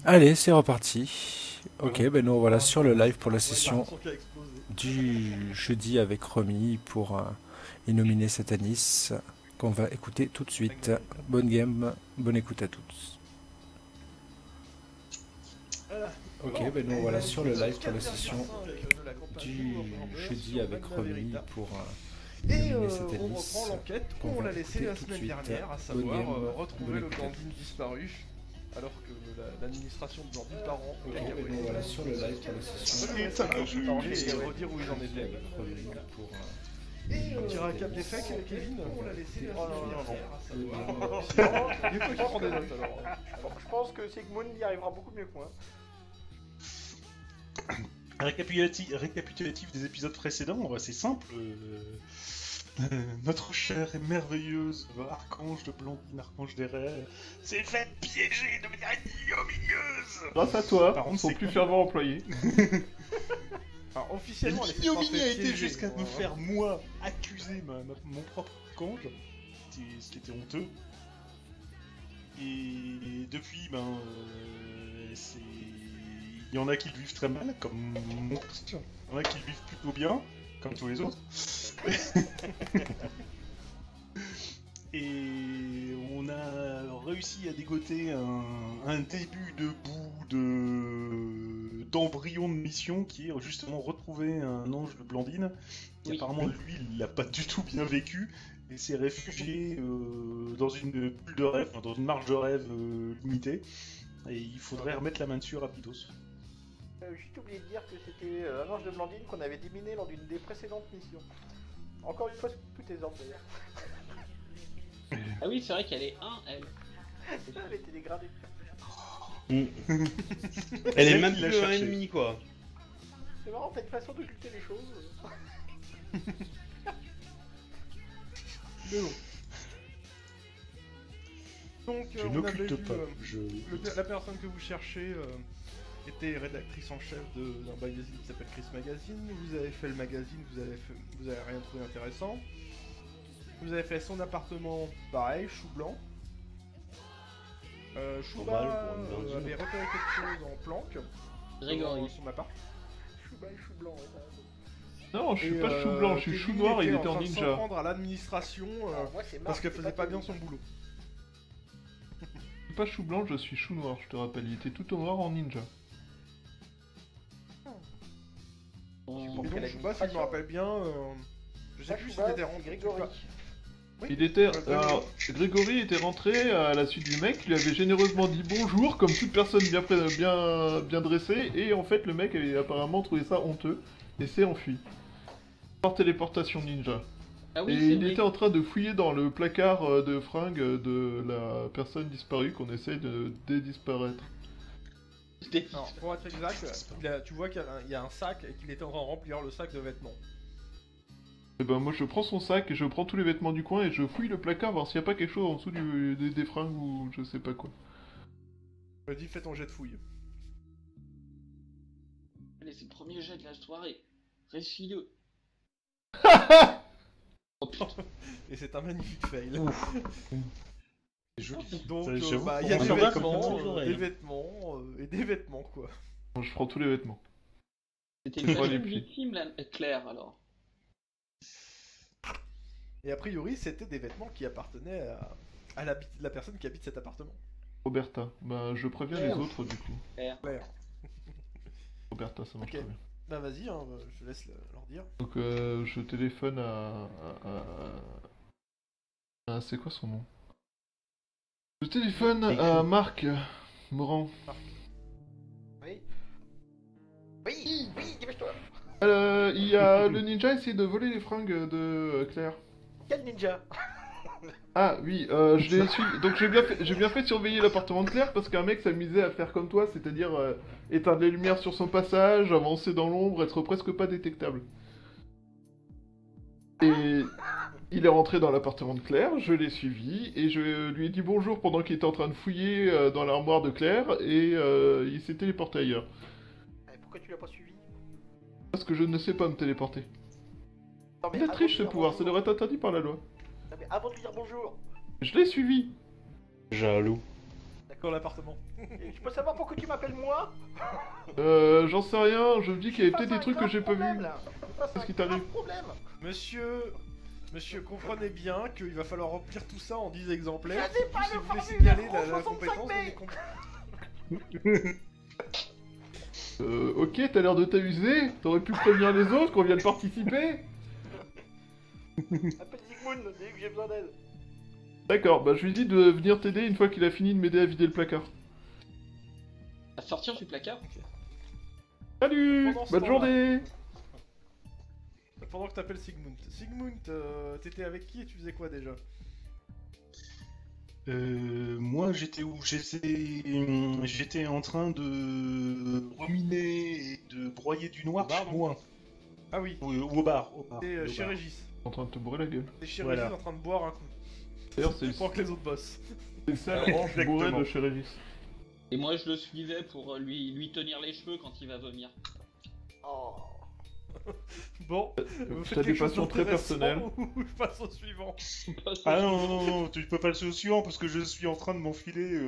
Allez, c'est reparti. Ok, ben nous voilà sur le live pour la session du jeudi avec Romy pour innominer Satanis qu'on va écouter tout de suite. Bonne game, bonne écoute à tous. Ok, ben nous voilà sur le live pour la session du jeudi avec Romy pour innominer Satanis. On reprend l'enquête où on l'a laissé la semaine dernière, à savoir retrouver le Blandine disparu. Alors que l'administration de Blandine part en cacahuète. Voilà sur le live pour la session. Et redire où ils en étaient. Un petit récap des faits, Kevin. On l'a laissé la semaine dernière, à savoir. Il faut qu'il prend des notes alors. Je pense que Sigmund y arrivera beaucoup mieux que moi. Récapitulatif des épisodes précédents, c'est simple. Notre chère et merveilleuse archange de Blandine, archange des rêves, s'est fait piéger de manière ignominieuse. Grâce à toi, Par contre, son c'est plus cool. fervent employé. Alors officiellement, elle s'est L'ignominie a été piéger, jusqu'à quoi, me hein. faire, moi, accuser mon propre archange, ce qui était honteux. Et depuis, c'est... Il y en a qui le vivent très mal, comme mon pote. Il y en a qui le vivent plutôt bien, comme tous les autres. Et on a réussi à dégoter un début de bout d'embryon de mission qui est justement retrouver un ange de Blandine. Qui apparemment, lui, il l'a pas du tout bien vécu et s'est réfugié dans une bulle de rêve, dans une marge de rêve limitée. Et il faudrait remettre la main dessus rapidos. Juste oublié de dire que c'était un ange de Blandine qu'on avait diminué lors d'une des précédentes missions. Encore une fois, tous tes ordres d'ailleurs. Ah oui, c'est vrai qu'elle est 1, elle. Elle était dégradée. Elle est même Il l'a plus un cherché. ennemi, quoi. C'est marrant, t'as une façon d'occulter les choses. Mais bon. Donc, Je on avait n'occulte vu, pas. la personne que vous cherchez était rédactrice en chef d'un magazine qui s'appelle Chris Magazine. Vous avez fait le magazine, vous avez rien trouvé intéressant. Vous avez fait son appartement, pareil, chou blanc. Chouba Normal pour une blondine. avait repéré quelque chose en planque Grégory. dans son appart. Chou bas et chou blanc, ouais, Non, je suis Et, pas chou blanc, je suis Kevin chou noir et il était en en train de s'en ninja. prendre à l'administration Alors, moi, c'est parce Marc, qu'elle c'est faisait pas bien Kevin. son boulot. Je suis pas chou blanc, je suis chou noir, je te rappelle. Il était tout au noir en ninja. Et qu'elle donc a Chouba, une si je me passion. rappelle bien, je sais Ça, plus si Chouba, c'était c'est rentré. Grégory. Oui. Il était. Grégory. Alors, Grégory était rentré à la suite du mec, lui avait généreusement dit bonjour, comme toute personne bien dressée, et en fait, le mec avait apparemment trouvé ça honteux, et s'est enfui. Par téléportation ninja. Ah oui, Et c'est il vrai. était en train de fouiller dans le placard de fringues de la personne disparue qu'on essaie de dédisparaître. C'était- Alors, pour être exact, tu vois qu'il y a un sac et qu'il était en train de remplir le sac de vêtements. Et ben moi je prends son sac et je prends tous les vêtements du coin et je fouille le placard voir s'il n'y a pas quelque chose en dessous des fringues ou je sais pas quoi. Je me dis, fais ton jet de fouille. Allez, c'est le premier jet de la soirée. Réussis-le. Oh putain. Et c'est un magnifique fail. C'est joli. Donc, J'avoue, il y a on des s'en va vêtements, comme ça, des vêtements et des vêtements, quoi. Bon, je prends tous les vêtements. C'était Je une vois les deuxième plis. victime, là, Claire, alors. Et a priori, c'était des vêtements qui appartenaient à la personne qui habite cet appartement. Roberta. Bah je préviens les autres du coup. Claire. Claire. Roberta ça marche Ok. très bien. Bah vas-y, hein, je te laisse leur dire. Donc je téléphone à c'est quoi son nom? Je téléphone à Marc Morand. Oui. Oui, oui, dépêche-toi. Il y a le ninja essaie de voler les fringues de Claire. Quel ninja? Ah oui, je l'ai suivi. Donc j'ai bien fait surveiller l'appartement de Claire parce qu'un mec s'amusait à faire comme toi, c'est-à-dire éteindre les lumières sur son passage, avancer dans l'ombre, être presque pas détectable. Et il est rentré dans l'appartement de Claire, je l'ai suivi et je lui ai dit bonjour pendant qu'il était en train de fouiller dans l'armoire de Claire et il s'est téléporté ailleurs. Pourquoi tu l'as pas suivi? Parce que je ne sais pas me téléporter. Non, mais C'est avant de triche lui ce dire pouvoir, ça bonjour. devrait être interdit par la loi. Non, mais avant de lui dire bonjour. Je l'ai suivi. Jaloux. Dans l'appartement. Et je peux savoir pourquoi tu m'appelles moi? J'en sais rien, je me dis qu'il y avait peut-être des trucs que j'ai pas vus. Qu'est-ce qui t'arrive? Monsieur, comprenez bien qu'il va falloir remplir tout ça en 10 exemplaires. Je n'ai pas Si le vous voulez formulaire signaler en la 65 compétence, mai. Ok, t'as l'air de t'amuser. T'aurais pu prévenir les autres qu'on vienne participer. Appelle Zygmunt, dis que j'ai besoin d'aide. D'accord, bah je lui dis de venir t'aider une fois qu'il a fini de m'aider à vider le placard. À sortir du placard. Salut, Pendant ce bonne temps-là. journée. Pendant que t'appelles Sigmund. Sigmund, t'étais avec qui et tu faisais quoi déjà? Moi, j'étais où? J'étais en train de ruminer et de broyer du noir chez moi. Ah oui, Ou au bar. t'es Au chez bar. Régis. En train de te bourrer la gueule. T'es chez Voilà. Régis en train de boire un coup. D'ailleurs, c'est Pendant que les autres bossent. ça, Exactement. bourré de chez Régis. Et moi je le suivais pour lui tenir les cheveux quand il va vomir. Oh. Bon, vous faites T'as des quelque chose passions très d'intéressant personnelles. ou je passe au suivant? Ah non, tu peux passer au suivant parce que je suis en train de m'enfiler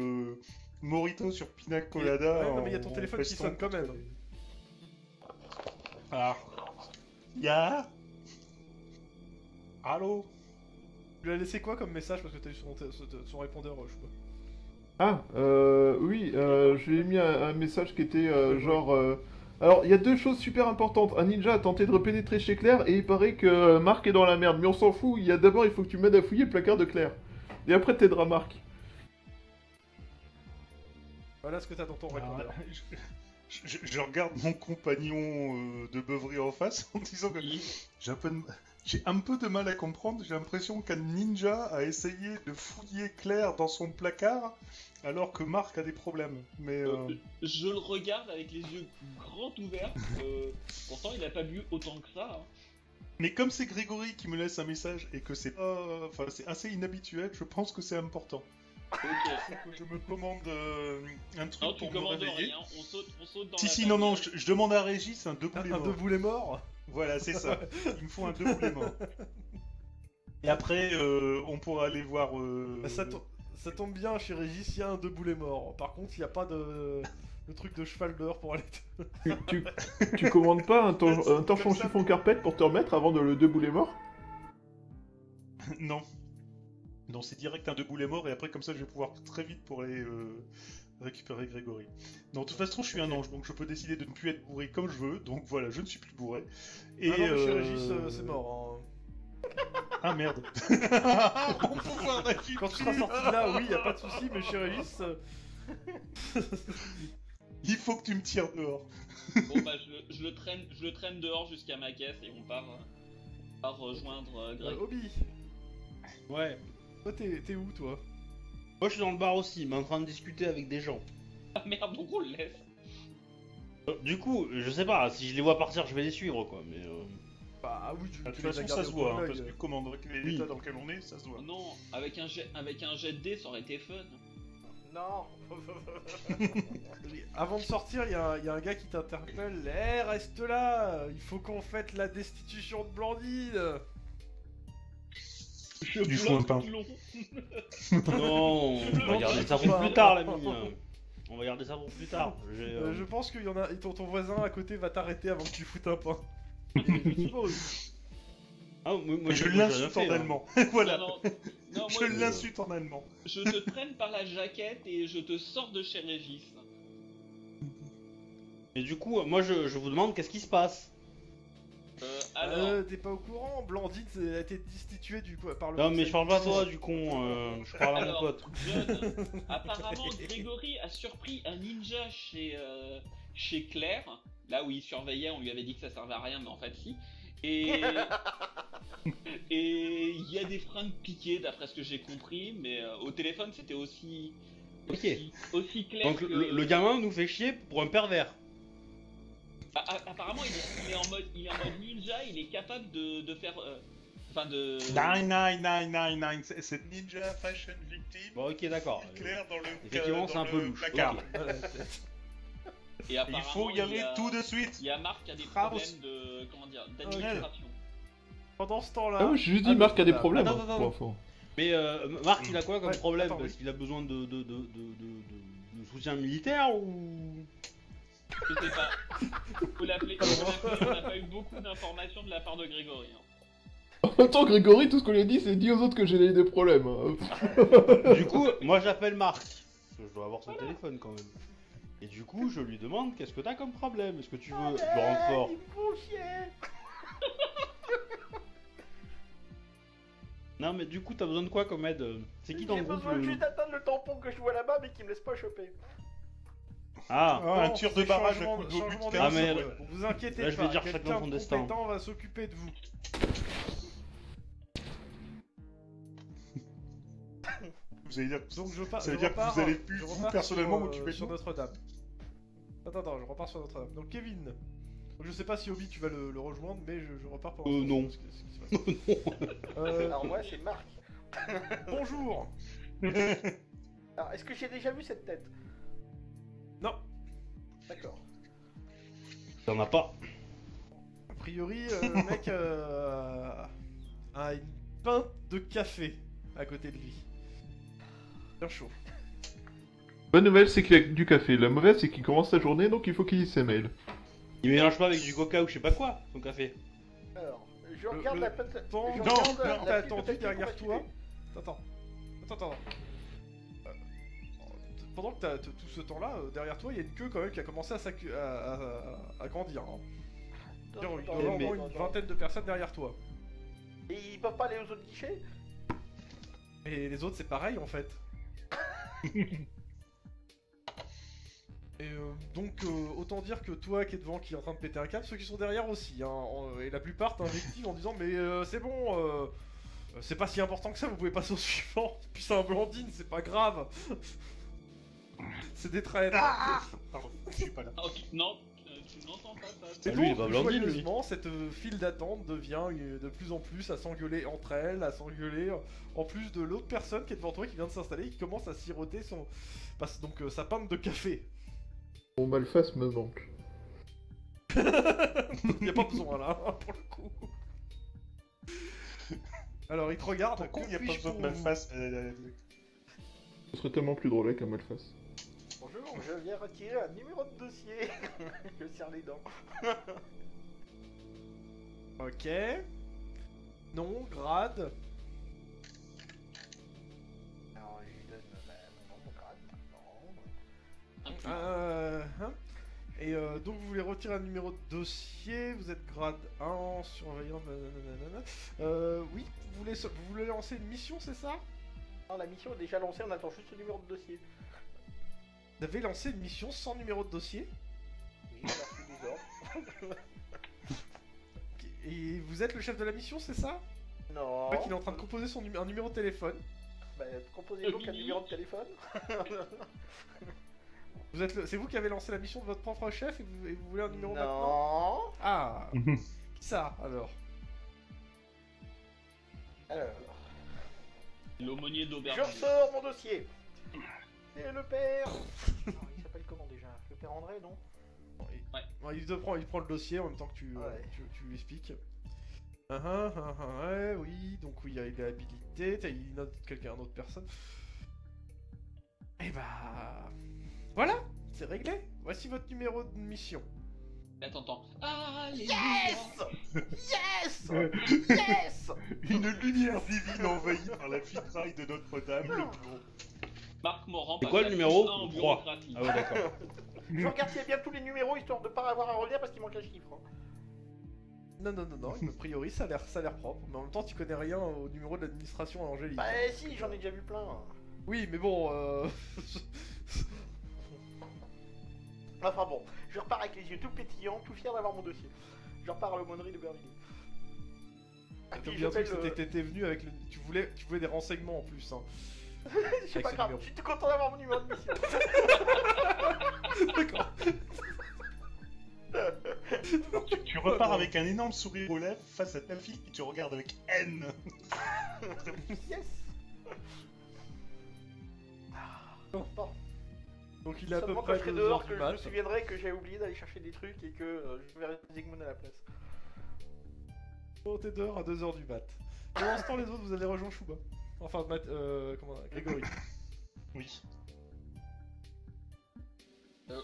Morito sur Pina Colada. Ouais, non, mais il y a ton en téléphone qui festant sonne quand même. contre les- Ah. Ya. Allô. Tu lui as laissé quoi comme message parce que t'as eu son répondeur, je sais pas. Ah, oui, je lui ai mis un message qui était genre... Alors, il y a deux choses super importantes. Un ninja a tenté de pénétrer chez Claire et il paraît que Marc est dans la merde. Mais on s'en fout, d'abord il faut que tu m'aides à fouiller le placard de Claire. Et après t'aideras Marc. Voilà ce que t'as dans ton répondeur. Je regarde mon compagnon de beuverie en face en disant que j'ai un peu de mal à comprendre. J'ai l'impression qu'un ninja a essayé de fouiller Claire dans son placard alors que Marc a des problèmes. Mais Je le regarde avec les yeux grands ouverts. Pourtant il a pas bu autant que ça. Hein. Mais comme c'est Grégory qui me laisse un message et que c'est pas, enfin c'est assez inhabituel, je pense que c'est important. Ok. Faut que je me commande un truc Non, tu pour me commandes réveiller. rien. On saute dans Si la si non bagnole. je demande à Régis un deux boulets Un morts. deux boulets morts? Voilà c'est ça. Il me faut un deux boulets morts. Et après on pourra aller voir. Bah, ça tombe bien, chez Régis, il y a un deux boulets morts. Par contre, il n'y a pas de truc de cheval d'heure pour aller. Tu commandes pas un torchon chiffon carpette pour te remettre avant de le débouler mort? Non. Non, c'est direct un deux boulets morts et après comme ça je vais pouvoir très vite pour aller récupérer Grégory. Non, de toute façon je suis un ange donc je peux décider de ne plus être bourré comme je veux, donc voilà, je ne suis plus bourré. Et Ah non, mais chez Régis, c'est mort. Ah merde. Mon pouvoir d'acquis. Quand tu seras sorti de là, oui, il a pas de souci, mais chez Régis. Il faut que tu me tires dehors. Bon bah je le traîne dehors jusqu'à ma caisse et on part rejoindre Greg. Obi, Ouais. toi t'es où toi? Moi je suis dans le bar aussi, mais en train de discuter avec des gens. Ah merde, donc on le laisse. Du coup, je sais pas, si je les vois partir, je vais les suivre quoi, mais Bah oui, De toute tu les as façon ça gardés se au voit, coin hein, de parce l'œil. que comment l'état dans lequel on est, ça se voit. Non, avec un jet de dés ça aurait été fun. Non. Avant de sortir, il y a un gars qui t'interpelle. Eh, reste là. Il faut qu'on fête la destitution de Blandine. Je Du fond de pain. long. non, on va garder ça pour pas. plus tard l'ami. On va garder ça pour plus tard. Je pense qu'il y en a. Ton voisin à côté va t'arrêter avant que tu foutes un pain. Et je suppose. Ah, moi, Je j'ai l'insulte rien en fait, hein. allemand. Voilà. Non, Je moi, l'insulte en allemand. je te traîne par la jaquette et je te sors de chez Régis. Et du coup, moi je vous demande qu'est-ce qui se passe. Alors, T'es pas au courant? Blandine a été destituée par le. Non, mais conseil je parle pas à de toi du con, je parle à mon Alors, pote. John, apparemment Grégory a surpris un ninja chez Claire, là où il surveillait, on lui avait dit que ça servait à rien, mais en fait si. Et il y a des fringues piquées d'après ce que j'ai compris, mais au téléphone c'était aussi clair. Donc que... le gamin nous fait chier pour un pervers. Apparemment il est en mode ninja, il est capable de faire... Enfin de... 9999, c'est Ninja Fashion Victim. Bon, ok, d'accord. Clair dans le Effectivement, c'est un peu louche. placard. Ok. Et Il apparemment, faut y aller tout de suite. Il y a Marc qui a des Ah, problèmes d'administration. Pendant ce temps-là. Ah oui, j'ai juste dit Marc a des problèmes. Attends, hein, attends. pour info. Mais Marc, il a quoi comme Ouais, problème? attends, Parce oui. qu'il a besoin de soutien militaire ou... Je sais pas. Faut l'appeler. On n'a pas eu beaucoup d'informations de la part de Grégory. Hein. En même temps, Grégory, tout ce qu'on lui a dit, c'est dis aux autres que j'ai des problèmes. Hein. Du coup, moi j'appelle Marc. Parce que je dois avoir son téléphone quand même. Et du coup, je lui demande qu'est-ce que t'as comme problème? Est-ce que tu veux du renfort? Ils me font chier. Non, mais du coup, t'as besoin de quoi comme aide? C'est qui dans J'ai le groupe besoin juste d'atteindre le tampon que je vois là-bas, mais qui me laisse pas choper. Ah, Ah, un Bon, tir de c'est barrage à changement- coup de but. changement Ah, mais d'émission, vous inquiétez là, je pas, vais dire chacun quelqu'un son de destin. compétent va s'occuper de vous. Vous allez dire Donc ça veut dire que vous allez plus, je vous, repars personnellement, sur, m'occuper de sur nous. Notre-Dame. Attends, je repars sur Notre-Dame. Donc Kevin. Donc, je sais pas si Obi tu vas le rejoindre, mais je repars pour non. ce qui se passe. Alors moi, c'est Marc. Bonjour. Alors, est-ce que j'ai déjà vu cette tête? Non, D'accord. t'en as pas. a priori, le mec a une pinte de café à côté de lui. Bien chaud. Bonne nouvelle, c'est qu'il a du café. La mauvaise, c'est qu'il commence sa journée, donc il faut qu'il lise ses mails. Il mélange pas avec du coca ou je sais pas quoi, son café. Alors, je regarde la pinte. Attends, je non, regarde la t'as petite attendu tête derrière qu'on toi. va Attends. Euh, Pendant que t'as tout ce temps-là, derrière toi, il y a une queue quand même qui a commencé à grandir. Hein. tuer. Il doit y Attends, avoir au moins attends, une attends. vingtaine de personnes derrière toi. Et ils peuvent pas aller aux autres guichets? Et les autres, c'est pareil en fait. Et donc, autant dire que toi qui es devant, qui est en train de péter un câble, ceux qui sont derrière aussi. Hein, et la plupart t'invectivent en disant mais c'est bon, c'est pas si important que ça, vous pouvez passer au suivant. Puis c'est un Blandine, c'est pas grave. C'est des traîtres. Pardon, je suis pas là. Ah, ok, non, tu n'entends pas ça. C'est lui, il est bon, pas Blandine, lui. joyeusement, cette file d'attente devient de plus en plus à s'engueuler entre elles, à s'engueuler en plus de l'autre personne qui est devant toi, qui vient de s'installer, et qui commence à siroter donc sa pinte de café. Mon Malface me manque. Y a pas besoin là, hein, pour le coup. Alors il te regarde, Pourquoi il n'y a pas puis-je besoin de pour- Malface Ce serait tellement plus drôle avec un Malface. Bonjour, je viens retirer un numéro de dossier. Je serre les dents. Ok. Non, grade. Alors, je lui donne mon grade maintenant. Hein. Et donc vous voulez retirer un numéro de dossier, vous êtes grade 1, surveillant, nanana. Oui, vous voulez lancer une mission, c'est ça? Non, la mission est déjà lancée, on attend juste le numéro de dossier. Vous avez lancé une mission sans numéro de dossier? Oui, j'ai reçu des ordres. Et vous êtes le chef de la mission, c'est ça? Non. Le mec, il est en train de composer un numéro de téléphone. Bah, composez donc un numéro de téléphone. C'est vous qui avez lancé la mission de votre propre chef et vous voulez un numéro maintenant? Non. Ah, qui ça alors? Alors, L'aumônier je d'aubergine. ressors mon dossier. Et le père. Alors, il s'appelle comment déjà? Le père André, non? Ouais, il prend le dossier en même temps que tu lui expliques. Ouais, oui, donc oui, il est habilité, il note quelqu'un d'autre personne. Et bah... Voilà, c'est réglé. Voici votre numéro de mission. Là, t'entends. Ah, les Yes. Yes. Une lumière divine envahie par la vitraille de Notre-Dame, le bureau. Marc Morand. C'est quoi le numéro? 1 en 3. bureaucratie. Ah ouais, d'accord. Je regarde s'il y a bien tous les numéros histoire de pas avoir à relire parce qu'il manque un chiffre. Hein. Non, a priori ça a l'air propre, mais en même temps tu connais rien au numéro de l'administration à Angélique. Bah si, j'en ai déjà vu plein. Oui, mais bon, Enfin bon, je repars avec les yeux tout pétillants, tout fier d'avoir mon dossier. Je repars à l'aumônerie de Berlin. t'as puis oublié un j'appelle truc, c'était que t'étais venu avec le... Tu voulais des renseignements en plus, hein. C'est avec pas ce grave, numéro. je suis tout content d'avoir mon numéro de mission. D'accord. Alors, tu repars avec un énorme sourire aux lèvres face à ta fille et tu regardes avec haine. Yes. Bon, Donc il est à peu seulement quand près je serai 2h dehors du que je mat. me souviendrai que j'ai oublié d'aller chercher des trucs et que je verrai Zygmunt à la place. Oh, t'es dehors à 2h du mat. Pendant ce temps, les autres, vous avez rejoint Chouba. Enfin, Grégory. Oui.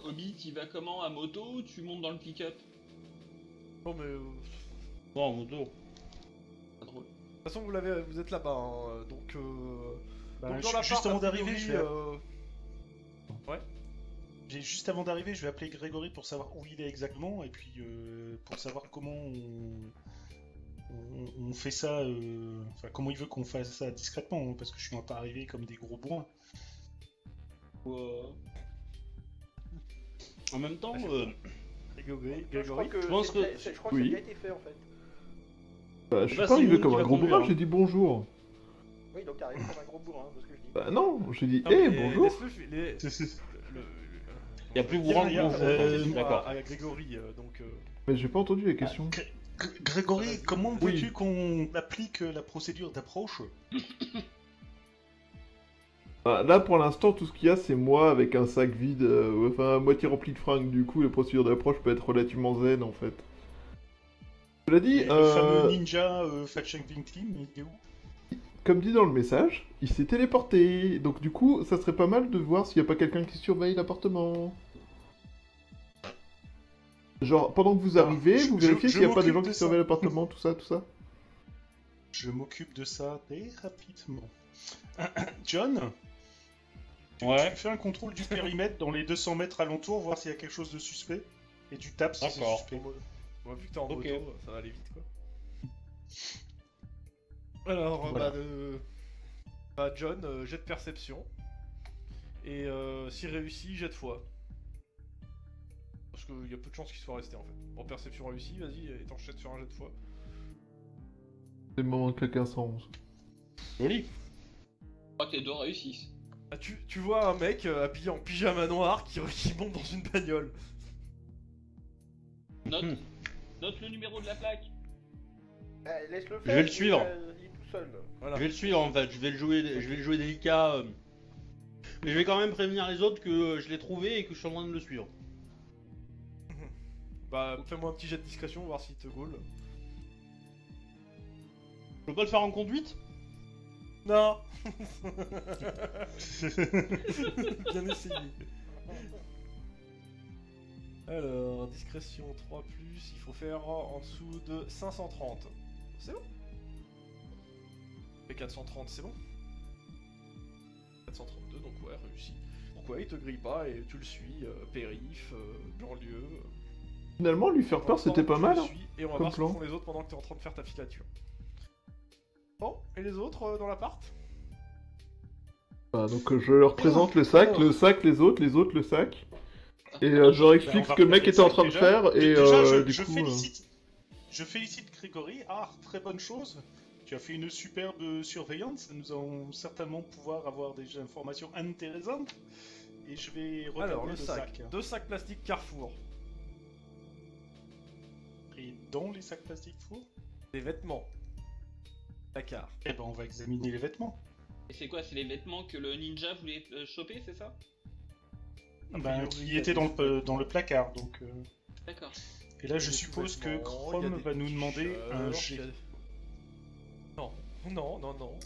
Obi, tu vas comment? À moto ou tu montes dans le pick-up? Non, mais. Non, moto. Pas drôle. De toute façon, vous êtes là-bas, hein, donc. Donc dans l'appart, juste avant a d'arriver, priori, juste avant d'arriver, je vais appeler Grégory pour savoir où il est exactement et puis pour savoir comment on fait ça, enfin comment il veut qu'on fasse ça discrètement, hein, parce que je suis pas arrivé comme des gros bourrins. En même temps, Grégory. Je crois que, Je pense que- je crois que Oui. ça a déjà été fait en fait. Bah, je suis Bah, pas c'est arrivé nous comme qui un va gros conduire. bourrin, j'ai dit bonjour. Oui, donc t'es arrivé comme un gros bourrin, de ce que je dis. Bah non, j'ai dit Non, hé, mais bonjour. laisse-le fi- il y a plus bourrin Il y a- que question bon. D'accord. à Grégory, donc. Mais j'ai pas entendu la question. Grégory, comment Oui. veux-tu qu'on applique la procédure d'approche? Bah, là, pour l'instant, tout ce qu'il y a, c'est moi avec un sac vide, enfin, à moitié rempli de fringues. Du coup, la procédure d'approche peut être relativement zen, en fait. Cela dit, Et le fameux ninja Fat Shanking Team, il est où? comme dit dans le message, il s'est téléporté. Donc, du coup, ça serait pas mal de voir s'il y a pas quelqu'un qui surveille l'appartement. Genre, pendant que vous arrivez, vous vérifiez s'il y a pas des gens m'occupe qui de ça. surveillent l'appartement, tout ça, tout ça. Je m'occupe de ça très rapidement. John, Ouais. tu fais un contrôle du périmètre dans les 200 mètres alentour, voir s'il y a quelque chose de suspect, et tu tapes si c'est D'accord. suspect. Bon, vu que t'es en Ok. moto, ça va aller vite, quoi. Alors, Voilà. John, jet de perception. Et s'il réussit, jet de foi. Parce qu'il y a peu de chances qu'il soit resté, en fait. Bon, perception réussie, vas-y, étanchette sur un jet de foi. C'est le moment de claquer un 111. Joli. Je crois que les deux réussissent. Ah, tu vois un mec habillé en pyjama noir qui monte dans une bagnole. Note, Hmm. note le numéro de la plaque. Laisse-le faire. Je vais le suivre. Il est tout seul. Voilà. Je vais le suivre en fait, je vais le jouer délicat. Mais je vais quand même prévenir les autres que je l'ai trouvé et que je suis en train de le suivre. Bah, fais-moi un petit jet de discrétion, voir s'il te gaule. Je peux pas le faire en conduite? Non. Bien essayé. Alors, discrétion 3+, il faut faire en dessous de 530. C'est bon. Et 430, c'est bon. 432, donc ouais, réussi. Donc ouais, il te grille pas et tu le suis, périph, banlieue. Finalement, lui faire peur, c'était pas mal. Hein. Et on va comme voir ce que plan. font les autres pendant que t'es en train de faire ta filature. Bon, et les autres dans l'appart? Bah, donc je leur présente le sac, alors. le sac, les autres, le sac. Et je leur Bah, explique on ce va que le mec regarder était en ça train de déjà. faire et Déjà, du je coup... je félicite Grégory. Ah, très bonne chose. Tu as fait une superbe surveillance. Nous allons certainement pouvoir avoir des informations intéressantes. Et je vais regarder Alors, le le sac. Deux sacs plastiques Carrefour. Et dans les sacs plastiques fours, Des vêtements. Placard. eh ben, on va examiner les vêtements. Et c'est quoi? C'est les vêtements que le ninja voulait choper, c'est ça? A Ben, priori, il y qui a étaient des- dans le placard. Donc, D'accord. Et là, il y a je des suppose que sous-vêtements, il y a Chrome des va nous demander t-shirts, un il y jet. a- Non, non.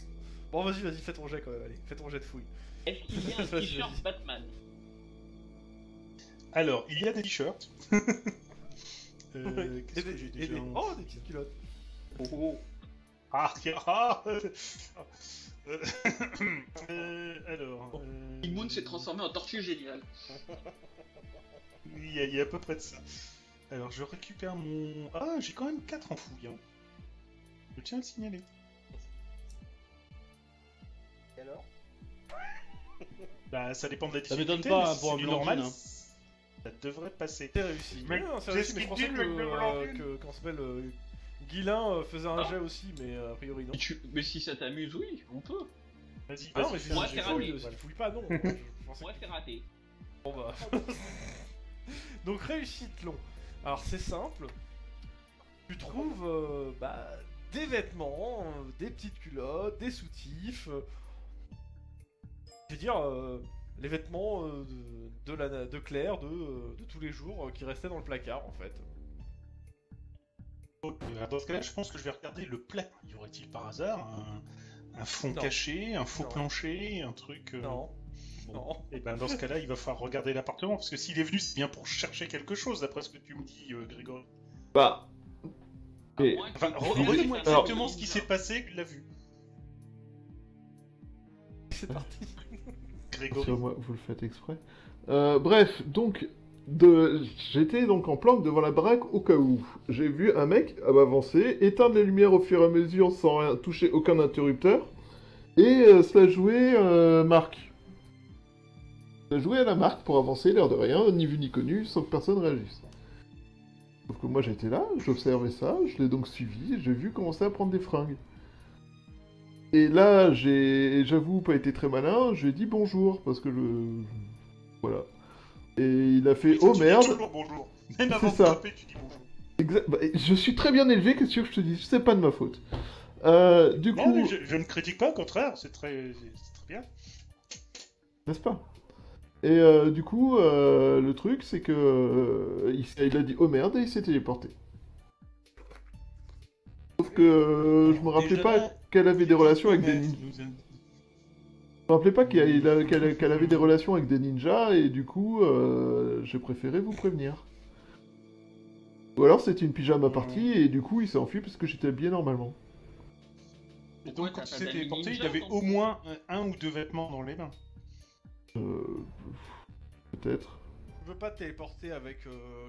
Bon, vas-y, fais ton jet quand même, allez. Fais ton jet de fouille. Est-ce qu'il y a un Vas-y, t-shirt vas-y. Batman? Alors, il y a des t-shirts. Et Qu'est-ce que j'ai déjà en- Oh, des petites culottes. Ah, ah alors... Big Moon s'est transformé en tortue géniale. Il y a à peu près de ça. Alors, je récupère mon... Ah, j'ai quand même 4 en fouille. Hein. Je tiens à le signaler. Et alors? Bah, ça dépend de la Ça difficulté. m'étonne pas, mais hein, si pour c'est un du Blandine, normal, hein. ça devrait passer. C'est réussi. Mais- Non, c'est c'est réussi, ce mais je qu'il pensais dit, le mec de Blandine. que comment ça s'appelle Guilin faisait un jet aussi, mais a priori non. Mais si ça t'amuse, oui, on peut. Vas-y, Ah non, vas-y. mais Moi, j'ai c'est fouille, raté. je fouille pas, non. Je pensais Moi, c'est raté. Bon bah. Donc réussite long. Alors c'est simple. Tu trouves des vêtements, des petites culottes, des soutifs. Je veux dire les vêtements de Claire de tous les jours qui restaient dans le placard en fait. Dans ce cas-là, je pense que je vais regarder le placard. Y aurait-il par hasard Un fond Non. caché, un faux Non. plancher, un truc... Non. Non. Et ben dans ce cas-là, il va falloir regarder l'appartement, parce que s'il est venu, c'est bien pour chercher quelque chose, d'après ce que tu me dis, Grégory. Bah, À Et- moins que- Enfin, Alors, redis-moi alors- exactement ce qui s'est passé, il l'a vu. C'est parti. Grégory. sur moi, vous le faites exprès. Bref, donc, j'étais donc en planque devant la baraque au cas où. J'ai vu un mec avancer, éteindre les lumières au fur et à mesure sans rien toucher aucun interrupteur, et cela jouait Marc. Cela jouait à la marque pour avancer, l'air de rien, ni vu ni connu, sans que personne réagisse. Sauf que moi j'étais là, j'observais ça, je l'ai donc suivi, et j'ai vu commencer à prendre des fringues. Et là, j'avoue, pas été très malin, j'ai dit bonjour, parce que voilà. Et il a fait, Oui, oh tu dis merde. toujours bonjour. Même C'est avant de ça. taper, tu dis bonjour. Bah, je suis très bien élevé, qu'est-ce que tu veux que je te dise? C'est pas de ma faute. Du Non, coup, mais je ne critique pas, au contraire, c'est très bien. n'est-ce pas? Et du coup, le truc, c'est que il a dit oh merde et il s'est téléporté. Sauf que je me rappelais Déjà, pas qu'elle avait des relations avec des Mais ninjas. nous a- Je me rappelais pas qu'elle avait des relations avec des ninjas et du coup, j'ai préféré vous prévenir. Ou alors c'était une pyjama party et du coup il s'est enfui parce que j'étais habillé normalement. Et Pourquoi donc, quand t'as il pas s'est d'amis téléporté, il ninja, avait non au moins un ou deux vêtements dans les mains. Peut-être. Tu peux pas te téléporter avec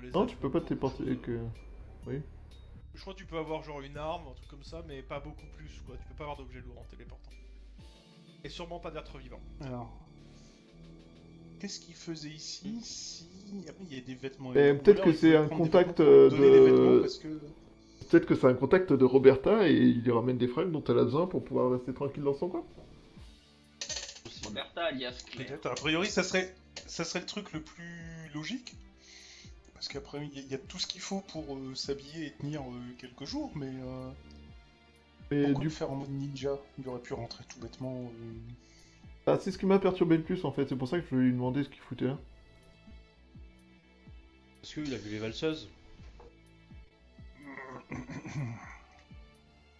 les Non, autres. tu peux pas te téléporter avec. Je crois que tu peux avoir genre une arme, un truc comme ça, mais pas beaucoup plus quoi. Tu peux pas avoir d'objet lourd en téléportant. Et sûrement pas d'être vivant. Alors, qu'est-ce qu'il faisait ici si après, il y a des vêtements. Et Ou peut-être alors, que il faut c'est un prendre des contact vêtements pour lui donner des de- vêtements, parce que... Peut-être que c'est un contact de Roberta et il lui ramène des fringues dont elle a besoin pour pouvoir rester tranquille dans son coin. Roberta alias Claire. Peut-être. A priori, ça serait le truc le plus logique. Parce qu'après, il y a tout ce qu'il faut pour s'habiller et tenir quelques jours, mais Et pourquoi du le faire en mode ninja? Il aurait pu rentrer tout bêtement. Ah, c'est ce qui m'a perturbé le plus en fait, c'est pour ça que je voulais lui demander ce qu'il foutait là. Parce qu'il a vu les valseuses.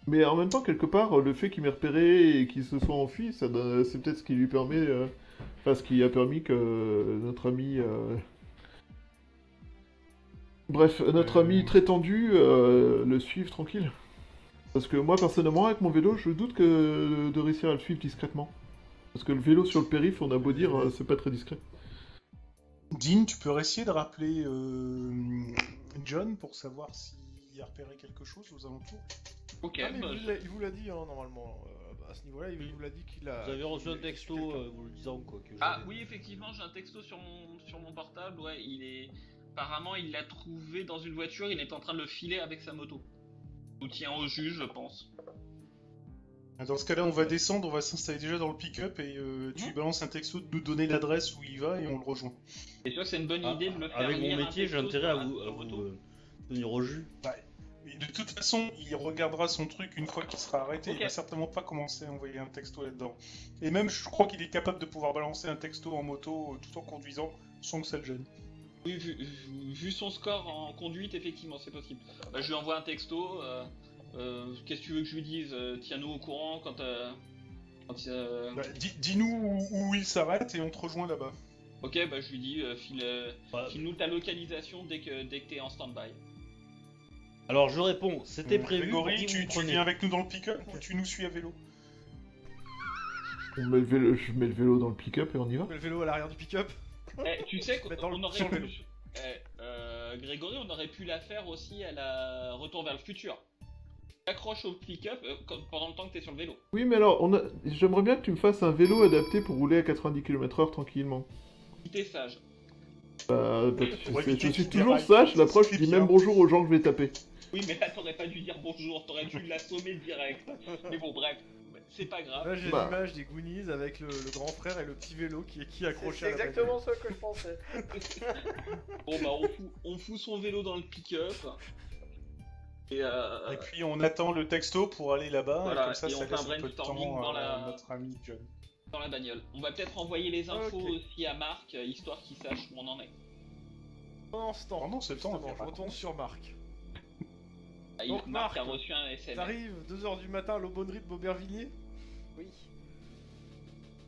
Mais en même temps, quelque part, le fait qu'il m'ait repéré et qu'il se soit enfui, c'est peut-être ce qui lui permet. Enfin, ce qui a permis que notre ami. Bref, notre ami très tendu le suive tranquille. Parce que moi, personnellement, avec mon vélo, je doute que de réussir à le suivre discrètement. Parce que le vélo sur le périph', on a beau dire, c'est pas très discret. Dean, tu peux essayer de rappeler John pour savoir s'il a repéré quelque chose aux alentours. Ok, Ah, mais bah, il vous l'a dit hein, normalement. À ce niveau-là, il vous l'a dit qu'il a. Vous avez reçu un qu'il- texto quelqu'un. vous le disant quoi. Que Ah j'avais- oui, effectivement, j'ai un texto sur mon portable. Ouais, il est. Apparemment, il l'a trouvé dans une voiture. Il est en train de le filer avec sa moto. Soutien au juge, je pense. Dans ce cas-là, on va descendre, on va s'installer déjà dans le pick-up et tu lui balances un texto de nous donner l'adresse où il va et on le rejoint. Et sûr que c'est une bonne Ah, idée de me faire Avec lire mon un métier, j'ai texto intérêt à sur vous, la moto. tenir au jus. Et de toute façon, il regardera son truc une fois qu'il sera arrêté. Ok. Il va certainement pas commencer à envoyer un texto là-dedans. Et même, je crois qu'il est capable de pouvoir balancer un texto en moto tout en conduisant sans que ça le gêne. Oui, vu son score en conduite, effectivement, c'est possible. Bah, je lui envoie un texto. Qu'est-ce que tu veux que je lui dise? Tiens-nous au courant quand. Bah, dis-nous où il s'arrête et on te rejoint là-bas. Ok, bah je lui dis, Bah, file-nous ta localisation dès que t'es en stand-by. Alors je réponds, c'était prévu. Grégory, pour tu vous preniez. viens avec nous dans le pick-up ou tu nous suis à vélo? Je mets le vélo dans le pick-up et on y va. Le vélo à l'arrière du pick-up. Tu sais Mais dans le- qu'on aurait sur le pu. vélo. Grégory, on aurait pu la faire aussi à la Retour vers le futur. T'accroches au pick-up pendant le temps que t'es sur le vélo. Oui, mais alors, j'aimerais bien que tu me fasses un vélo adapté pour rouler à 90 km/h tranquillement. Si t'es sage. Bah, Pour éviter je suis tout toujours déraille. sage, l'approche, je C'est dis bien. même bonjour aux gens que je vais taper. Oui, mais là t'aurais pas dû dire bonjour, t'aurais dû l'assommer direct. Mais bon, bref, c'est pas grave. Là, j'ai Bah. l'image des Goonies avec le grand frère et le petit vélo qui est accroché C'est à la exactement ce que je pensais. Bon bah on fout son vélo dans le pick-up. Et Et puis on attend le texto pour aller là-bas, Voilà, et comme ça, et ça on fait un laisse un peu de brainstorming temps dans à la- notre ami John. dans la bagnole. On va peut-être envoyer les infos Ok. aussi à Marc, histoire qu'il sache où on en est. Pendant ce temps, Pendant ce temps, justement, on je va retourne sur Marc. Ah, Donc, Marc a Marc, reçu un SMS. T'arrives 2h du matin à l'aubonnerie de Beaubervilliers. Oui.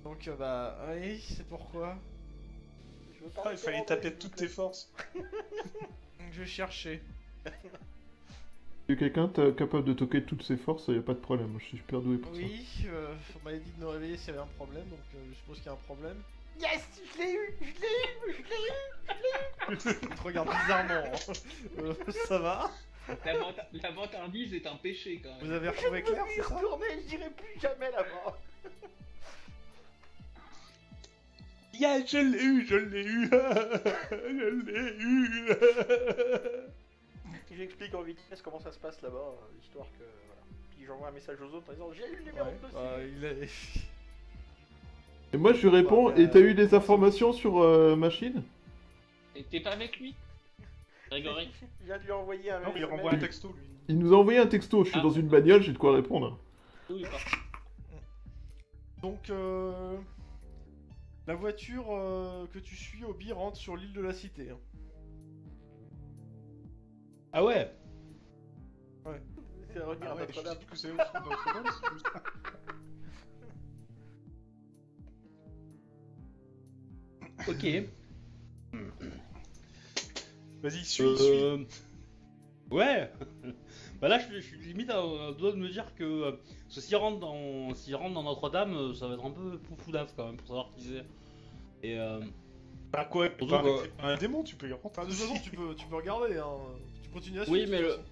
Donc bah oui, c'est pourquoi. Je veux pas Ah, il rester fallait rentré, taper s'il de vous toutes plaît. tes forces. Je vais chercher. Si quelqu'un capable de toquer toutes ses forces, y a pas de problème. Je suis super doué pour ça. Oui, on m'avait dit de me réveiller s'il y avait un problème, donc je suppose qu'il y a un problème. Yes, je l'ai eu, je l'ai eu, je l'ai eu. Il te regarde bizarrement. Ça va? La vantardise est un péché quand même. Vous avez Je retrouvé peux Claire, plus y c'est ça? retourner, je dirai plus jamais là-bas. Yeah, je l'ai eu, je l'ai eu. Je l'ai eu. J'explique en vitesse comment ça se passe là-bas, histoire que voilà. Puis j'envoie un message aux autres en disant j'ai eu le numéro Ouais, de dossier. il est... Et moi, je lui réponds, Ouais, et t'as eu des informations sur machine? Et t'es pas avec lui, Grégory? Je viens de lui envoyer un Non, il SMS. renvoie un texto, lui. Il nous a envoyé un texto, je suis Ah. dans une bagnole, j'ai de quoi répondre. Oui, pas. Donc, la voiture que tu suis, Obi, rentre sur l'île de la Cité. Hein. Ah ouais. C'est à revenir Ah à ouais, je Notre-Dame. sais plus que c'est où Notre-Dame, c'est juste- Ok. Vas-y, suis. Ouais. Bah là, je suis limite à doigt de me dire que s'il rentre dans Notre-Dame, ça va être un peu poufoudaf quand même pour savoir qui c'est. Et Bah quoi, Surtout bah, que- c'est pas un démon, tu peux y rentrer. Enfin, de toute façon, tu peux regarder, hein. Tu continues à Oui, suivre, mais de toute le- façon.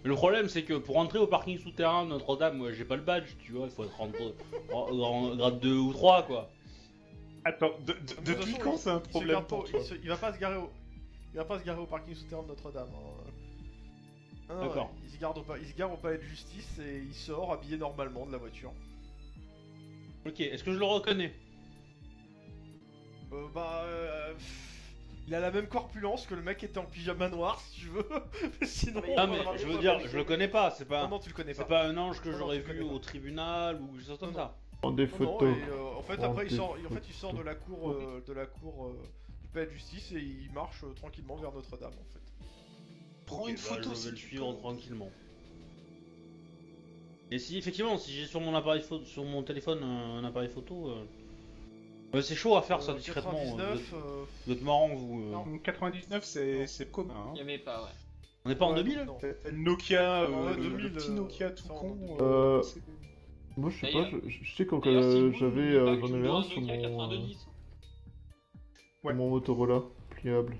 le problème, c'est que pour entrer au parking souterrain de Notre-Dame, moi, j'ai pas le badge, tu vois, il faut être rentré en grade 2 ou 3, quoi. Attends, De toute depuis façon, quand c'est un il se problème garde pour pas- toi il va pas se garer au... Il va pas se garer au parking souterrain de Notre-Dame. Hein. Non, D'accord. il se gare au palais de justice et il sort habillé normalement de la voiture. Ok, est-ce que je le reconnais? Il a la même corpulence que le mec qui était en pyjama noir, si tu veux. Sinon, Mais Non, il mais va je veux pas dire, vérifier. je le connais pas, c'est pas, non, non, tu le connais c'est pas. pas un ange que Non, j'aurais tu le vu connais pas. au tribunal ou quelque chose comme Non, ça. Prends des Non, photos. et, en fait, Prends après, des en fait, il sort de la cour, du palais de justice et il marche tranquillement vers Notre-Dame, en fait. Prends Ok, une bah, photo, je si vais le tu suivre peux. tranquillement. Et si effectivement, si j'ai sur mon appareil photo, sur mon téléphone un appareil photo, c'est chaud à faire ça discrètement. 99, Vous êtes marrants vous. Non. 99, c'est commun. Hein. Il y avait pas, ouais. On n'est pas en ouais, 2000 non. T'as le Nokia, Ouais, le 2000, petit Nokia tout ça, en con. 2000. c'est- Moi, je sais pas, D'ailleurs- je sais quand D'ailleurs, si vous, j'avais vous j'en avais un sur Nokia mon, 92. Ouais. mon Motorola pliable.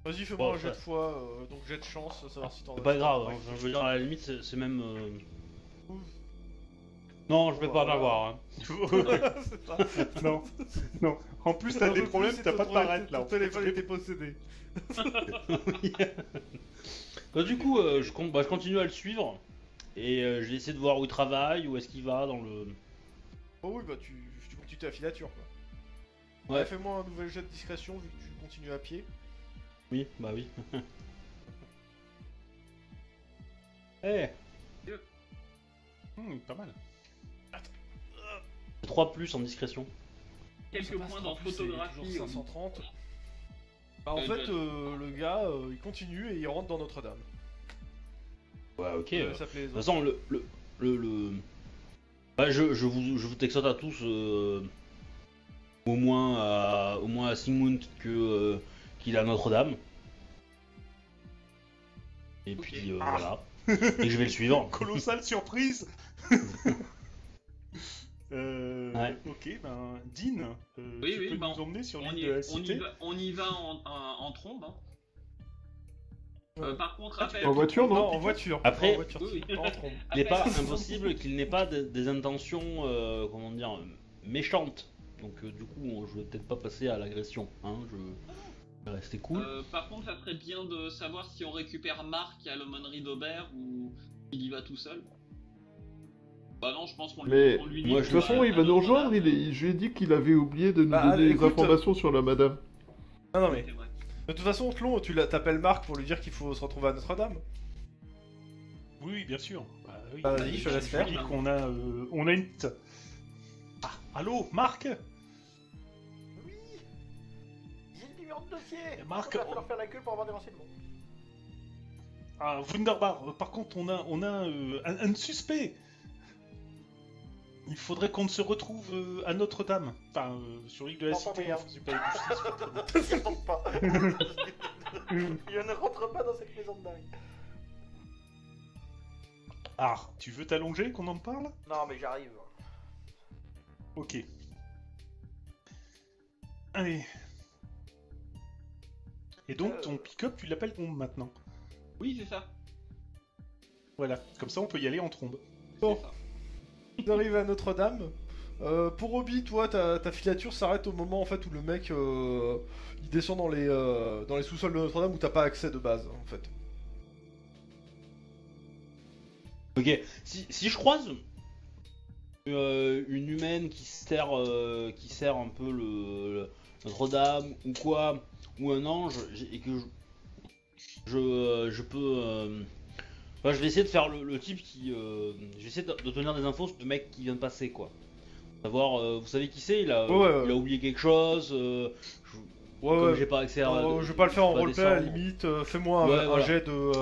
Vas-y, fais-moi Bon, un jet ouais. de foi, donc jet de chance, savoir si t'en as. C'est pas si grave, t'en as. hein, je veux dire à la limite c'est même. Non, je vais pas en avoir. Hein. C'est ça. Non, non. En plus, t'as des problèmes, t'as pas de paraître là. Ton téléphone était possédé. Bah, du coup, je continue à le suivre et je vais essayer de voir où il travaille, où est-ce qu'il va dans le. Oh oui, bah tu continues ta filature, quoi. Ouais. Ouais, fais-moi un nouvel jet de discrétion vu que tu continues à pied. Oui, bah oui. Eh, Pas mal. 3 plus en discrétion. Quelques Ça passe points en dans plus, c'est photographie. toujours 530. Bah en Euh, fait, le gars, il continue et il rentre dans Notre-Dame. Ouais, ok. Ça s'appelait les De toute autres. façon, bah, je vous texte à tous au moins à Sigmund qu'il est à Notre-Dame. Et Ok. puis voilà. Et je vais le suivre. Colossale surprise. Ouais. Ok, ben Dean, Oui, tu oui, peux bah, nous emmener sur On l'île y, de la on y cité. va, on y va en trombe. Hein. Ouais. Par contre, rappelle. En voiture, Non, non en voiture. Après- En voiture, Oui, oui. pas en trombe. Il n'est pas Appelle- impossible qu'il n'ait pas des intentions, comment dire, méchantes. Donc du coup, je vais peut-être pas passer à l'agression. Hein, je vais rester cool. Par contre, ça serait bien de savoir si on récupère Marc à l'aumônerie d'Aubert ou il y va tout seul. Bah non, je pense qu'on lui, Mais on lui moi, dit de toute façon, il va nous rejoindre. Je lui ai dit qu'il avait oublié de nous Bah, donner des écoute, informations sur la madame. Non, non, mais. C'est vrai. De toute façon, Tlon, t'appelles Marc pour lui dire qu'il faut se retrouver à Notre-Dame. Oui, oui, bien sûr. Bah, oui. Bah, vas-y, je te laisse lui faire. dis qu'on a, on a une. Ah, allô, Marc. Oui. J'ai le numéro de dossier. Marc, Il va falloir faire la queue pour avoir des renseignements. Ah, Wunderbar. Par contre, on a un suspect. il faudrait qu'on se retrouve à Notre-Dame. Enfin, sur l'île de la Non, pas Cité, moyen. on faisait pas les justice. Il rentre pas. Il ne rentre pas dans cette maison de dingue. Ah, tu veux t'allonger, qu'on en parle? Non, mais j'arrive. Ok. Allez. Et donc, ton pick-up, tu l'appelles Ombre maintenant. Oui, c'est ça. Voilà, comme ça on peut y aller en trombe. Bon. C'est ça. Vous arrivez à Notre-Dame. Pour Obi, toi, ta filature s'arrête au moment en fait où le mec il descend dans les sous-sols de Notre-Dame où t'as pas accès de base en fait. Ok, si je croise une humaine qui sert un peu Notre-Dame ou quoi, ou un ange, et que je peux... enfin, je vais essayer de faire le type qui... je vais essayer de tenir des infos sur le mec qui vient de passer, quoi. Savoir, vous savez qui c'est, il a oublié quelque chose, comme j'ai pas accès à... Je vais pas le faire en je peux roleplay à la descendre. limite. Fais-moi Ouais, un voilà. jet de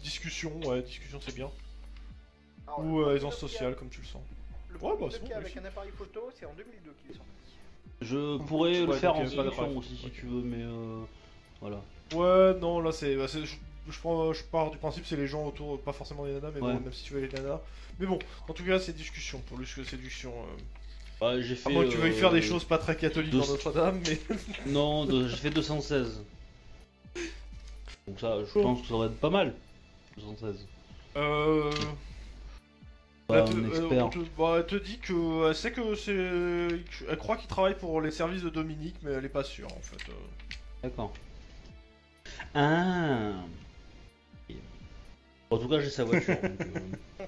discussion. Ouais, discussion c'est bien. Alors, Ou le aisance premier sociale comme tu le sens. Le Ouais, premier bah, c'est bloqué bon, avec oui. un appareil photo, c'est en 2002 qu'il est sorti. Je pourrais le Ouais, faire donc, en pas d'appareil. solution aussi, si Ok. tu veux, mais voilà. Ouais, non, là c'est. Je pars du principe c'est les gens autour, pas forcément les nanas, mais Ouais. bon, même si tu veux les nanas. Mais bon, en tout cas, c'est discussion, pour plus que séduction. Bah, j'ai À fait... moins que tu veuilles faire des choses pas très catholiques de- dans Notre-Dame, mais. Non, j'ai fait 216. Donc ça, je Bon. pense que ça va être pas mal. 216. Bah, Pas un expert. elle te dit que elle sait que c'est. Elle croit qu'il travaille pour les services de Dominique, mais elle est pas sûre en fait. D'accord. Ah. En tout cas, j'ai sa voiture. Donc,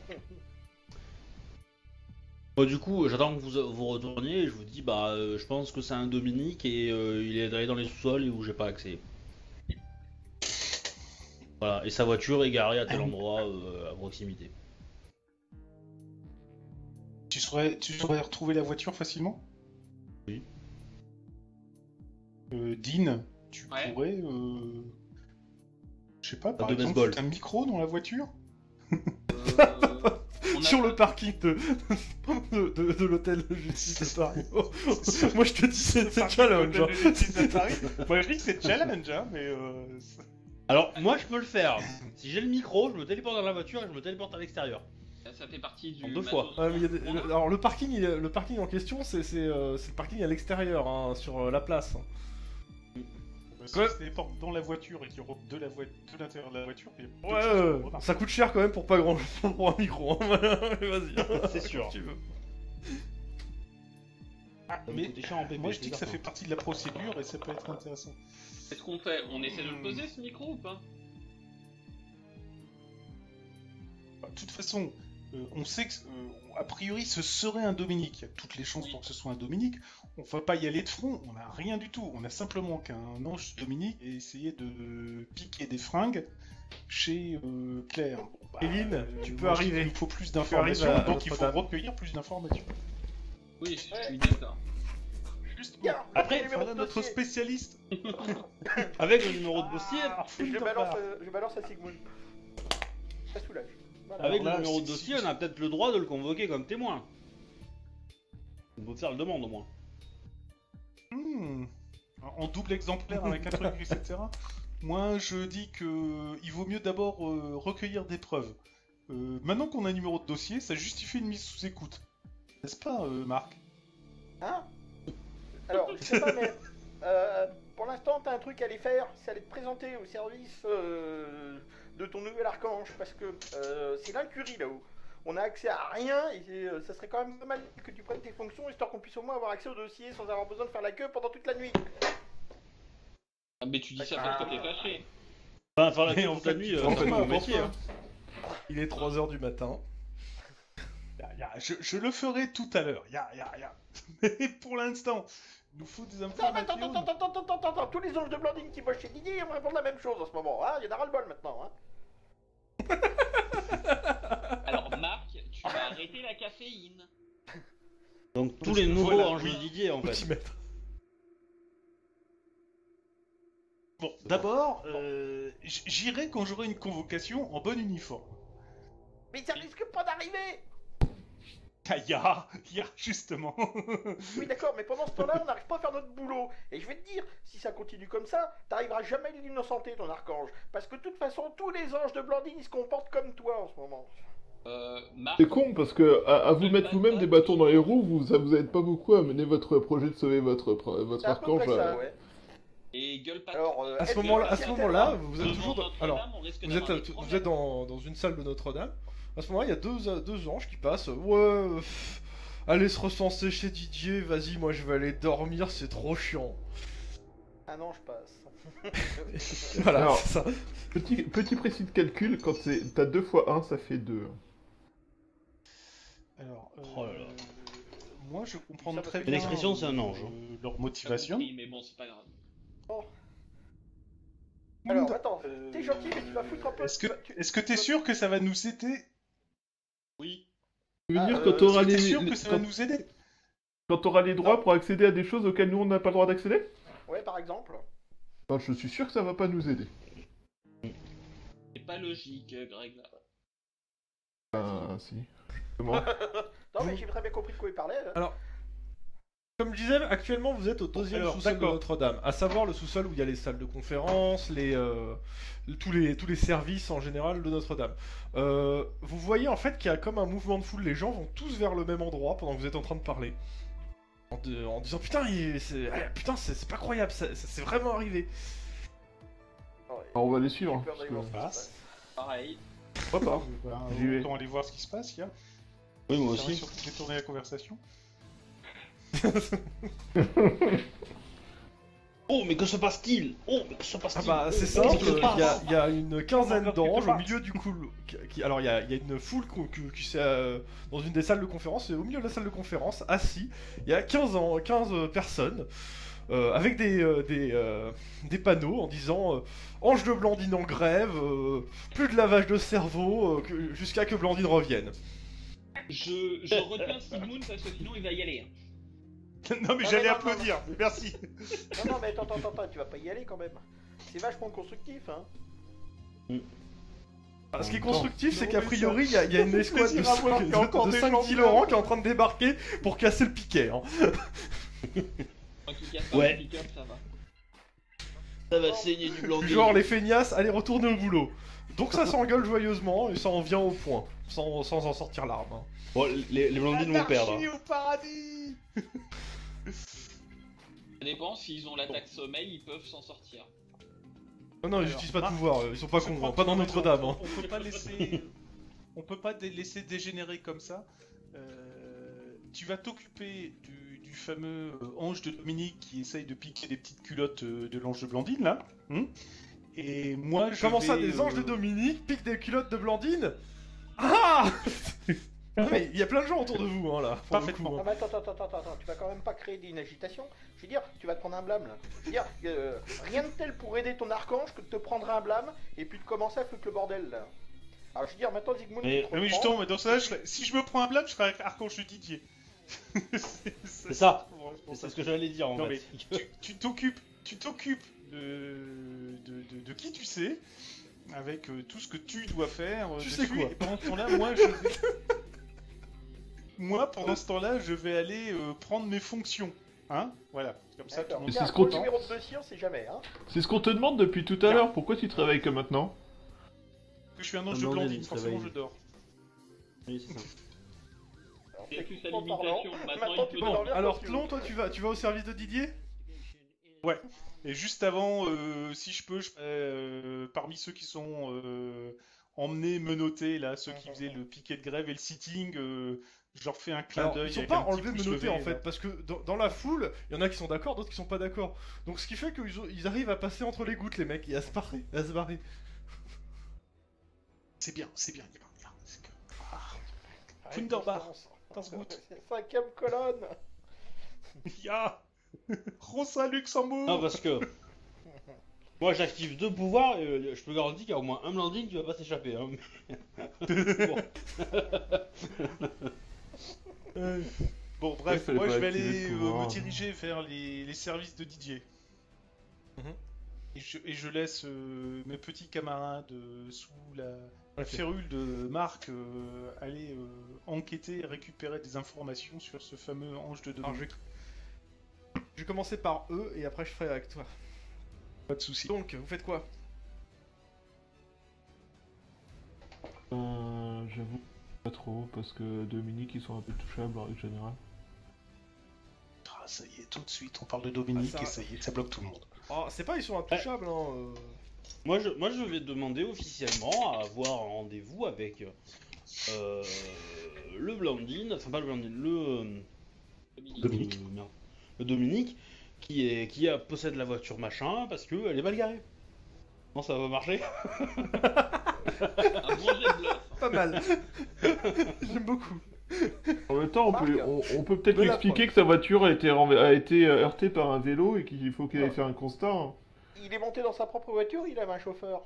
Bon, du coup, j'attends que vous retourniez et je vous dis, bah, je pense que c'est un Dominique et il est allé dans les sous-sols et où j'ai pas accès. Voilà, et sa voiture est garée à tel endroit à proximité. Tu saurais retrouver la voiture facilement? Oui. Dean, tu Ouais. pourrais... Je sais pas, par de exemple, baseball. foutre un micro dans la voiture? On a- Sur le parking de l'hôtel de justice de Paris. Moi je te dis c'est challenge. Hein. Moi je dis que c'est challenge, hein, mais... Alors, moi, je peux le faire. Si j'ai le micro, je me téléporte dans la voiture et je me téléporte à l'extérieur. Ça fait partie du. En deux fois. matos. Ouais, mais il y a des- alors le parking en question c'est le parking à l'extérieur, hein, sur la place. Si Ouais. tu te téléportes dans la voiture et qu'il y aura de l'intérieur de la voiture, il y a peu de Ouais, chances que ça remarque. ça coûte cher quand même pour pas grand chose pour un micro. Hein. Vas-y. C'est sûr. Comme tu veux. Ah, Ça va mais coûter cher en PP, moi je dis que ça certain. fait partie de la procédure et ça peut être intéressant. Qu'est-ce qu'on fait? On essaie de le poser ce micro ou pas? De toute façon, on sait que, a priori, ce serait un Dominique. Il y a toutes les chances pour que ce soit un Dominique. On va pas y aller de front, on a rien du tout. On a simplement qu'un ange Dominique et essayer de piquer des fringues chez Claire. Bon, bah, Éline, tu peux moi, je dis arriver. qu'il nous faut plus arrives d'informations, à donc il faut Notre-Dame. recueillir plus d'informations. Oui, je suis d'accord. Justement. Bien, Après, le numéro Voilà de notre dossier. spécialiste. Avec le numéro de dossier, Je balance à Sigmund. Ça soulage. Voilà. avec Alors là, le numéro de si- dossier, si- on a peut-être le droit de le convoquer comme témoin. On peut faire la demande au moins. En double exemplaire avec un truc, etc. Moi, je dis que il vaut mieux d'abord recueillir des preuves. Maintenant qu'on a un numéro de dossier, ça justifie une mise sous écoute. N'est-ce pas, Marc? Hein? Alors, je sais pas, mais pour l'instant, t'as un truc à aller faire, c'est aller te présenter au service de ton nouvel archange, parce que c'est l'incurie là-haut. On a accès à rien, et ça serait quand même pas mal que tu prennes tes fonctions, histoire qu'on puisse au moins avoir accès au dossier sans avoir besoin de faire la queue pendant toute la nuit. Ah, mais tu dis ça parce que t'es fâché. Enfin, faire la Mais queue en toute la fait, nuit, tu te c'est rends pas pas mon compte, métier. hein. Il est 3h du matin. Je le ferai tout à l'heure. Mais pour l'instant, il nous faut des Non, mais attends, informations. tous les anges de Blandine qui bossent chez Didier, ils me répondent la même chose en ce moment, hein. Il y en a ras-le-bol maintenant, hein. Alors, Marc, tu vas arrêter la caféine. Donc tous les nouveaux Voilà, anges oui. Didier en fait. Petit maître. Bon, d'abord, j'irai quand j'aurai une convocation en bon uniforme. Mais ça risque pas d'arriver. Ah, il y a, justement. Oui, d'accord, mais pendant ce temps-là, on n'arrive pas à faire notre boulot. Et je vais te dire, si ça continue comme ça, t'arriveras jamais à l'innocenter, ton archange. Parce que de toute façon, tous les anges de Blandine, ils se comportent comme toi en ce moment. Marc, C'est con parce que à vous mettre vous-même des bâtons dans les roues, ça vous aide pas beaucoup à mener votre projet de sauver votre C'est à peu archange. près ça, ouais. et gueule pas. Alors, À ce est-ce que- moment-là, vous êtes Devant toujours dans... Notre-Dame, Alors, on risque vous d'avoir des êtes problèmes. dans une salle de Notre-Dame. À ce moment-là, il y a deux anges qui passent. Ouais, allez se recenser chez Didier, vas-y, moi je vais aller dormir, c'est trop chiant. Ah non, je passe. Voilà, Alors, c'est ça. Petit précis de calcul, quand t'as 2 fois 1, ça fait 2. Alors, Oh là là. moi je comprends Ça, très parce bien que l'expression, c'est un ange, leur Pas motivation. compris, mais bon, c'est pas grave. Alors, attends, t'es gentil, mais tu vas foutre un peu... Est-ce que t'es sûr que ça va nous aider? Oui. Tu veux Ah, dire euh, quand t'auras Est-ce que les, t'es sûr que ça va quand, nous aider? quand t'auras les droits pour accéder à des choses auxquelles nous on n'a pas le droit d'accéder? Ouais, par exemple. Ben, je suis sûr que ça va pas nous aider. C'est pas logique, Greg, là. Ben, si. Justement. Non, mais j'ai très bien compris de quoi il parlait. Hein. Alors, comme je disais, actuellement vous êtes au deuxième Alors, sous-sol de d'accord. Notre-Dame, à savoir le sous-sol où il y a les salles de conférence, tous les services en général de Notre-Dame. Vous voyez en fait qu'il y a comme un mouvement de foule, les gens vont tous vers le même endroit pendant que vous êtes en train de parler. En disant putain, c'est pas croyable, c'est vraiment arrivé. Ouais. Alors, on va les suivre. J'ai peur Parce d'aller que... voir ce qui se passe. Pareil. Pourquoi pas? J'y vais. Autant aller voir ce qui se passe, Kia. Oui, moi Ça va aussi. surtout détourner la conversation. Oh, mais que se passe-t-il? Oh, mais que se Ah passe-t-il? bah c'est Oh, simple, qu'est-ce qui se passe il y a une quinzaine Quelque d'anges au part. milieu du couloir. Alors il y a une foule qui s'est dans une des salles de conférence, et au milieu de la salle de conférence, assis, il y a 15 personnes avec des panneaux en disant Ange de Blandine en grève, plus de lavage de cerveau, jusqu'à que Blandine revienne. Je retiens Sigmund parce que sinon il va y aller. Hein. Non mais Non, j'allais mais non, applaudir, mais merci. Non, mais attends, tu vas pas y aller quand même. C'est vachement constructif, hein. Ce qui est constructif, c'est Non, qu'à mais priori, il y a une escouade plaisir à voir qu'il y a encore de des 5 gens 10 bien. Laurent qui est en train de débarquer pour casser le piquet. Hein. En tout cas, Ouais. pick-up, ça va. Ça va saigner du blanc. Genre les feignasses, allez retourner au boulot. Donc ça s'engueule joyeusement et ça en vient au point, sans en sortir l'arme. Hein. Bon, les blondines vont perdre. Anarchie au paradis. Ça dépend, s'ils ont l'attaque sommeil, ils peuvent s'en sortir. Non, ils Alors, utilisent pas de Marc, pouvoir, ils sont pas Je cons, crois hein, pas que dans tu as Notre-Dame. raison. Hein. On peut pas laisser, on peut pas laisser dégénérer comme ça. Tu vas t'occuper du fameux ange de Dominique qui essaye de piquer des petites culottes de l'ange de Blandine là. Et moi je Comment ça, vais, des anges de Dominique piquent des culottes de Blandine? Ah Non, mais il y a plein de gens autour de vous, hein, là. pour le Parfaitement. coup, Ah hein. mais attends, tu vas quand même pas créer une agitation. Je veux dire, tu vas te prendre un blâme là. Je veux dire, rien de tel pour aider ton archange que de te prendre un blâme et puis de commencer à foutre le bordel là. Alors je veux dire, maintenant Zygmunt, Mais- tu te Ah oui, reprends. justement, mais dans ce cas, si je me prends un blâme, je serai avec Archange de Didier. C'est ça. C'est ce que j'allais dire en Non, fait. tu t'occupes de qui tu sais, avec tout ce que tu dois faire. Tu dessus, sais quoi. Et pendant ce temps-là, moi, pendant ce temps-là, je vais aller prendre mes fonctions. Hein? Voilà. Comme ça, tout le D'accord. monde Et Tiens, c'est ce pour qu'on le numéro de dossier, on sait jamais, hein. C'est ce qu'on te demande depuis tout à l'heure. Pourquoi tu te réveilles que maintenant? que je suis un ange de Non, Blandine, il se forcément réveille. je dors. Oui, c'est ça. Alors, Et plus sa techniquement limitation, parlant, maintenant, il tu peut peux Bon, dormir alors quand tu Tlon, veux. toi tu vas au service de Didier? Et juste avant, si je peux, je ferai, parmi ceux qui sont emmenés, menottés, là, ceux qui faisaient le piquet de grève et le sitting, je leur fais un clin Alors, d'œil. ils sont avec pas un petit enlevés pouce menottés levé, en fait, là. parce que dans la foule, il y en a qui sont d'accord, d'autres qui sont pas d'accord. Donc ce qui fait qu'ils arrivent à passer entre les gouttes, les mecs, et à se barrer. C'est bien, c'est bien. C'est que... Arrête, Wunderbar. Constance. Das gut. C'est 5ème colonne. Ya Rosa Luxembourg. Non, parce que. Moi j'active 2 pouvoirs et je peux garantir qu'il y a au moins un blandine qui va pas s'échapper. Hein. Bon. Bon, bref, fallait moi pas je vais activer aller ce pouvoir. me diriger vers les services de Didier. Mhm. Et je laisse mes petits camarades sous La férule de Marc allait enquêter et récupérer des informations sur ce fameux ange de Alors, Dominique. je vais commencer par eux et après je ferai avec toi. Pas de soucis. Donc, vous faites quoi? J'avoue pas trop, parce que Dominique, ils sont un peu touchables en règle générale. Ah, ça y est, tout de suite, on parle de Dominique Ah, ça- et ça y est, ça bloque tout le monde. Oh, c'est pas ils sont intouchables, hein. Moi, je vais demander officiellement à avoir un rendez-vous avec le Blandine, enfin pas le Blandine, Dominique. merde, le Dominique, qui possède la voiture machin, parce que elle est mal garée. Non, ça va marcher. Un bon jet de bluff. Pas mal. J'aime beaucoup. En même temps, Marc, on peut peut-être de lui la expliquer preuve. que sa voiture a été heurtée par un vélo et qu'il faut qu'il aille faire un constat. Hein. Il est monté dans sa propre voiture, il avait un chauffeur.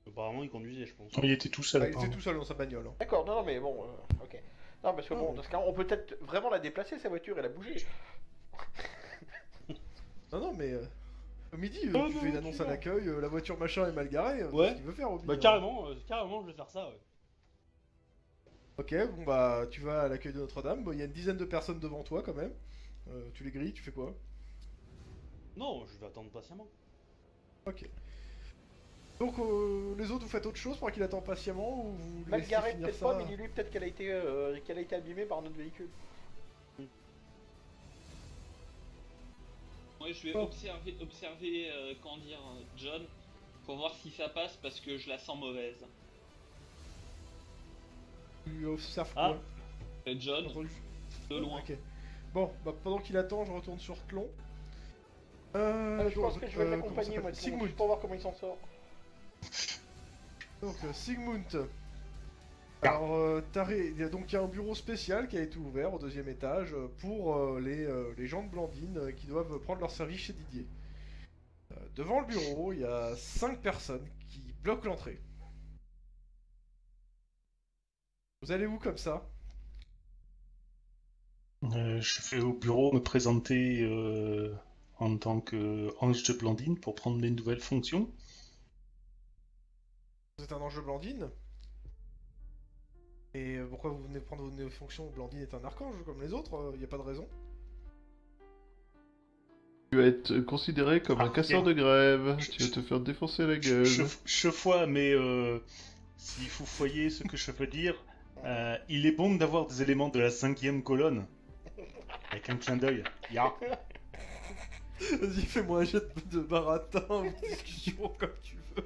Apparemment, il conduisait, je pense. Il était tout seul. Ah, il était apparemment. tout seul dans sa bagnole. Hein. D'accord, non, mais bon, ok. Non, parce que bon, dans ce cas, on peut peut-être vraiment la déplacer, sa voiture, elle a bougé. Non, non, mais au midi, Oh, tu non, fais une annonce tu à vas. l'accueil, la voiture machin est mal garée. Ouais. C'est ce qu'il veut faire au midi. Bah hein. carrément, je vais faire ça. Ouais. Ok, bon bah, tu vas à l'accueil de Notre-Dame. Bon, il y a une dizaine de personnes devant toi quand même. Tu les grilles, tu fais quoi? Non, je vais attendre patiemment. Ok. Donc, les autres, vous faites autre chose pour qu'il attend patiemment ou vous Mal laissez garée, finir peut-être ça pas, mais dis-lui peut-être qu'elle a été abîmée par notre véhicule. Moi, je vais observer comment dire, John, pour voir si ça passe parce que je la sens mauvaise. Tu observes Ah. quoi? John, Entendu. de loin. Ok. Bon, bah pendant qu'il attend, je retourne sur Tlon. Je pense que je vais l'accompagner, moi, Sigmund. juste pour voir comment il s'en sort. Donc, Sigmund. Alors, il y a un bureau spécial qui a été ouvert au deuxième étage pour les gens de Blandine qui doivent prendre leur service chez Didier. Devant le bureau, il y a 5 personnes qui bloquent l'entrée. Vous allez où comme ça? Je vais au bureau me présenter en tant qu'ange de Blandine pour prendre mes nouvelles fonctions. Vous êtes un ange de Blandine? Et pourquoi vous venez prendre vos fonctions? Blandine est un archange comme les autres, il n'y a pas de raison. Tu vas être considéré comme un casseur de grève. Tu vas te faire défoncer la gueule. Je vois, mais si vous voyez ce que je veux dire, il est bon d'avoir des éléments de la 5e colonne. Avec un clin d'œil. Ya. Vas-y, fais-moi un jet de baratin ou de discussion comme tu veux.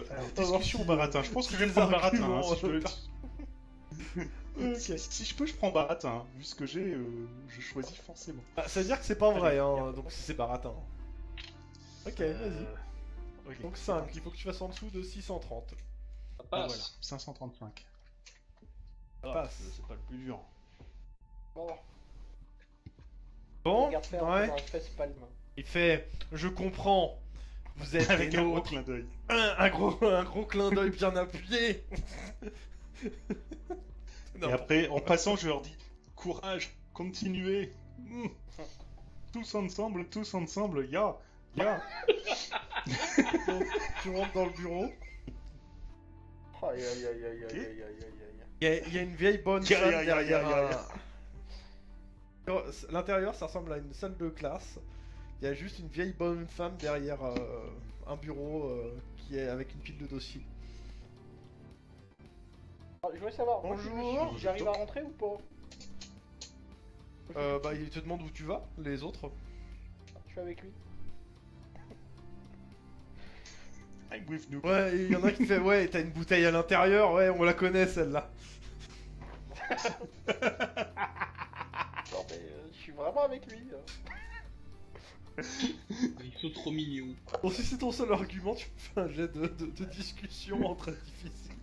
Alors, discussion baratin. Je pense que je vais prendre baratin. Hein, si, je peux... si je peux, je prends baratin. Hein. Vu ce que j'ai, je choisis forcément. Ah, ça veut dire que c'est pas vrai, hein, donc c'est baratin. Ok, vas-y. Ok. Donc 5, il faut que tu fasses en dessous de 630. Ça Ah, passe. voilà, 535. Ah, passe. c'est pas le plus dur. Bon, Bon, regarde faire ouais. dans la fesse palme. Il fait, je comprends, vous êtes Avec des un gros nôtres. clin d'œil. Un gros clin d'œil bien appuyé. Et après, en passant, je leur dis courage, continuez. Tous ensemble, ya. Donc, tu rentres dans le bureau. Aïe aïe aïe aïe Ok. aïe aïe aïe aïe. Il y a une vieille bonne Ya, femme ya, ya, derrière ya, ya, L'intérieur, ça ressemble à une salle de classe. Il y a juste une vieille bonne femme derrière un bureau qui est avec une pile de dossiers. Ah, je voulais savoir, moi, Bonjour. j'arrive à rentrer ou pas? Bah, il te demande où tu vas, les autres. Je suis avec lui. I'm with you. Ouais, il y en a qui fait, ouais, t'as une bouteille à l'intérieur, ouais, on la connaît celle-là. Non mais je suis vraiment avec lui. Ils sont trop mignons. Bon, si c'est ton seul argument, tu me fais un jet de discussion en très difficile.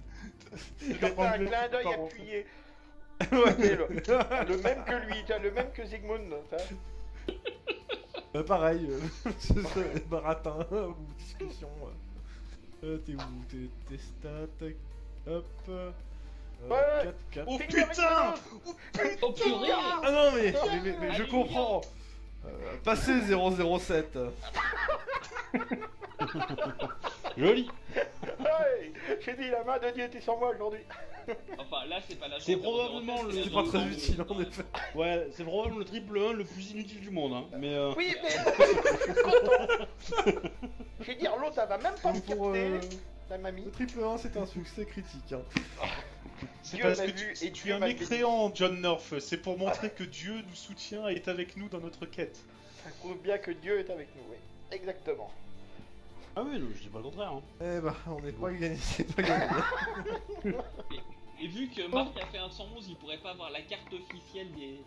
Je te fais un clin d'œil appuyé. Ouais. Mais le même que lui, t'as le même que Zygmunt. Pareil, c'est baratin ou discussion. T'es où? T'es stats, hop. Ouais. 4. Oh Fais-lui avec putain le Oh purée! Ah non, mais je Allez, comprends. Passez 007. Joli. Ouais, j'ai dit, la main de Dieu était sur moi aujourd'hui. Enfin, là, c'est pas la C'est chance probablement le- c'est C'est la pas très chance utile, de- en effet. Ouais, c'est probablement le triple 1 le plus inutile du monde, hein. Mais Oui, mais je suis content. Je vais dire, l'autre, elle va même pas me Donc pour capter, la mamie. le triple 1, c'est un succès critique. Hein. C'est Dieu parce m'a que vu tu et es Dieu un m'a mécréant, John North. C'est pour montrer que Dieu nous soutient et est avec nous dans notre quête. Ça prouve bien que Dieu est avec nous, oui. Exactement. ah oui, non, je dis pas le contraire. Hein. Eh bah, on n'est pas gagné, c'est pas gagné. Et vu que Marc a fait un 111, il pourrait pas avoir la carte officielle des.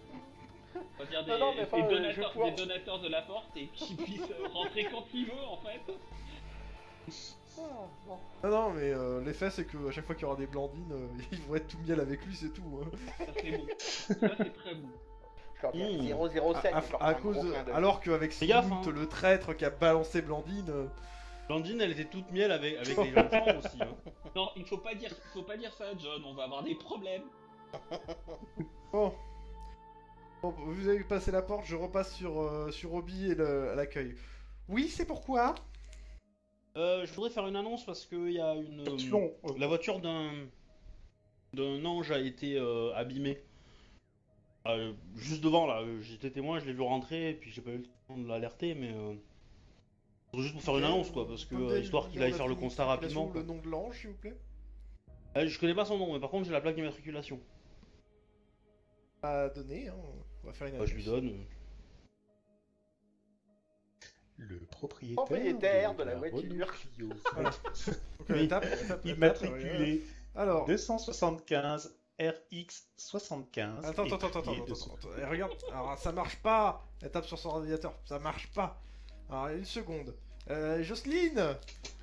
On va dire des, Non, mais enfin, des je vais donateurs, pouvoir- des donateurs de la porte et qu'il puisse rentrer quand il veut en fait. Ah, bon. Non, mais l'effet, c'est que à chaque fois qu'il y aura des blandines, ils vont être tout miel avec lui, c'est tout. Hein. Ça c'est bon. Ça c'est très bon. Je leur dis, Mmh. 007, encore À un cause gros de... clin d'œil. Alors qu'avec Fais gaffe, Sigmund, hein. le traître qui a balancé Blandine, Blandine, elle était toute miel avec les enfants aussi. Hein. Non, il faut pas dire ça, John. On va avoir des problèmes. Bon. Bon, vous avez passé la porte, je repasse sur Obi et à l'accueil. Oui, c'est pourquoi Je voudrais faire une annonce parce qu'il y a une. Attention, La voiture d'un ange a été abîmée. Juste devant là, j'étais témoin, je l'ai vu rentrer et puis j'ai pas eu le temps de l'alerter, mais juste pour faire une annonce quoi, parce que histoire qu'il aille faire le constat rapidement. Le nom de l'ange, s'il vous plaît. Je connais pas son nom, mais par contre j'ai la plaque d'immatriculation. À donner, hein. On va faire une Bah, je lui donne. le propriétaire, Propriétaire de la Renault voiture. Clio. Voilà. Donc, Oui. étape, Immatriculé Alors, 275 RX75. attends, et attends. prié de Eh, regarde, alors ça marche pas. Elle tape sur son ordinateur, ça marche pas. Alors, une seconde. Jocelyne.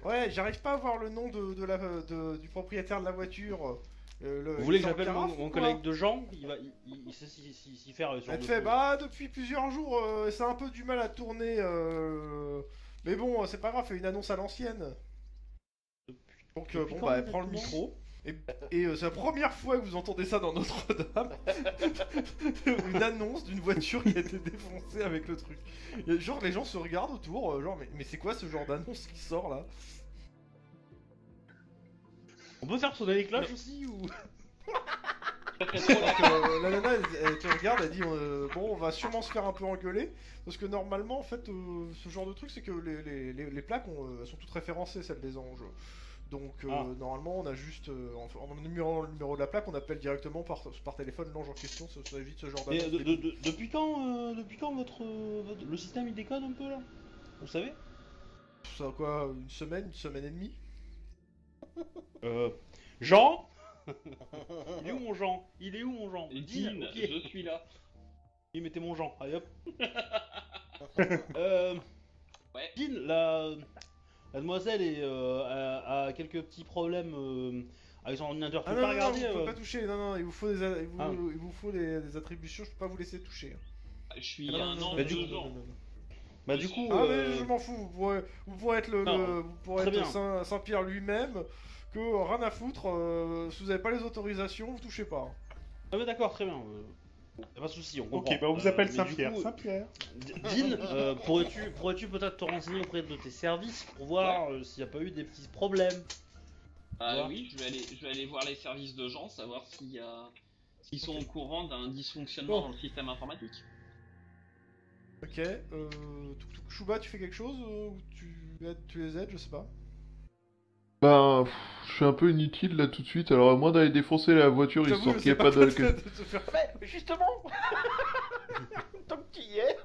Ouais, j'arrive pas à voir le nom du propriétaire de la voiture. Vous voulez que j'appelle Carafe, mon ou quoi collègue de Jean? Il sait s'y faire sur Elle le te fait, coup. bah depuis plusieurs jours, ça a un peu du mal à tourner. Mais bon, c'est pas grave, fais une annonce à l'ancienne. Donc Depuis bon, quand, bah elle prend le exactement micro. Et c'est la première fois que vous entendez ça dans Notre-Dame. Une annonce d'une voiture qui a été défoncée avec le truc. Et genre les gens se regardent autour, genre mais c'est quoi ce genre d'annonce qui sort là? On peut faire sonner les cloches aussi ou? Donc, la nana elle te regarde, elle dit bon on va sûrement se faire un peu engueuler parce que normalement en fait ce genre de truc c'est que les plaques elles sont toutes référencées celles des anges. Donc normalement on a juste en numéro le numéro de la plaque on appelle directement par téléphone l'ange en question, ça évite ce genre Mais d'annonce. depuis quand le système il déconne un peu là? Vous savez? Ça quoi, une semaine et demie? Jean? Il est où mon Jean? Il est où mon Jean? Et Dean, Dean, ok. je suis là. Il mettait mon Jean, allez hop. Ouais. Dean, la demoiselle a quelques petits problèmes avec son ordinateur. Tu Ah peux non, pas non, regarder vous pouvez pas toucher, non, il vous faut il vous faut des attributions, je peux pas vous laisser toucher. Je suis Ah, un non, ange bah, du de coup, Jean. Bah du coup, Ah mais je m'en fous, vous pourrez être Non, vous pourrez très être bien. Saint-Pierre lui-même, que rien à foutre, si vous avez pas les autorisations, vous touchez pas. ah mais d'accord, très bien. Y'a pas de souci, on comprend. Ok, bah on vous appelle mais Saint-Pierre. du coup, Saint-Pierre. Dean, pourrais-tu peut-être te renseigner auprès de tes services pour voir s'il n'y a pas eu des petits problèmes? Ah Ouais. oui, je vais aller voir les services de Jean, savoir s'ils sont au courant d'un dysfonctionnement Bon. dans le système informatique. Ok, Chouba, tu fais quelque chose ou tu les aides, je sais pas. Ben, je suis un peu inutile là tout de suite, alors à moins d'aller défoncer la voiture J'avoue, histoire je qu'il n'y sais ait pas de... de te faire. Mais justement tant que tu y es.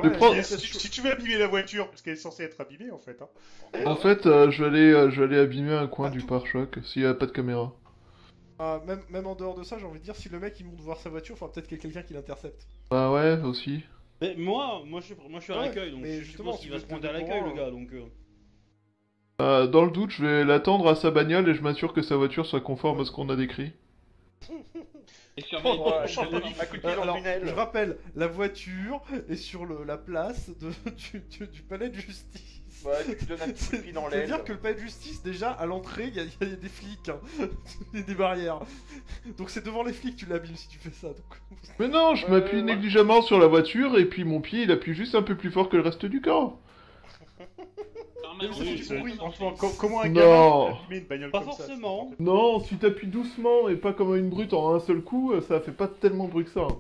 Le pro- Si tu veux abîmer la voiture, parce qu'elle est censée être abîmée en fait. Hein. En fait, je vais aller abîmer un coin du pare-choc s'il n'y a pas de caméra. Même en dehors de ça, j'ai envie de dire, si le mec il monte voir sa voiture, il faudra peut-être qu'il y ait quelqu'un qui l'intercepte. Bah ouais, aussi. Mais moi je suis à Ouais, l'accueil, donc mais je justement, suppose qu'il si va vous se pointer êtes à au l'accueil courant, le gars, donc... Dans le doute, je vais l'attendre à sa bagnole et je m'assure que sa voiture soit conforme à ce qu'on a décrit. Et surveille Ouais, pas change de le vie, à coup de pied dans le Alors, tunnel. je rappelle, la voiture est sur la place du palais de justice. Ouais, tu donnes un petit coup de pied dans l'aile. C'est-à-dire que le palais de justice, déjà, à l'entrée, il y a des flics, hein. Il y a des barrières. Donc c'est devant les flics que tu l'abîmes si tu fais ça. Donc... Mais non, je m'appuie ouais. négligemment sur la voiture et puis mon pied il appuie juste un peu plus fort que le reste du corps. permanence. Oui, du c'est bruit. Franchement, comment un Non. gamin peut abîmer une bagnole Pas comme ça, forcément. Non, si t'appuies doucement et pas comme une brute en un seul coup, ça fait pas tellement de bruit que ça. Hein.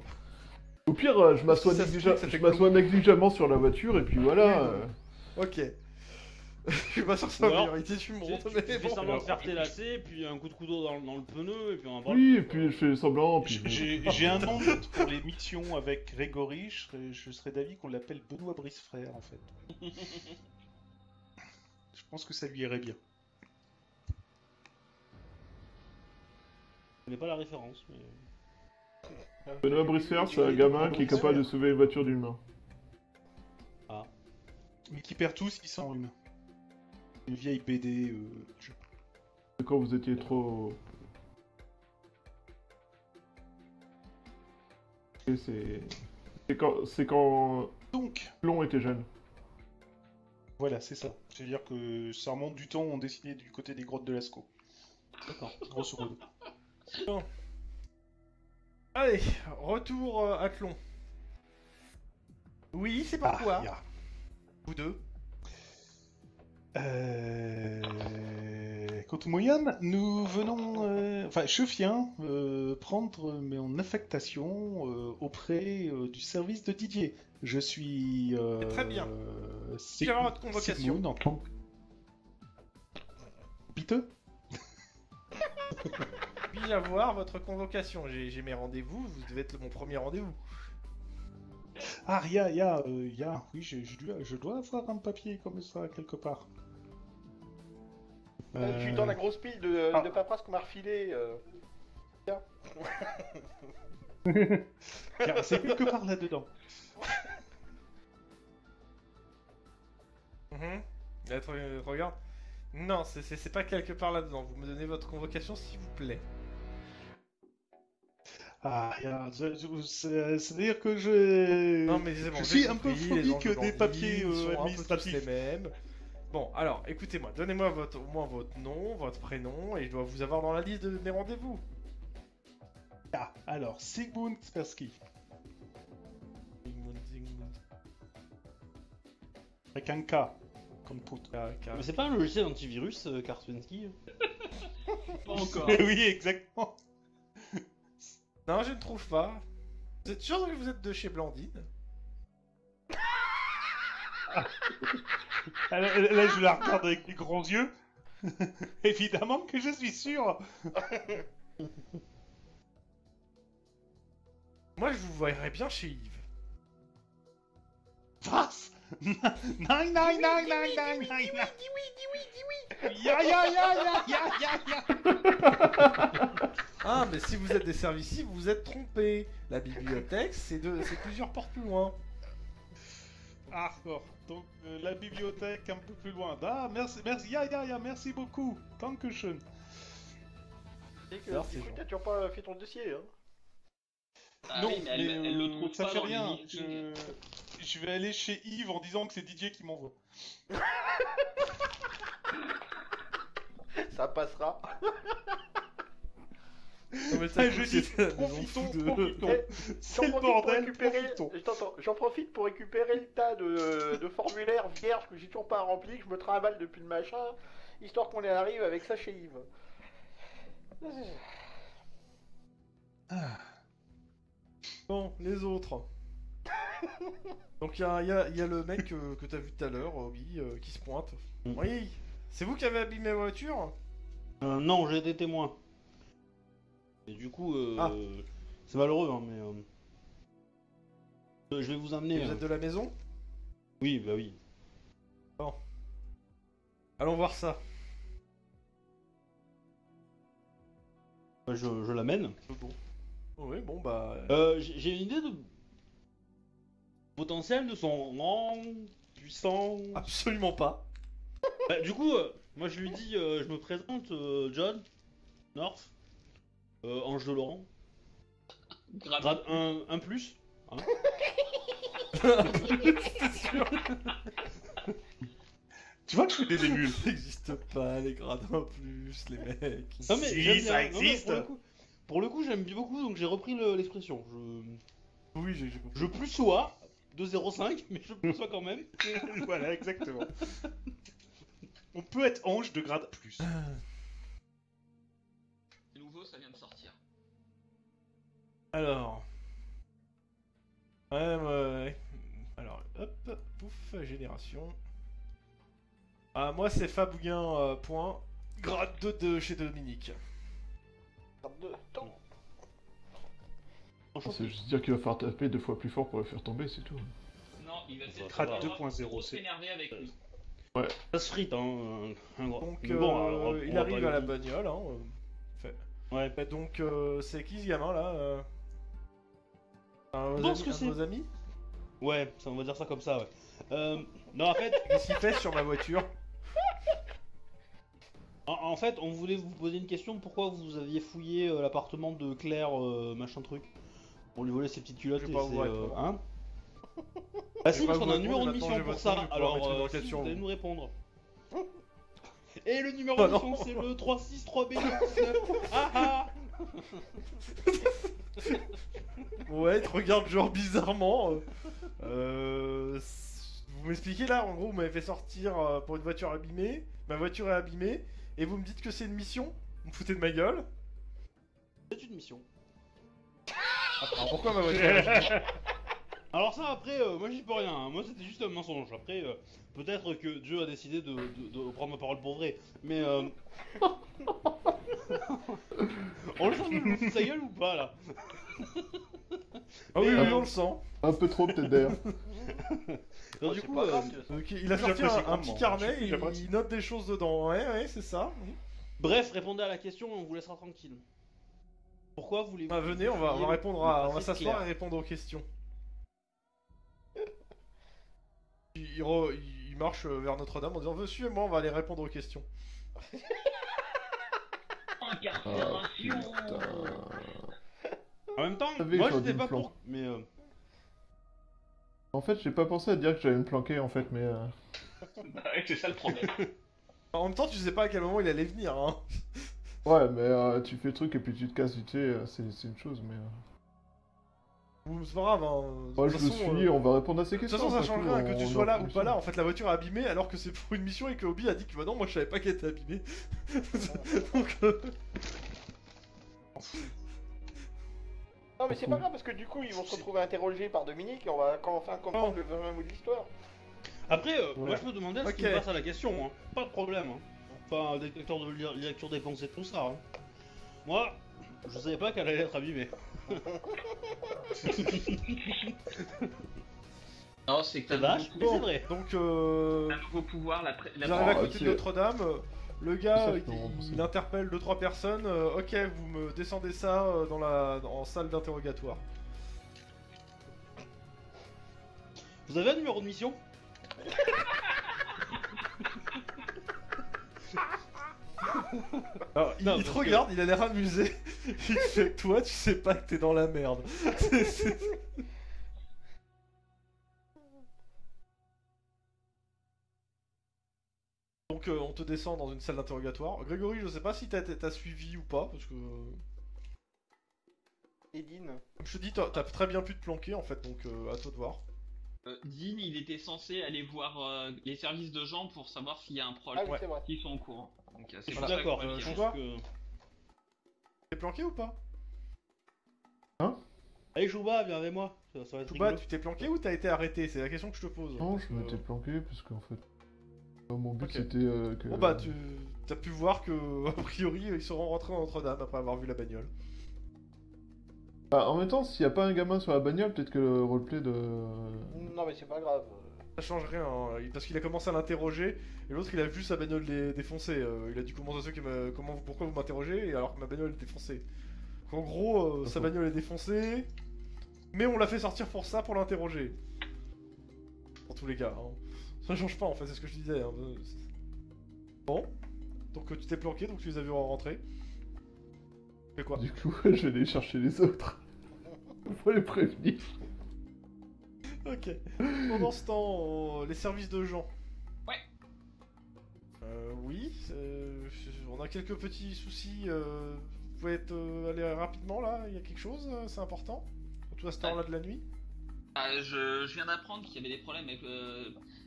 Au pire, je m'assois Si ça se négligea- fait, ça fait je m'assois négligemment sur la voiture et puis voilà. Ok. Je suis pas sûr que ça Ou va alors, vérité, tu me Tu montres, tu mais fais bon. semblant de faire tes lacets, puis un coup de couteau dans le pneu, et puis on en parle. Oui, et puis je fais semblant, puis... J'ai un nom d'autre pour les missions avec Grégory, je serais d'avis qu'on l'appelle Benoît Brice-Frère en fait. Je pense que ça lui irait bien. Je connais pas la référence, mais... Benoît Bricefer, c'est un gamin qui est capable de sauver une voiture d'une main. Mais qui perd tout s'il s'en une. Une vieille BD. C'est quand vous étiez trop... Et c'est quand Donc, Plon était jeune. voilà, c'est ça. C'est-à-dire que ça remonte du temps où on dessinait du côté des grottes de Lascaux. D'accord. Grosso modo. Allez, retour à Tlon. Oui, c'est pourquoi ya. Vous deux. Côte moyenne, nous venons, enfin, je viens prendre mon affectation auprès du service de Didier. Je suis. Très bien. C'est J'ai votre convocation. en tant que. Piteux. Puis-je avoir votre convocation? J'ai mes rendez-vous, vous devez être mon premier rendez-vous. Ah, oui, je dois avoir un papier comme ça quelque part. Je suis dans la grosse pile de paperasse qu'on m'a refilé. Tiens. Tiens, c'est quelque part là-dedans. Regarde. Non, c'est pas quelque part là-dedans. Vous me donnez votre convocation, s'il vous plaît. Ah, c'est-à-dire que je... Non, mais c'est bon. Je j'ai suis un peu compris, les phobique anges des bandits papiers sont un peu tous administratifs. les mêmes. Bon, alors, écoutez-moi. Donnez-moi au moins votre nom, votre prénom, et je dois vous avoir dans la liste de mes rendez-vous. Ah, alors, Sigmund Spersky. Zygmunt. Avec un K, comme poutre. Mais c'est pas un logiciel antivirus, Kaspersky? Pas encore. Oui, exactement. Non, je ne trouve pas. Vous êtes sûr que vous êtes de chez Blandine? Là, je la regarde avec les grands yeux. Évidemment que je suis sûr. Moi, je vous verrais bien chez Yves. Was? Nein, nein, nein, nein, nein, nein, nein. Ya, ya, ya, ya, ya, ya, ya. Ah, mais si vous êtes des services ici, vous vous êtes trompé. La bibliothèque, c'est plusieurs portes plus loin. Ah, d'accord. Donc, la bibliothèque un peu plus loin. Ah, merci, ya, merci beaucoup. Dankeschön. Alors, c'est Écoute, bon. t'as toujours pas fait ton dossier, hein? Ah Non, oui, mais elle le trouve ça pas fait dans rien. le listing. Je vais aller chez Yves en disant que c'est Didier qui m'envoie. Ça passera. Non, mais ça, Je dis, c'est la maison profitons, fou de- profitons. Eh, C'est le J'en profite pour bordel, récupérer- profitons. Je t'entends. J'en profite pour récupérer le tas de formulaires vierges que j'ai toujours pas remplis, que je me trimballe depuis le machin, histoire qu'on y arrive avec ça chez Yves. Bon, les autres. Donc il y a le mec que t'as vu tout à l'heure, Obi, qui se pointe. Mm. Oui, c'est vous qui avez abîmé la voiture? Non, j'ai été témoin. Et du coup, Ah. c'est malheureux, hein, mais... je vais vous Et amener... vous êtes de la maison? Oui, bah oui. Allons voir ça. Bah, je l'amène. Bon. Oui, bon bah... J'ai une idée de... potentiel de son rang, puissant... Absolument pas. Bah, du coup, moi je lui dis, je me présente, John, North, Ange de Laurent, grade 1 plus. Hein. C'est sûr. Tu vois que je fais des débuts. Ça n'existe pas, les grades 1+, les mecs. Non mais Si, j'aime ça bien. Non, mais existe. pour le coup, j'aime bien beaucoup, donc j'ai repris l'expression. Oui, j'ai compris. Je plus sois de 0,5, mais je plus sois quand même. Voilà, exactement. On peut être ange de grade plus. C'est nouveau, ça vient de sortir. Alors. Ouais. Alors, hop, pouf, génération. Ah, moi c'est Fabouguin, point. Grade 2 de chez Dominique. Grade 2, attends. C'est juste dire qu'il va falloir taper 2 fois plus fort pour le faire tomber, c'est tout. Non, il va peut-être Grade falloir 2.0, s'énerver avec lui. Ça se frite, hein, un gros. Donc, Mais bon, alors, il on va arrive pas à la lui- bagnole. Hein, Ouais. Bah, donc, c'est qui ce gamin là un de pense vos que amis, c'est- un de vos amis Ouais, ça, on va dire ça comme ça, ouais. Non, en fait, Qu'est-ce qu'il fait sur ma voiture? en fait, on voulait vous poser une question. Pourquoi vous aviez fouillé l'appartement de Claire, machin truc, pour lui voler ses petites culottes Je vais et pas vous ses, répondre. hein Bah si, vais pas parce qu'on vous a un répondre, numéro de maintenant, mission j'ai pour votre ça. nom, je vais pouvoir Alors, mettre une si enquête vous sur allez vous. nous répondre. Et le numéro Bah de non. mission, c'est le 363B19. Ah ah. Ouais, il te regarde genre bizarrement. Vous m'expliquez là, en gros, vous m'avez fait sortir pour une voiture abîmée. Ma voiture est abîmée. Et vous me dites que c'est une mission? Vous me foutez de ma gueule? C'est une mission. Alors pourquoi ma voiture est abîmée? Alors ça, après, moi j'y peux rien. Hein. Moi, c'était juste un mensonge. Après, peut-être que Dieu a décidé de prendre ma parole pour vrai. Mais on le sent le de sa gueule ou pas là? Ah oui, Mais, oui, on le sent. Un peu trop peut-être d'ailleurs. Alors, Oh, du c'est coup, pas grave, tu- Donc, il a sorti J'apprécie un grandement. petit carnet et J'apprécie. il note des choses dedans. Ouais, c'est ça. bref, répondez à la question et on vous laissera tranquille. Pourquoi voulez-vous... Bah, venez, on va fouiller répondre le à, on va passé de s'asseoir et Claire répondre aux questions. Il marche vers Notre-Dame en disant suivez-moi, on va aller répondre aux questions. Incarcération. En même temps, savez, moi j'aurais j'étais dû pas me planter. pour... Mais En fait, j'ai pas pensé à te dire que j'allais me planquer en fait, mais. Bah ouais, c'est ça le problème. En même temps, tu sais pas à quel moment il allait venir, hein. Ouais, mais tu fais le truc et puis tu te casses vite fait, c'est une chose, mais. C'est pas grave, hein. Moi, De je toute me façon, suis, on va répondre à ces de toute questions. façon, ça après change tout, rien que tu on sois est là en ou pas commission. là. En fait, la voiture est abîmée alors que c'est pour une mission et que Obi a dit que bah non, moi je savais pas qu'elle était abîmée. Donc, Non mais c'est pas grave parce que du coup ils vont se retrouver interrogés par Dominique et on va enfin comprendre le vrai mot de l'histoire. après, moi je peux demander à ce qu'il Ok. me passe à la question, hein. Pas de problème. Hein. Enfin, détecteur de lecture des pensées, tout ça. Hein. Moi, je savais pas qu'elle allait être abîmée. Non, c'est que C'est t'as un vache, nouveau mais pouvoir. c'est vrai. donc Un nouveau pouvoir, la j'arrive à Ah, côté ok. de Notre-Dame. Le gars, Ça, je peux rembourser. il interpelle 2-3 personnes. Ok, vous me descendez ça en salle d'interrogatoire. Vous avez un numéro de mission? Alors, Non, il te parce regarde, il a l'air amusé. Il fait toi, tu sais pas que t'es dans la merde. C'est- Donc on te descend dans une salle d'interrogatoire. Grégory, je sais pas si t'as suivi ou pas, parce que Edine. comme je te dis, t'as très bien pu te planquer en fait, donc à toi de voir. Dean, il était censé aller voir les services de gens pour savoir s'il y a un Ah problème. oui c'est vrai. S'ils sont au courant. Donc, c'est Je suis pour ça que d'accord. moi, Je je vois. pense que... T'es planqué ou pas? Allez, Chouba, viens avec moi. Ça va être Chouba, rigolo. tu t'es planqué ou t'as été arrêté? C'est la question que je te pose. Non, Parce je que- m'étais planqué parce qu'en fait. Mon but Ok. c'était que. Bon bah, t'as pu voir que, a priori, ils seront rentrés dans Notre-Dame après avoir vu la bagnole. Bah, en même temps, s'il y a pas un gamin sur la bagnole, peut-être que le roleplay de. Non mais c'est pas grave. Ça change rien, hein, parce qu'il a commencé à l'interroger, et l'autre il a vu sa bagnole défoncée. Il a dit comment ça se fait que pourquoi vous m'interrogez, et alors que ma bagnole est défoncée. En gros, sa bagnole est défoncée, mais on l'a fait sortir pour ça, pour l'interroger. Dans tous les cas, hein. Ça change pas en fait, c'est ce que je disais. Hein. Bon, donc tu t'es planqué, donc tu les as vus rentrer. Fais quoi? Du coup, je vais aller chercher les autres. Faut les prévenir. Ok. Pendant ce temps, les services de gens. Ouais. Oui, on a quelques petits soucis. Vous pouvez aller rapidement là, il y a quelque chose, c'est important. Surtout à cette heure-là de la nuit. Je viens d'apprendre qu'il y avait des problèmes avec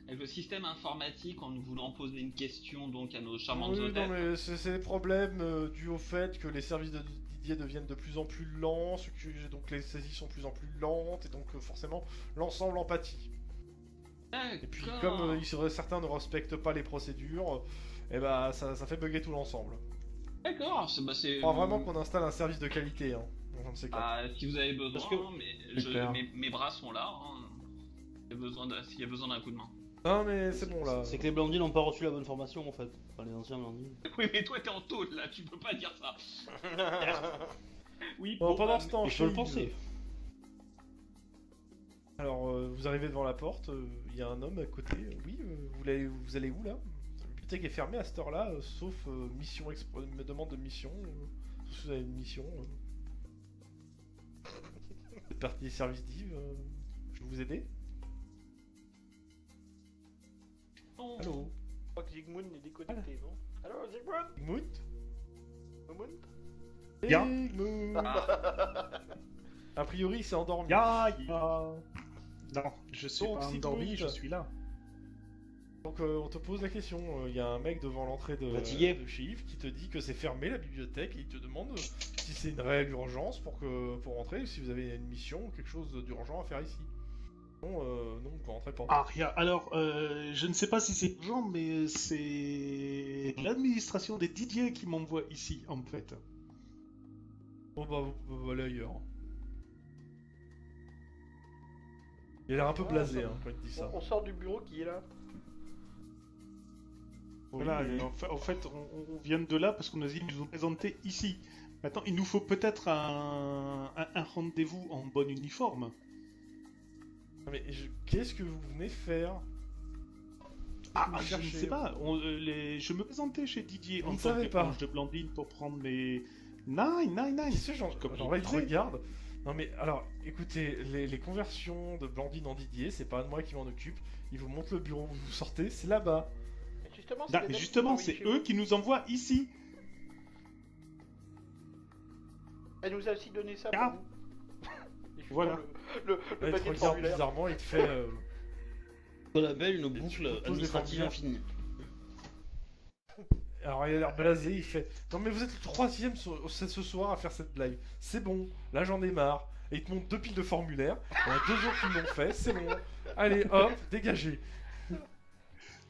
avec le système informatique en nous voulant poser une question donc à nos charmantes Oui, non, hôtesses. mais c'est des problèmes dus au fait que les services de Didier deviennent de plus en plus lents, donc les saisies sont de plus en plus lentes, et donc forcément l'ensemble en pâtit. Et puis comme certains ne respectent pas les procédures, et bah ça fait bugger tout l'ensemble. D'accord, c'est... Il faudra vraiment qu'on installe un service de qualité, hein. Dans un de ces cas. Ah, si vous avez besoin, Parce que- mais C'est clair. mes bras sont là, hein. S'il y a besoin d'un coup de main. Non mais c'est bon là. C'est que les Blandines n'ont pas reçu la bonne formation en fait. Enfin, les anciens Blandines. Oui, mais toi t'es en tôle là, tu peux pas dire ça. Oui, Bon, pendant ce temps, Il faut le chez penser. Yves, alors vous arrivez devant la porte, il y a un homme à côté. Oui, vous allez où là? La bibliothèque est fermée à cette heure-là, sauf mission me demande de mission. Sauf si vous avez une mission. Vous êtes partie des services d'Yves. Je peux vous aider? Non. Allô? Je crois que Zygmunt est déconnecté, non? Alors Zygmunt? Zygmunt? Zygmunt? Ya. Zygmunt. A priori, il s'est endormi. Ya. Non, je suis Donc, pas si endormi, tout- je suis là. Donc on te pose la question, il y a un mec devant l'entrée Fatigué. de chez Yves qui te dit que c'est fermé la bibliothèque et il te demande si c'est une réelle urgence pour rentrer ou si vous avez une mission ou quelque chose d'urgent à faire ici. Non, vous ne rentrez pas. Ah, rien. Alors, je ne sais pas si c'est urgent, mais c'est l'administration des Didier qui m'envoie ici, en fait. Bon bah vous pouvez aller ailleurs. Il a l'air un peu blasé quand il te dit ça. On sort du bureau qui est là. Voilà, Oui, et en fait, on vient de là parce qu'on nous a dit qu'ils nous ont présenté ici. Maintenant, il nous faut peut-être un rendez-vous en bon uniforme. Mais qu'est-ce que vous venez faire? Ah, Vous je ne cherchez- sais pas. Je me présentais chez Didier Vous en ne tant savez pas. qu'éponge de Blandine pour prendre mes... Nine. Qu'est-ce que Comme genre là, il te disait. regarde. Non mais alors, écoutez, les conversions de Blandine en Didier, c'est pas moi qui m'en occupe. Il vous montre le bureau où vous sortez, c'est là-bas. Justement, Non, mais justement, c'est eux qui nous envoient ici. Elle nous a aussi donné ça. Ah. pour nous. Et je Voilà. prends Le Là, il te paquet de regarde formulaire. bizarrement, il te fait... On appelle une tu boucle proposes des administrative formulaires. infinie. Alors il a l'air blasé, il fait... Non mais vous êtes le troisième ce soir à faire cette blague. C'est bon, là j'en ai marre. Et il te montre 2 piles de formulaires. Il y en a 2 autres qui l'ont fait, c'est bon. Allez, hop, dégagez.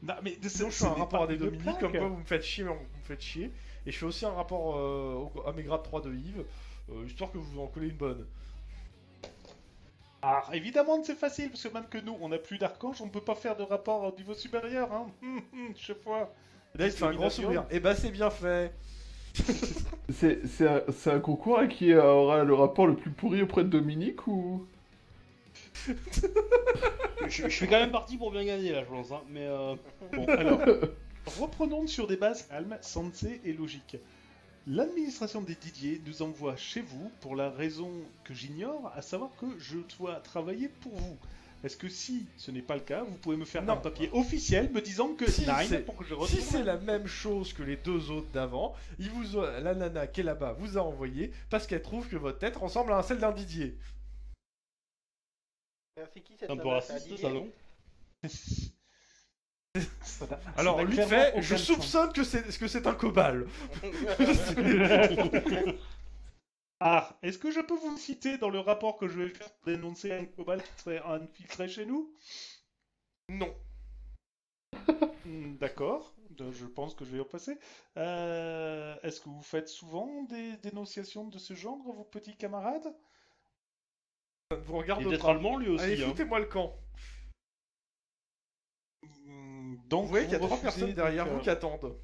Non, mais Sinon je fais un rapport à des Dominiques, comme quoi vous me faites chier, mais vous me faites chier. Et je fais aussi un rapport à mes grades 3 de Yves, histoire que vous en collez une bonne. Ah, évidemment que c'est facile, parce que même que nous, on n'a plus d'archange, on peut pas faire de rapport au niveau supérieur, hein. Je vois. Et là il te fait un grand sourire. Et bah c'est bien fait. C'est un concours à qui aura le rapport le plus pourri auprès de Dominique ou... Je suis quand même parti pour bien gagner là, je pense. Hein. Mais Bon, alors, reprenons sur des bases calmes, sensées et logiques. L'administration des Didier nous envoie chez vous pour la raison que j'ignore, à savoir que je dois travailler pour vous. Est-ce que si ce n'est pas le cas, vous pouvez me faire Non. un papier officiel me disant que Si Nine, c'est- pour que je Si retourne... c'est la même chose que les 2 autres d'avant, la nana qui est là-bas vous a envoyé parce qu'elle trouve que votre tête ressemble à celle d'un Didier. C'est qui cette c'est un peu nana? C'est raciste Didier ça, non? Alors n'a lui clairement fait, aucun je sens. soupçonne que c'est un cobal. Ah, est-ce que je peux vous citer dans le rapport que je vais faire pour dénoncer un cobalt qui serait infiltré chez nous? Non. D'accord, je pense que je vais en passer. Est-ce que vous faites souvent des dénonciations de ce genre, vos petits camarades? Ça ne vous Il regarde est peut-être pas. allemand lui aussi. Allez, Hein. foutez-moi le camp. Donc, Vous voyez qu'il y a 3 refusez, personnes derrière donc, vous qui attendent.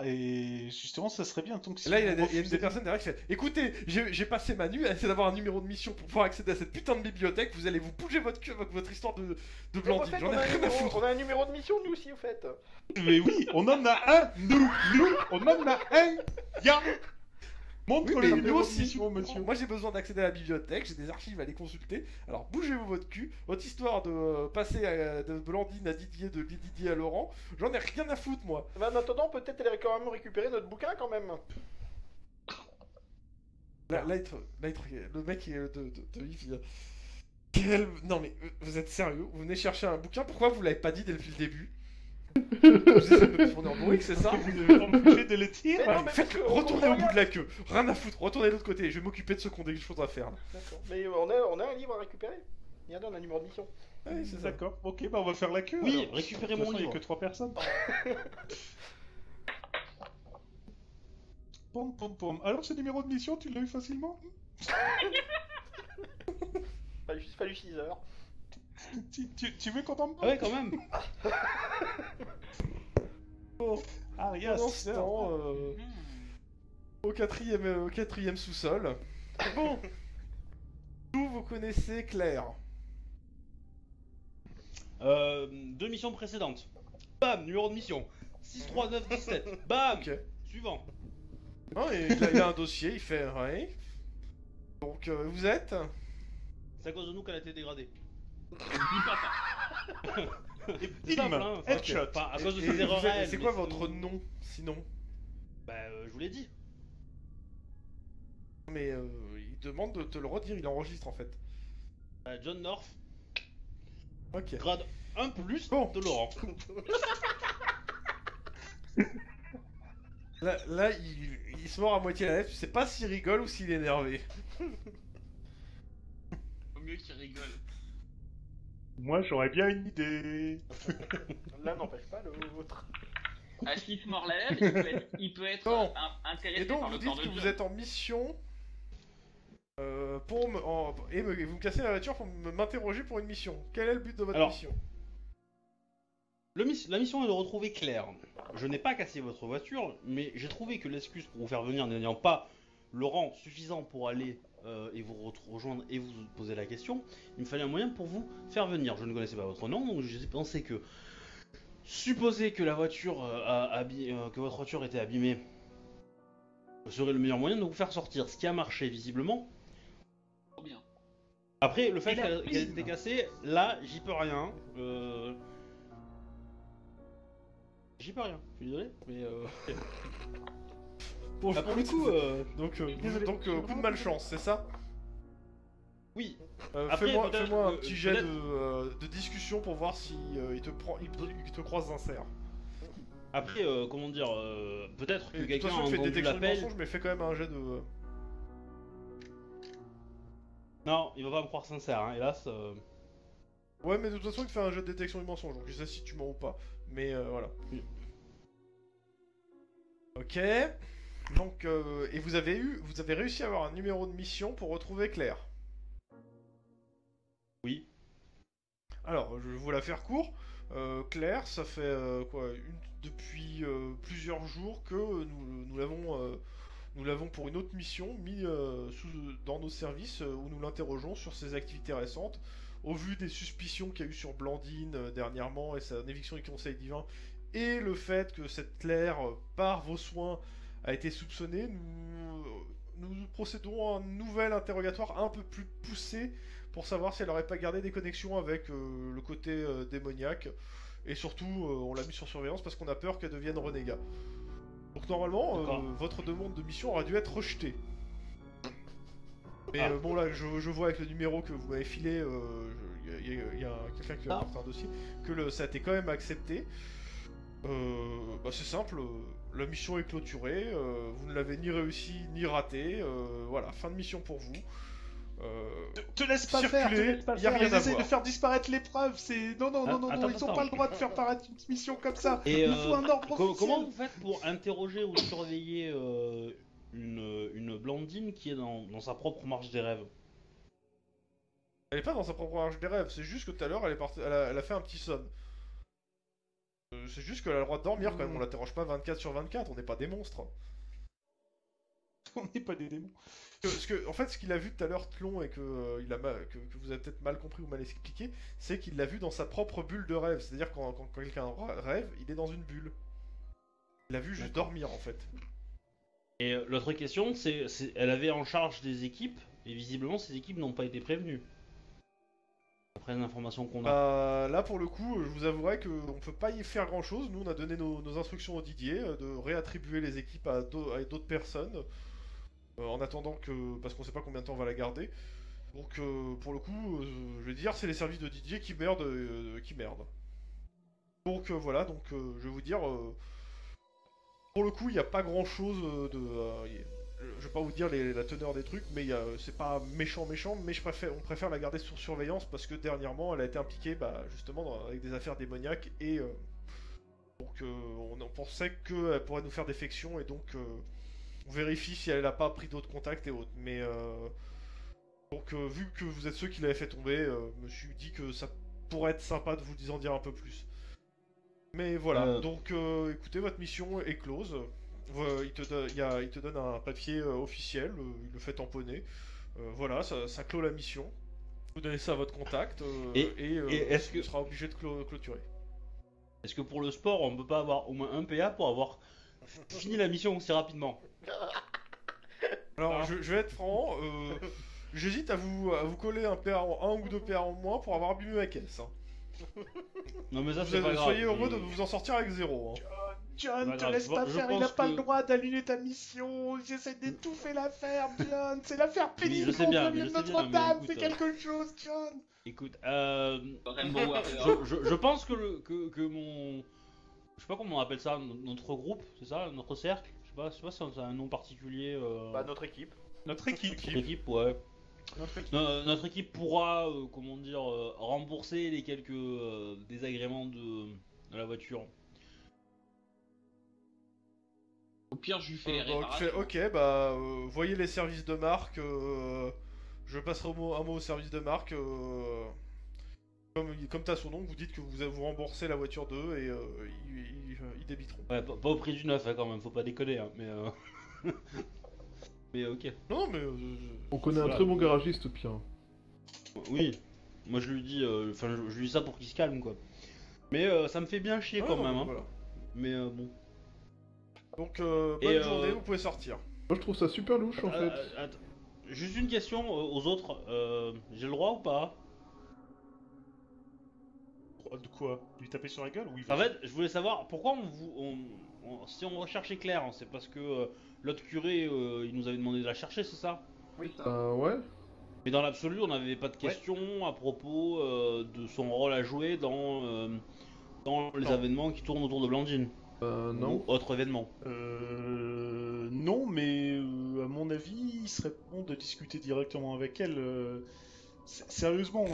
et justement, ça serait bien. Donc, si Et là, il y a vous une des refusez- personnes derrière qui fait écoutez, j'ai passé ma nuit à essayer d'avoir un numéro de mission pour pouvoir accéder à cette putain de bibliothèque. Vous allez vous bouger votre cul avec votre histoire de En Blandine. fait, J'en on ai a un rien à numéro- foutre. on a un numéro de mission, nous aussi, au fait. Mais oui, on en a un, nous, on en a un, ya. Montre Oui, le mais numéro nous de aussi. mission, monsieur. Moi j'ai besoin d'accéder à la bibliothèque, j'ai des archives à les consulter. Alors bougez-vous votre cul. Votre histoire de passer de Blandine à Didier, de Didier à Laurent, j'en ai rien à foutre moi. Mais en attendant, peut-être elle aurait quand même récupéré notre bouquin, quand même. Là, le mec de Yves, Non mais, vous êtes sérieux? Vous venez chercher un bouquin, pourquoi vous l'avez pas dit depuis le début? Vous essayez de me tourner en bourrique, c'est ça? Vous devez m'empêcher de les tirer. Mais non, mais Faites-le, parce que- retournez au bout de regarde. la queue. Rien à foutre, retournez de l'autre côté. Je vais m'occuper de ce qu'on a des choses à faire. Là. D'accord. Mais on a un livre à récupérer. Regardez, on a un numéro de mission. Ouais, c'est ça. D'accord, ok, bah on va faire la queue. Oui, alors. récupérez De toute mon façon, il y a livre. que 3 personnes. Pom pom pom. Alors ce numéro de mission, tu l'as eu facilement? Il a juste fallu 6 heures. Tu veux qu'on t'en Ah ouais, quand même. Ah, regarde, Pendant c'est ce temps, au quatrième sous-sol. Bon. D'où vous connaissez Claire? Deux missions précédentes. Bam, numéro de mission. 63917. Bam. Ok. Suivant. Non, et il a un dossier, il fait ouais. Donc vous êtes? C'est à cause de nous qu'elle a été dégradée. Dis pas ça. C'est simple, hein. Enfin, Headshot. enfin, à cause de Et ses erreurs vous êtes- à elle, c'est mais quoi sinon- votre nom, sinon? Bah, je vous l'ai dit. Mais il demande de te le redire, il enregistre en fait. John North, Ok. grade 1 plus Bon. de Laurent. Là, il se mord à moitié la lèvre, tu sais pas s'il rigole ou s'il est énervé. Au mieux qu'il rigole. Moi, j'aurais bien une idée. L'un n'empêche pas l'autre. À ce qu'il se mord la lèvre, il peut être Bon. intéressé Et donc par vous le dites corps de que vous John. êtes en mission pour vous me cassez la voiture pour m'interroger pour une mission. Quel est le but de votre Alors, mission? La mission est de retrouver Claire. Je n'ai pas cassé votre voiture, mais j'ai trouvé que l'excuse pour vous faire venir n'ayant pas le rang suffisant pour aller et vous rejoindre et vous poser la question, il me fallait un moyen pour vous faire venir. Je ne connaissais pas votre nom, donc j'ai pensé que, supposer que la voiture que votre voiture était abîmée, serait le meilleur moyen de vous faire sortir. Ce qui a marché visiblement. Trop bien. Après, le fait Et la qu'elle prime. ait été cassée, là, j'y peux rien. J'y peux rien, je suis désolé, mais Pour pour le coup, donc Désolé. coup de malchance, c'est ça? oui. Après, Fais-moi peut-être un que- petit jet peut-être- de discussion pour voir si il te croise sincère. Après, comment dire, peut-être que Et de toute quelqu'un a façon, tu fais entendu détection du l'appel. mensonge, mais fais quand même un jet de. Non, il va pas me croire sincère, hein, hélas. Ouais, mais de toute façon, il te fait un jet de détection du mensonge, donc je sais si tu mens ou pas. Mais voilà. Oui. Ok. Donc, et vous avez réussi à avoir un numéro de mission pour retrouver Claire. Oui. Alors, je vais vous la faire court. Claire, ça fait depuis plusieurs jours que nous l'avons pour une autre mission mis dans nos services où nous l'interrogeons sur ses activités récentes. Au vu des suspicions qu'il y a eu sur Blandine dernièrement et sa éviction du Conseil divin, et le fait que cette Claire, par vos soins, a été soupçonnée, nous procédons à un nouvel interrogatoire un peu plus poussé pour savoir si elle n'aurait pas gardé des connexions avec le côté démoniaque. Et surtout, on l'a mis sur surveillance parce qu'on a peur qu'elle devienne renégat. Donc normalement, D'accord. votre demande de mission aurait dû être rejetée. Mais Ah. bon là, je vois avec le numéro que vous m'avez filé, il y a quelqu'un qui a Ah. apporté un dossier, que ça a été quand même accepté. C'est simple, la mission est clôturée, vous ne l'avez ni réussi ni raté, voilà, fin de mission pour vous. Te laisse pas Circuler, faire, te laisse pas y a faire. rien Ils à essaient de voir. faire disparaître les preuves. C'est non, Attends, ils ont attends. pas le droit de faire paraître une mission comme ça. Et Il faut un ordre officiel. comment vous faites pour interroger ou surveiller une Blandine qui est dans sa propre marche des rêves? Elle est pas dans sa propre marche des rêves, c'est juste que tout à l'heure elle a fait un petit somme. C'est juste qu'elle a le droit de dormir quand même, on l'interroge pas 24 sur 24, on n'est pas des monstres. On n'est pas des démons. En fait, ce qu'il a vu tout à l'heure, Tlon, et que que vous avez peut-être mal compris ou mal expliqué, c'est qu'il l'a vu dans sa propre bulle de rêve. C'est-à-dire quand quelqu'un rêve, il est dans une bulle. Il l'a vu juste dormir en fait. Et l'autre question, c'est elle avait en charge des équipes, et visiblement ces équipes n'ont pas été prévenues. Après les informations qu'on a. Là pour le coup, je vous avouerai qu'on peut pas y faire grand chose. Nous on a donné nos instructions au Didier de réattribuer les équipes à d'autres personnes. En attendant parce qu'on sait pas combien de temps on va la garder. Donc pour le coup, je vais dire, c'est les services de DJ qui merdent. Donc voilà, donc je vais vous dire, pour le coup, il n'y a pas grand chose je vais pas vous dire la teneur des trucs, mais c'est pas méchant, mais on préfère la garder sous surveillance parce que dernièrement, elle a été impliquée justement avec des affaires démoniaques et donc on pensait qu'elle pourrait nous faire défection et donc on vérifie si elle n'a pas pris d'autres contacts et autres. Mais donc vu que vous êtes ceux qui l'avaient fait tomber, je me suis dit que ça pourrait être sympa de vous en dire un peu plus. Mais voilà, donc écoutez, votre mission est close. Il te donne un papier officiel, il le fait tamponner. Voilà, ça clôt la mission. Vous donnez ça à votre contact Et est-ce que- sera obligé de clôturer. Est-ce que pour le sport, on peut pas avoir au moins un PA pour avoir fini la mission aussi rapidement? Alors, je vais être franc, j'hésite à vous coller un ou deux PA en moins pour avoir abîmé ma caisse. Hein. Non mais ça c'est pas grave. Soyez heureux de vous en sortir avec 0. Hein. John, Pas te grave, laisse pas je faire, pense il a pas que- le droit d'annuler ta mission. J'essaie d'étouffer l'affaire, John. C'est l'affaire Oui, pénible je sais contre bien, le je sais bien, Notre-Dame. mais C'est écoute, quelque chose, John. Écoute, Rainbow Warrior. je pense que mon... Je sais pas comment on appelle ça, notre groupe, c'est ça, notre cercle. Je sais pas si c'est un nom particulier. Notre équipe. Notre équipe. Notre équipe, ouais. Notre équipe. Notre équipe pourra, comment dire, rembourser les quelques désagréments de la voiture. Au pire, je lui fais les réparations. Ok, voyez les services de marque. Je passerai un mot au service de marque. Comme t'as son nom, vous dites que vous remboursez la voiture d'eux et ils débiteront. Ouais, pas au prix du neuf hein, quand même, faut pas déconner, hein, mais mais ok. Non, mais. On connaît un Voilà. très bon garagiste, Pierre. Oui, moi je lui dis, je lui dis ça pour qu'il se calme quoi. Mais ça me fait bien chier ouais, quand non, même, hein. voilà. Mais bon. Donc, Et, bonne journée, vous pouvez sortir. Moi, je trouve ça super louche, en fait. Attends. Juste une question aux autres, j'ai le droit ou pas? De quoi? Lui taper sur la gueule ou il En fait, je voulais savoir pourquoi si on recherchait Claire, hein, c'est parce que l'autre curé il nous avait demandé de la chercher, c'est ça? Ouais. Mais dans l'absolu, on n'avait pas de questions à propos de son rôle à jouer dans les événements qui tournent autour de Blandine. Non. Ou autre événement. Non, mais à mon avis, il serait bon de discuter directement avec elle. Sérieusement,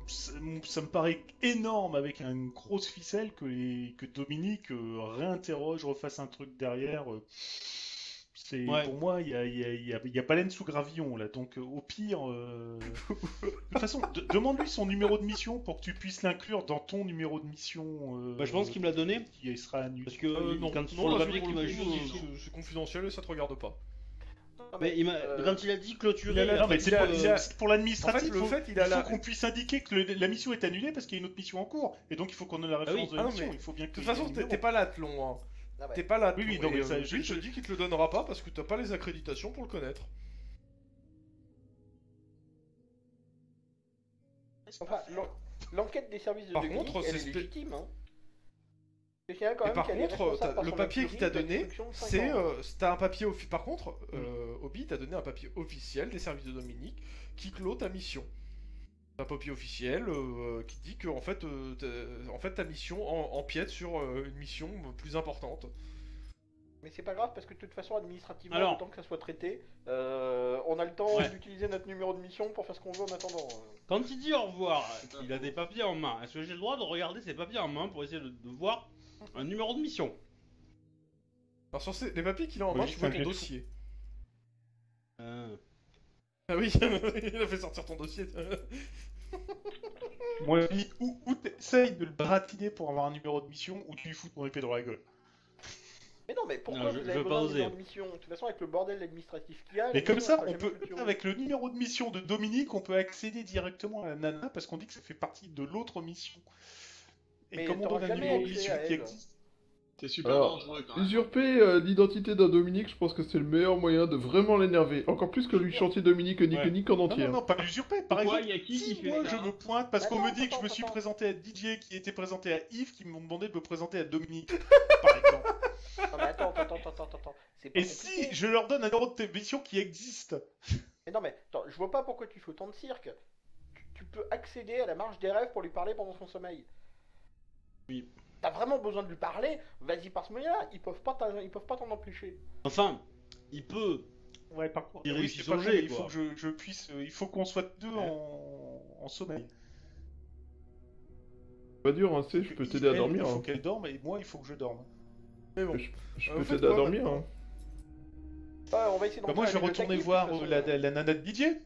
ça me paraît énorme avec une grosse ficelle que Dominique réinterroge, refasse un truc derrière. Ouais. Pour moi, il y a baleine sous gravillon là. Donc au pire, de toute façon, demande-lui son numéro de mission pour que tu puisses l'inclure dans ton numéro de mission. Bah, je pense qu'il me l'a donné Qui sera annulé. parce que Non, quand non, sur le là, papier pour qu'il le m'a coup, juste dit. c'est confidentiel et ça te regarde pas. Non, Mais quand il a dit clôturer, Il a- Non, mais c'est il a- pour l'administratif. En fait, le fait, Il faut qu'on puisse indiquer que la mission est annulée parce qu'il y a une autre mission en cours. Et donc il faut qu'on ait la référence oui. de la Ah non, mission. mais Il faut bien que. De toute façon, il y ait le t'es numéro. pas là, Tlon. Hein. Ah ouais. T'es pas là, Oui, oui, Tlon, non, mais et, ça, je te dis qu'il te le donnera pas parce que t'as pas les accréditations pour le connaître. Enfin, l'enquête des services de Par Dominique, contre, elle est c'est légitime, hein. Je tiens quand Et même par qu'elle est contre, responsable par le son papier incurie qu'il t'a de donné, destruction de 5 c'est ans. t'as un papier par contre, Obi t'a donné un papier officiel des services de Dominique qui clôt ta mission. Un papier officiel qui dit que en fait ta mission empiète sur une mission plus importante. Mais c'est pas grave parce que de toute façon, administrativement, Alors. le temps que ça soit traité, on a le temps Ouais. d'utiliser notre numéro de mission pour faire ce qu'on veut en attendant. Quand il dit au revoir, il a des papiers en main. Est-ce que j'ai le droit de regarder ses papiers en main pour essayer de voir un numéro de mission? Alors sur les papiers qu'il a en main, Oui, tu vois ton t'inquiète. dossier. Euh, Ah oui, il a fait sortir ton dossier. Moi, je dis, ou t'essayes de le bratiner pour avoir un numéro de mission, ou tu lui fous ton épée dans la gueule. Mais non, mais pourquoi Non, vous je avez veux pas besoin de oser. numéro de mission? De toute façon, avec le bordel administratif qu'il y a... Mais la comme mission, ça, elle on sera peut, jamais clôturée. avec le numéro de mission de Dominique, on peut accéder directement à la nana parce qu'on dit que ça fait partie de l'autre mission. Et Mais comme on t'auras donne un jamais numéro de accès mission à qui elle. existe, C'est super Alors, dangereux quand même. Usurper l'identité d'un Dominique, je pense que c'est le meilleur moyen de vraiment l'énerver. Encore plus que lui chanter Dominique Ouais. Nick en non, entier. non, non, pas l'usurper. Par Pourquoi exemple, y a qui si fait moi ça je me pointe parce qu'on Attends, me dit que je me suis attends. présenté à DJ, qui était présenté à Yves, qui m'ont demandé de me présenter à Dominique, par exemple. Non, mais attends. C'est pas Et compliqué. si je leur donne un numéro de mission qui existe, Mais non, mais attends, je vois pas pourquoi tu fais autant de cirque. Tu peux accéder à la marche des rêves pour lui parler pendant son sommeil. Oui. T'as vraiment besoin de lui parler, vas-y par ce moyen-là, ils peuvent pas t'en empêcher. Enfin, il peut. Ouais, par contre, Il oui, réussit c'est pas son bon, jet, il faut quoi. que je puisse, il faut qu'on soit deux en sommeil. Pas dur, hein, tu sais, je peux t'aider à Elle, dormir. Il faut Hein. qu'elle dorme et moi, il faut que je dorme. Mais bon. Je Vous peux faites t'aider à quoi, dormir. maintenant Hein. On va essayer Bah, d'entrer moi, à je vais la bibliothèque retourner libre, voir de toute façon. la nana de Didier.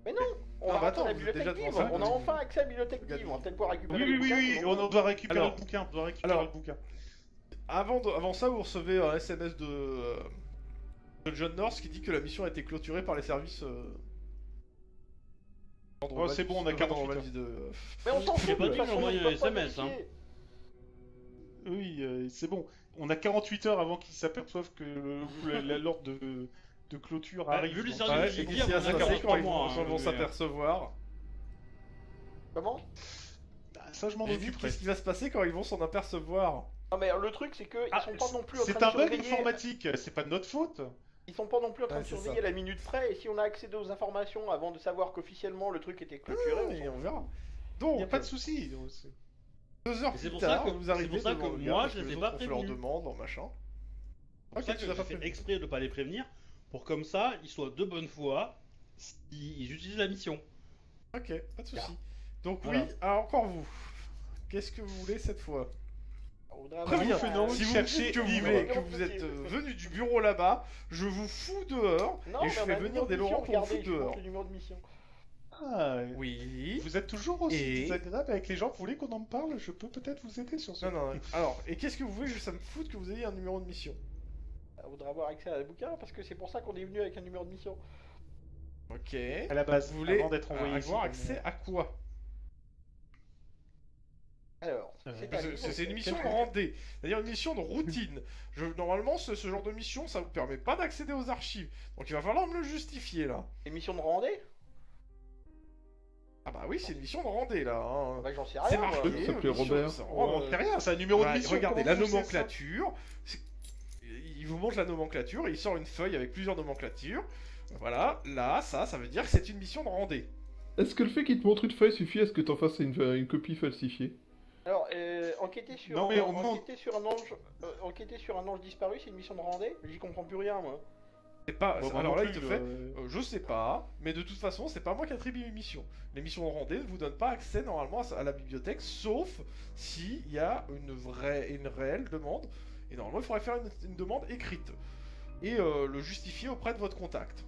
Mais non, on Ah, va bah rentrer à la attends, vous êtes bibliothèque déjà libre, devant ça, on a vous- enfin accès à la bibliothèque Regardez. libre, on va peut-être pouvoir récupérer Oui, les oui, oui, bouquins, oui, sinon- on doit récupérer Alors- le bouquin, on doit récupérer alors- le bouquin. Avant ça, vous recevez un SMS de John North qui dit que la mission a été clôturée par les services. Oh, c'est bon, on a 48 heures. Mais on s'en J'ai fout, pas de dit toute que façon, j'envoyais ils un peuvent pas SMS, hein. vérifier. Oui, c'est bon. On a 48 heures avant qu'ils s'aperçoivent que l'ordre de clôture Bah, arrive. vu les Donc, services Ouais, J'ai et dit, qu'est-ce à qui va mon se avis, passer c'est quand pas ils moi, hein, vont mais- s'apercevoir Comment? ça, je m'en J'ai dit, occupe. qu'est-ce qui va se passer quand ils vont s'en apercevoir? Non mais le truc c'est qu'ils sont pas non plus en train C'est de un bug surveiller... informatique, c'est pas de notre faute. Ils sont pas non plus en train Ouais, de c'est surveiller ça. à la minute près, et si on a accédé aux informations avant de savoir qu'officiellement le truc était clôturé, Et on verra. Il n'y a Donc, pas de souci. donc, 2 heures Et c'est plus pour tard, ça que- vous c'est arrivez pour ça devant que le moi, gars, parce je que les ai les pas autres ont fait leur prévenus. demande, en machin. C'est pour ça Ok, que tu l'as j'ai pas fait prévenu. exprès de pas les prévenir, pour comme ça, ils soient de bonne foi, ils utilisent la mission. Ok, pas de soucis. Donc Voilà. oui, alors encore vous. Qu'est-ce que vous voulez cette fois? on voudrait Prévenir. avoir- non, Si vous me chercher dites que vous livre. voulez, que vous êtes venu du bureau là-bas, je vous fous dehors Non, et mais je on a fais un venir numéro de des mission, Laurent pour vous regardez, foutre je vous dehors. montre le numéro de mission. Ah, Oui. vous êtes toujours aussi Et- désagréable avec les gens. Vous voulez qu'on en parle? Je peux peut-être vous aider sur ce. Non, non, alors, et qu'est-ce que vous voulez que ça me foute que vous ayez un numéro de mission? On voudrait avoir accès à la bouquin, parce que c'est pour ça qu'on est venu avec un numéro de mission. Ok. À la base, Vous voulez avant d'être envoyé ici. avoir accès à quoi? Alors, c'est un Parce que livre, c'est une mission de quel- rendez, c'est-à-dire une mission de routine. Normalement, ce genre de mission, ça vous permet pas d'accéder aux archives. Donc il va falloir me le justifier là. Une mission de rendez? Ah bah oui, c'est une mission de rendez là. Hein. Bah j'en sais C'est rien, moi. marqué. Ça s'appelait mission- Robert. c'est- Oh, on sait rien, c'est un numéro de Ouais, mission. regardez comment la vous savez nomenclature. Il vous montre la nomenclature et il sort une feuille avec plusieurs nomenclatures. Voilà, là, ça veut dire que c'est une mission de rendez. Est-ce que le fait qu'il te montre une feuille suffit à ce que t'en fasses une copie falsifiée? Alors, enquêter sur, Non, mais on enquêter sur un ange disparu, c'est une mission de rendez? J'y comprends plus rien, moi. C'est pas. Bon, moi alors non là, il plus, te fait. Je sais pas, mais de toute façon, c'est pas moi qui attribue les missions. Les missions de rendez ne vous donnent pas accès normalement à la bibliothèque, sauf s'il y a une réelle demande. Et normalement, il faudrait faire une demande écrite et le justifier auprès de votre contact.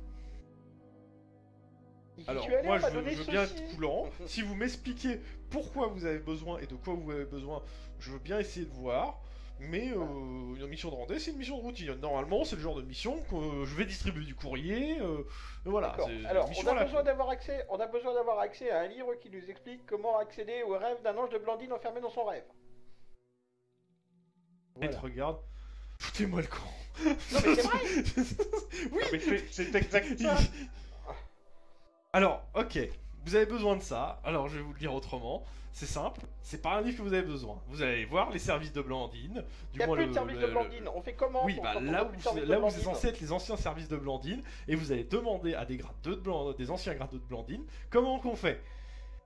J'y Alors, suis allé, moi, on m'a je donné veux bien ceci. être coulant. Si vous m'expliquez pourquoi vous avez besoin et de quoi vous avez besoin, je veux bien essayer de voir. Mais une mission de rendez, c'est une mission de routine. Normalement, c'est le genre de mission que je vais distribuer du courrier. Voilà. D'accord. c'est Alors, une mission on à a la besoin con. d'avoir accès. On a besoin d'avoir accès à un livre qui nous explique comment accéder au rêve d'un ange de Blandine enfermé dans son rêve. Et te regarde. Foutez-moi le camp. Non mais c'est vrai. Oui. Mais c'est exact ça. Alors, ok. Vous avez besoin de ça. Alors, je vais vous le dire autrement. C'est simple. C'est pas un livre que vous avez besoin. Vous allez voir les services de Blandine. Il n'y a plus de service de Blandine. On fait comment Oui, pour bah sortir là du où service de c'est Blandine censé être les anciens services de Blandine, et vous allez demander à des gradeux des anciens gradeux de Blandine, comment qu'on fait.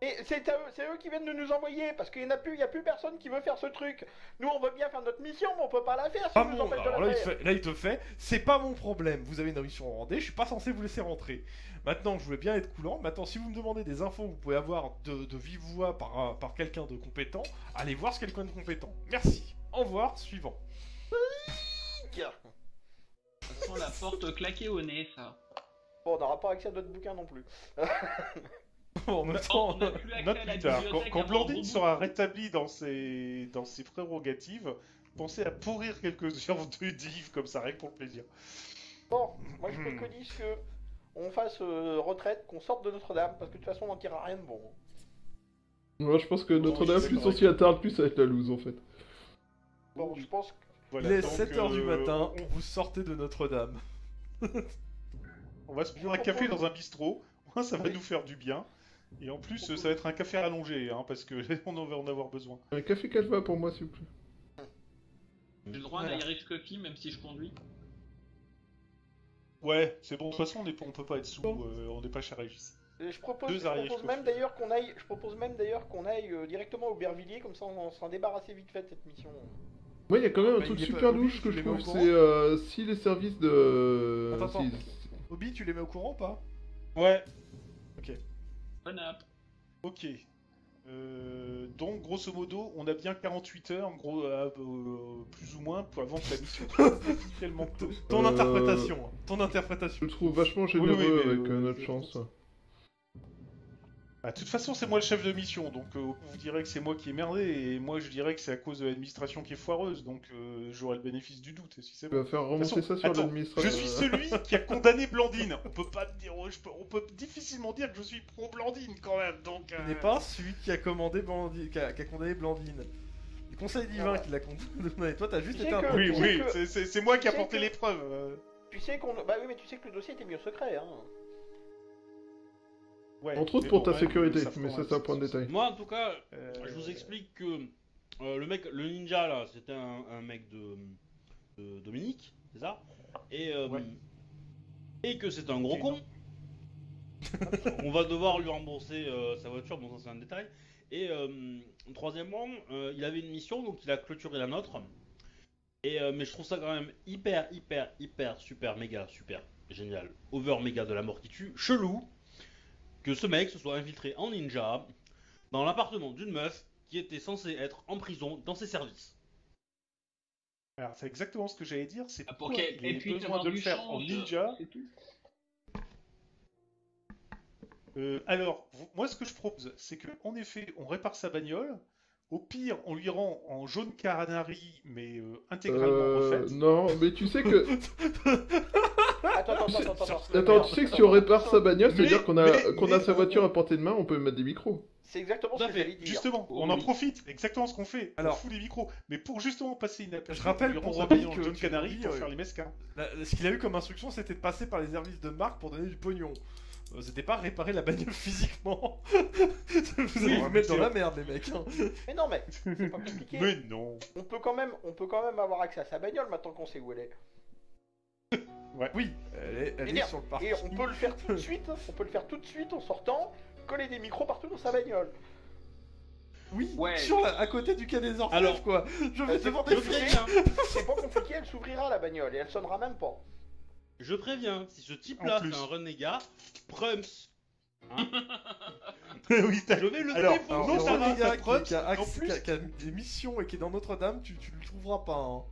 Et c'est eux qui viennent de nous envoyer, parce qu'il n'y a plus personne qui veut faire ce truc. Nous, on veut bien faire notre mission, mais on peut pas la faire si Ah on nous bon, empêche de alors la là faire. il te fait, c'est pas mon problème, vous avez une mission en rendez, je suis pas censé vous laisser rentrer. Maintenant, je voulais bien être coulant, maintenant si vous me demandez des infos que vous pouvez avoir de vive voix par quelqu'un de compétent, allez voir ce quelqu'un de compétent. Merci, au revoir, suivant. Ça sent la porte claquée au nez, ça. Bon, on n'aura pas accès à d'autres bouquins non plus. En même temps, On a plus accès Note à la plus tard, bibliothèque quand avant Blandine Robo. sera rétablie dans ses prérogatives, pensez à pourrir quelques heures de livres comme ça, rien que pour le plaisir. Bon, moi je préconise que on fasse retraite, qu'on sorte de Notre-Dame, parce que de toute façon on n'en tirera rien de bon. Moi, je pense que Notre-Dame, je suis plus on d'accord s'y attarde, plus ça va être la loose en fait. Bon, je pense que... Voilà, il est donc, 7h du matin, vous sortez de Notre-Dame. On va se prendre un café dans un bistrot, ça va nous faire du bien. Et en plus, ça va être un café rallongé, hein, parce que on va en avoir besoin. Un café calva pour moi, s'il vous plaît. J'ai le droit à un Irish Coffee même si je conduis. Ouais, c'est bon, de toute façon, on peut pas être sous, on n'est pas chez Régis. Je propose, Deux arrières, je propose même d'ailleurs qu'on aille directement au Bervilliers, comme ça on s'en débarrasse vite fait de cette mission. Moi, il y a quand même un Bah, truc il est super pas- louche Obi, que tu je les mets trouve, au c'est si les services de... Attends. si- Obi, tu les mets au courant ou pas? Ouais. Bon app. Ok. Donc, grosso modo, on a bien 48 heures, plus ou moins, avant que la mission soit officiellement close. Ton Euh, interprétation. Ton Je interprétation. le trouve vachement généreux Oui, mais, avec notre chance. Bah, de toute façon, c'est moi le chef de mission, donc vous direz que c'est moi qui ai merdé, et moi je dirais que c'est à cause de l'administration qui est foireuse, donc j'aurai le bénéfice du doute, si c'est Tu bon. vas faire De toute remonter façon, ça sur attends, l'administration. je suis celui qui a condamné Blandine. On peut pas dire, on peut difficilement dire que je suis pro Blandine quand même. Donc. Tu n'es pas celui qui a commandé Blandine, qui a condamné Blandine. Le conseil divin qui l'a condamné. Toi, t'as juste Tu été sais un que- peu. Oui, tu sais oui, que- c'est moi qui a tu sais porté que- l'épreuve. Tu sais qu'on... Bah oui, mais tu sais que le dossier était mis au secret, hein. Ouais, Entre autres mais pour bon, ta ouais, sécurité, ça mais fera ça c'est un point de détail. Moi, en tout cas, Euh, je vous explique que le mec, le ninja là, c'était un mec de Dominique, c'est ça Ouais. Et que c'est un gros Ok, con. On va devoir lui rembourser sa voiture, bon ça c'est un détail. Et troisièmement, il avait une mission, donc il a clôturé la nôtre. Et mais je trouve ça quand même hyper, super, méga, super, génial, over méga de la mort qui tue, chelou, que ce mec se soit infiltré en ninja dans l'appartement d'une meuf qui était censée être en prison dans ses services. Alors, c'est exactement ce que j'allais dire, c'est Ah, pour pourquoi qu'elle il avait puisse besoin avoir de le du faire change, en ninja. c'est tout. Alors, moi ce que je propose, c'est que en effet, on répare sa bagnole. Au pire, on lui rend en jaune canari, mais intégralement refaite. Non, mais tu sais que... Attends. Attends, tu sais que si on répare sa bagnole, Mais- c'est-à-dire qu'on a mais- sa voiture à portée de main, on peut mettre des micros. C'est exactement Tout ce à que fait. j'allais dire. Justement, Oh, on en oui. profite, exactement ce qu'on fait. Alors- On fout les micros. Mais pour justement passer inaperçu, Je rappelle on lui pour rend sa Robbie bagnole que jaune tu canari dis, pour faire les mesquins. Ce qu'il a eu comme instruction, c'était de passer par les services de marque pour donner du pognon. C'était pas réparer la bagnole physiquement. Vous allez vous mettre dans la merde, les mecs. Hein. Mais non, mais c'est pas compliqué. Mais non. On peut quand même avoir accès à sa bagnole maintenant qu'on sait où elle est. Oui, elle Et est bien, sur le parking. Et on peut le faire tout de suite. On peut le faire tout de suite en sortant, coller des micros partout dans sa bagnole. Oui, Ouais. à côté du quai des orfèvres, Alors, quoi. Je vais c'est demander pas Je compliqué. préviens, C'est pas compliqué, elle s'ouvrira la bagnole et elle sonnera même pas. je préviens, si ce type-là En plus. c'est un renégat, Prums, hein, Oui, t'as- je vais le Alors, défoncer. non, le ça va, renégat ça prote, qui a en plus- qui a des missions et qui est dans Notre-Dame, tu le trouveras pas. Hein.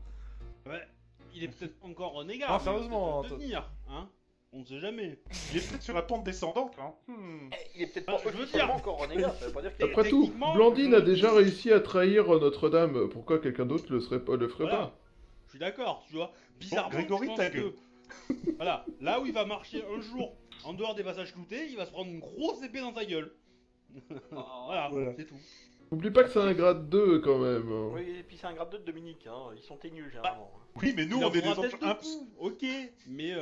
Ouais, il est peut-être encore renégat. Ah, mais sérieusement, il peut peut-être devenir, hein. On ne sait jamais. Il est peut-être sur la pente descendante, hein. Il est peut-être Ah, pas je veux officiellement dire- encore renégat, ça veut pas dire qu'il est... Après tout, techniquement, Blandine je- a déjà réussi à trahir Notre-Dame. Pourquoi quelqu'un d'autre le ferait Voilà. pas? Je suis d'accord, tu vois. Bizarrement, Grégory, je pense ta gueule. que... Voilà, là où il va marcher un jour en dehors des passages cloutés, il va se prendre une grosse épée dans sa gueule. Voilà, Voilà. c'est tout. N'oublie pas que c'est un grade 2 quand même. Oui, et puis c'est un grade 2 de Dominique, hein. Ils sont ténus généralement. Oui, mais nous, Il on en est des fera peut-être enfants. deux coups, ok, mais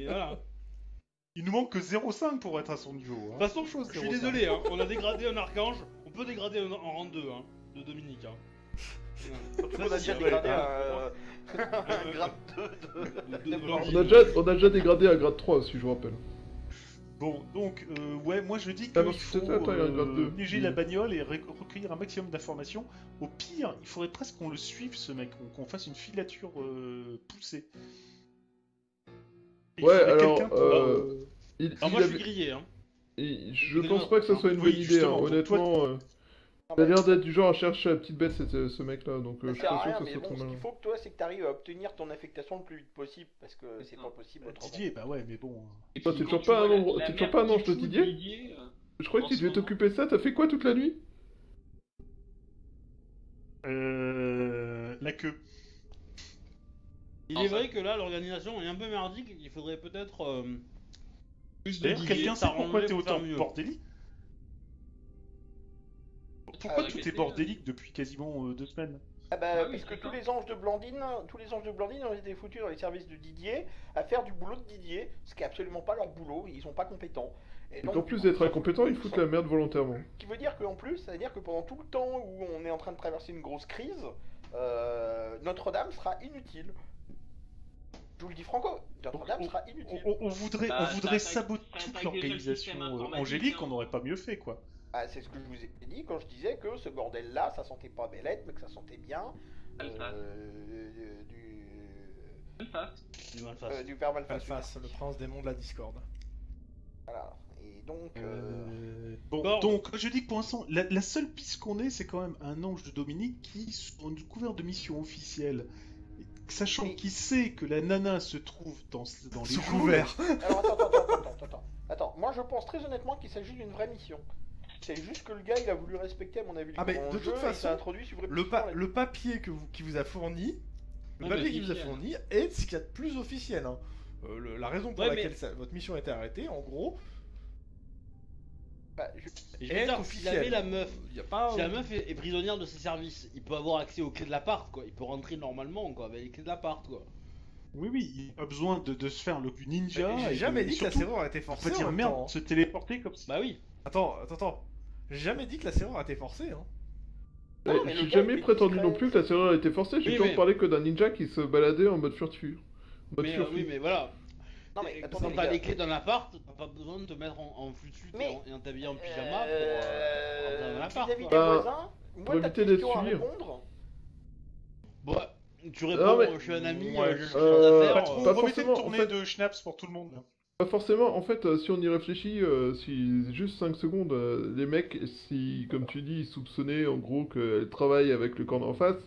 voilà. Il nous manque que 0,5 pour être à son niveau. De Hein. toute façon, je suis désolé, hein, on a dégradé un archange, on peut dégrader un en rang 2, hein, de Dominique. Hein. On a déjà dégradé un grade 2 de... On a déjà dégradé à grade 3 si je vous rappelle. Bon, donc, ouais, moi je dis Ah qu'il non, faut attends, il y a un grade deux. piéger la bagnole et recueillir un maximum d'informations. Au pire, il faudrait presque qu'on le suive, ce mec, qu'on fasse une filature poussée. Et il Ouais, faudrait alors, quelqu'un pour, il Alors moi, je avait- suis grillé, hein. je pense pas que ça soit une bonne Oui, idée, hein. justement, donc Honnêtement. Non, Il a mais- l'air d'être du genre à chercher la petite bête, ce mec-là, donc Ça je suis sert à pas sûr rien, que mais ça soit bon, trop ce malin. qu'il faut que toi, c'est que tu arrives à obtenir ton affectation le plus vite possible, parce que c'est pas possible autrement. Didier, bah ouais, mais bon. Et Toi, puis, t'es quand toujours tu pas vois un nombre- la t'es toujours merde pas un qu'il ange de fout, Didier Je croyais que en tu ce devais moment. t'occuper de ça, t'as fait quoi toute la nuit? La queue. Il est vrai que là, l'organisation est un peu merdique, il faudrait peut-être... plus de D'ailleurs, Didier, quelqu'un sait pourquoi s'arranger t'es pour faire autant mieux. bordélique? Pourquoi tout répéter, est bordélique depuis quasiment 2 semaines? Ah bah, Ah oui, parce que d'accord. tous les anges de Blandine ont été foutus dans les services de Didier à faire du boulot de Didier, ce qui est absolument pas leur boulot, ils sont pas compétents. Et Donc en plus d'être incompétent, ils foutent la merde volontairement. Ce qui veut dire qu'en plus, ça veut dire que pendant tout le temps où on est en train de traverser une grosse crise, Notre-Dame sera inutile. Je vous le dis franco, Notre-Dame sera inutile. On voudrait Bah, saboter ça toute attaque déjà le système l'organisation informatique, angélique, hein. on n'aurait pas mieux fait, quoi. Ah, c'est ce que je vous ai dit quand je disais que ce bordel-là, ça sentait pas Bellette, mais que ça sentait bien Malphas. Du Malphas. du père Malphas. Malphas, le prince démon de la discorde. Voilà. Et donc, Bon, donc je dis que pour l'instant, la seule piste qu'on ait, c'est quand même un ange de Dominique qui, sous une couvert de mission officielle, sachant Mais- qu'il sait que la nana se trouve dans les Sous jaunes, couvert. alors attends, moi je pense très honnêtement qu'il s'agit d'une vraie mission. C'est juste que le gars il a voulu respecter à mon avis le Ah, mais grand de jeu toute et il façon, s'est introduit sur Le papier qui vous a fourni, le Ouais, papier bah, qui vous a officiel. fourni est ce qu'il y a de plus officiel. Hein. La raison pour Ouais, laquelle votre mission a été arrêtée, en gros, Bah, Et je veux est dire, s'il officielle. avait la meuf, Il y a pas. si la meuf est prisonnière de ses services, il peut avoir accès aux clés de l'appart, quoi. Il peut rentrer normalement, quoi, avec les clés de l'appart, quoi. Oui, il n'a pas besoin de se faire le ninja. J'ai et jamais de- dit que la surtout, serrure a été on forcée. va en dire même merde, temps, hein. se téléporter comme ça. Bah oui. Attends. J'ai jamais dit que la serrure a été forcée. Hein. Non, mais le J'ai gars, jamais il est prétendu discret. non plus que la serrure a été forcée, j'ai Oui, toujours mais- parlé que d'un ninja qui se baladait en mode furtif. Mode Mais surfit. oui, mais voilà. Non mais Et attendez, quand les t'as gars. les clés d'un appart, t'as pas besoin de te mettre en flûte Mais- et en t'habiller en pyjama pour rentrer dans l'appart, vis-à-vis quoi. des Bah, voisins, pour moi ta éviter d'être question à suivi. répondre. Bon, tu réponds, Non, mais- je suis un ami, Ouais, je suis pas en affaires. trop. On Pas remettait forcément, une tournée en fait. de schnapps pour tout le monde. Là. Pas forcément, en fait, si on y réfléchit, si juste 5 secondes, les mecs, si, comme tu dis, ils soupçonnaient en gros qu'elle travaille avec le camp d'en face,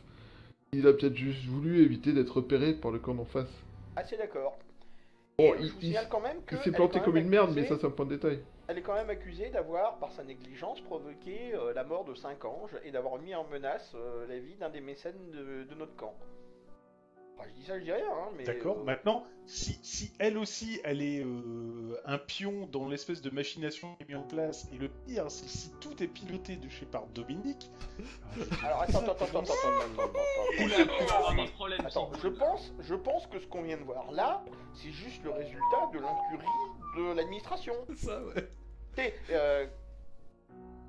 il a peut-être juste voulu éviter d'être repéré par le camp d'en face. Assez d'accord. Bon, Et je vous il signale quand même que s'est elle est planté quand comme même une merde, mais accusée- ça, c'est un point de détail. Elle est quand même accusée d'avoir, par sa négligence, provoqué la mort de 5 anges et d'avoir mis en menace la vie d'un des mécènes de notre camp. Enfin, je dis ça, je dis rien, hein, mais... D'accord. Maintenant, si elle aussi, elle est un pion dans l'espèce de machination qui est mise en place, et le pire, c'est si tout est piloté de chez par Dominique. Alors, attends. Oula, on va avoir des problèmes. Attends, je pense que ce qu'on vient de voir là, c'est juste le résultat de l'incurie de l'administration. Ça, ouais.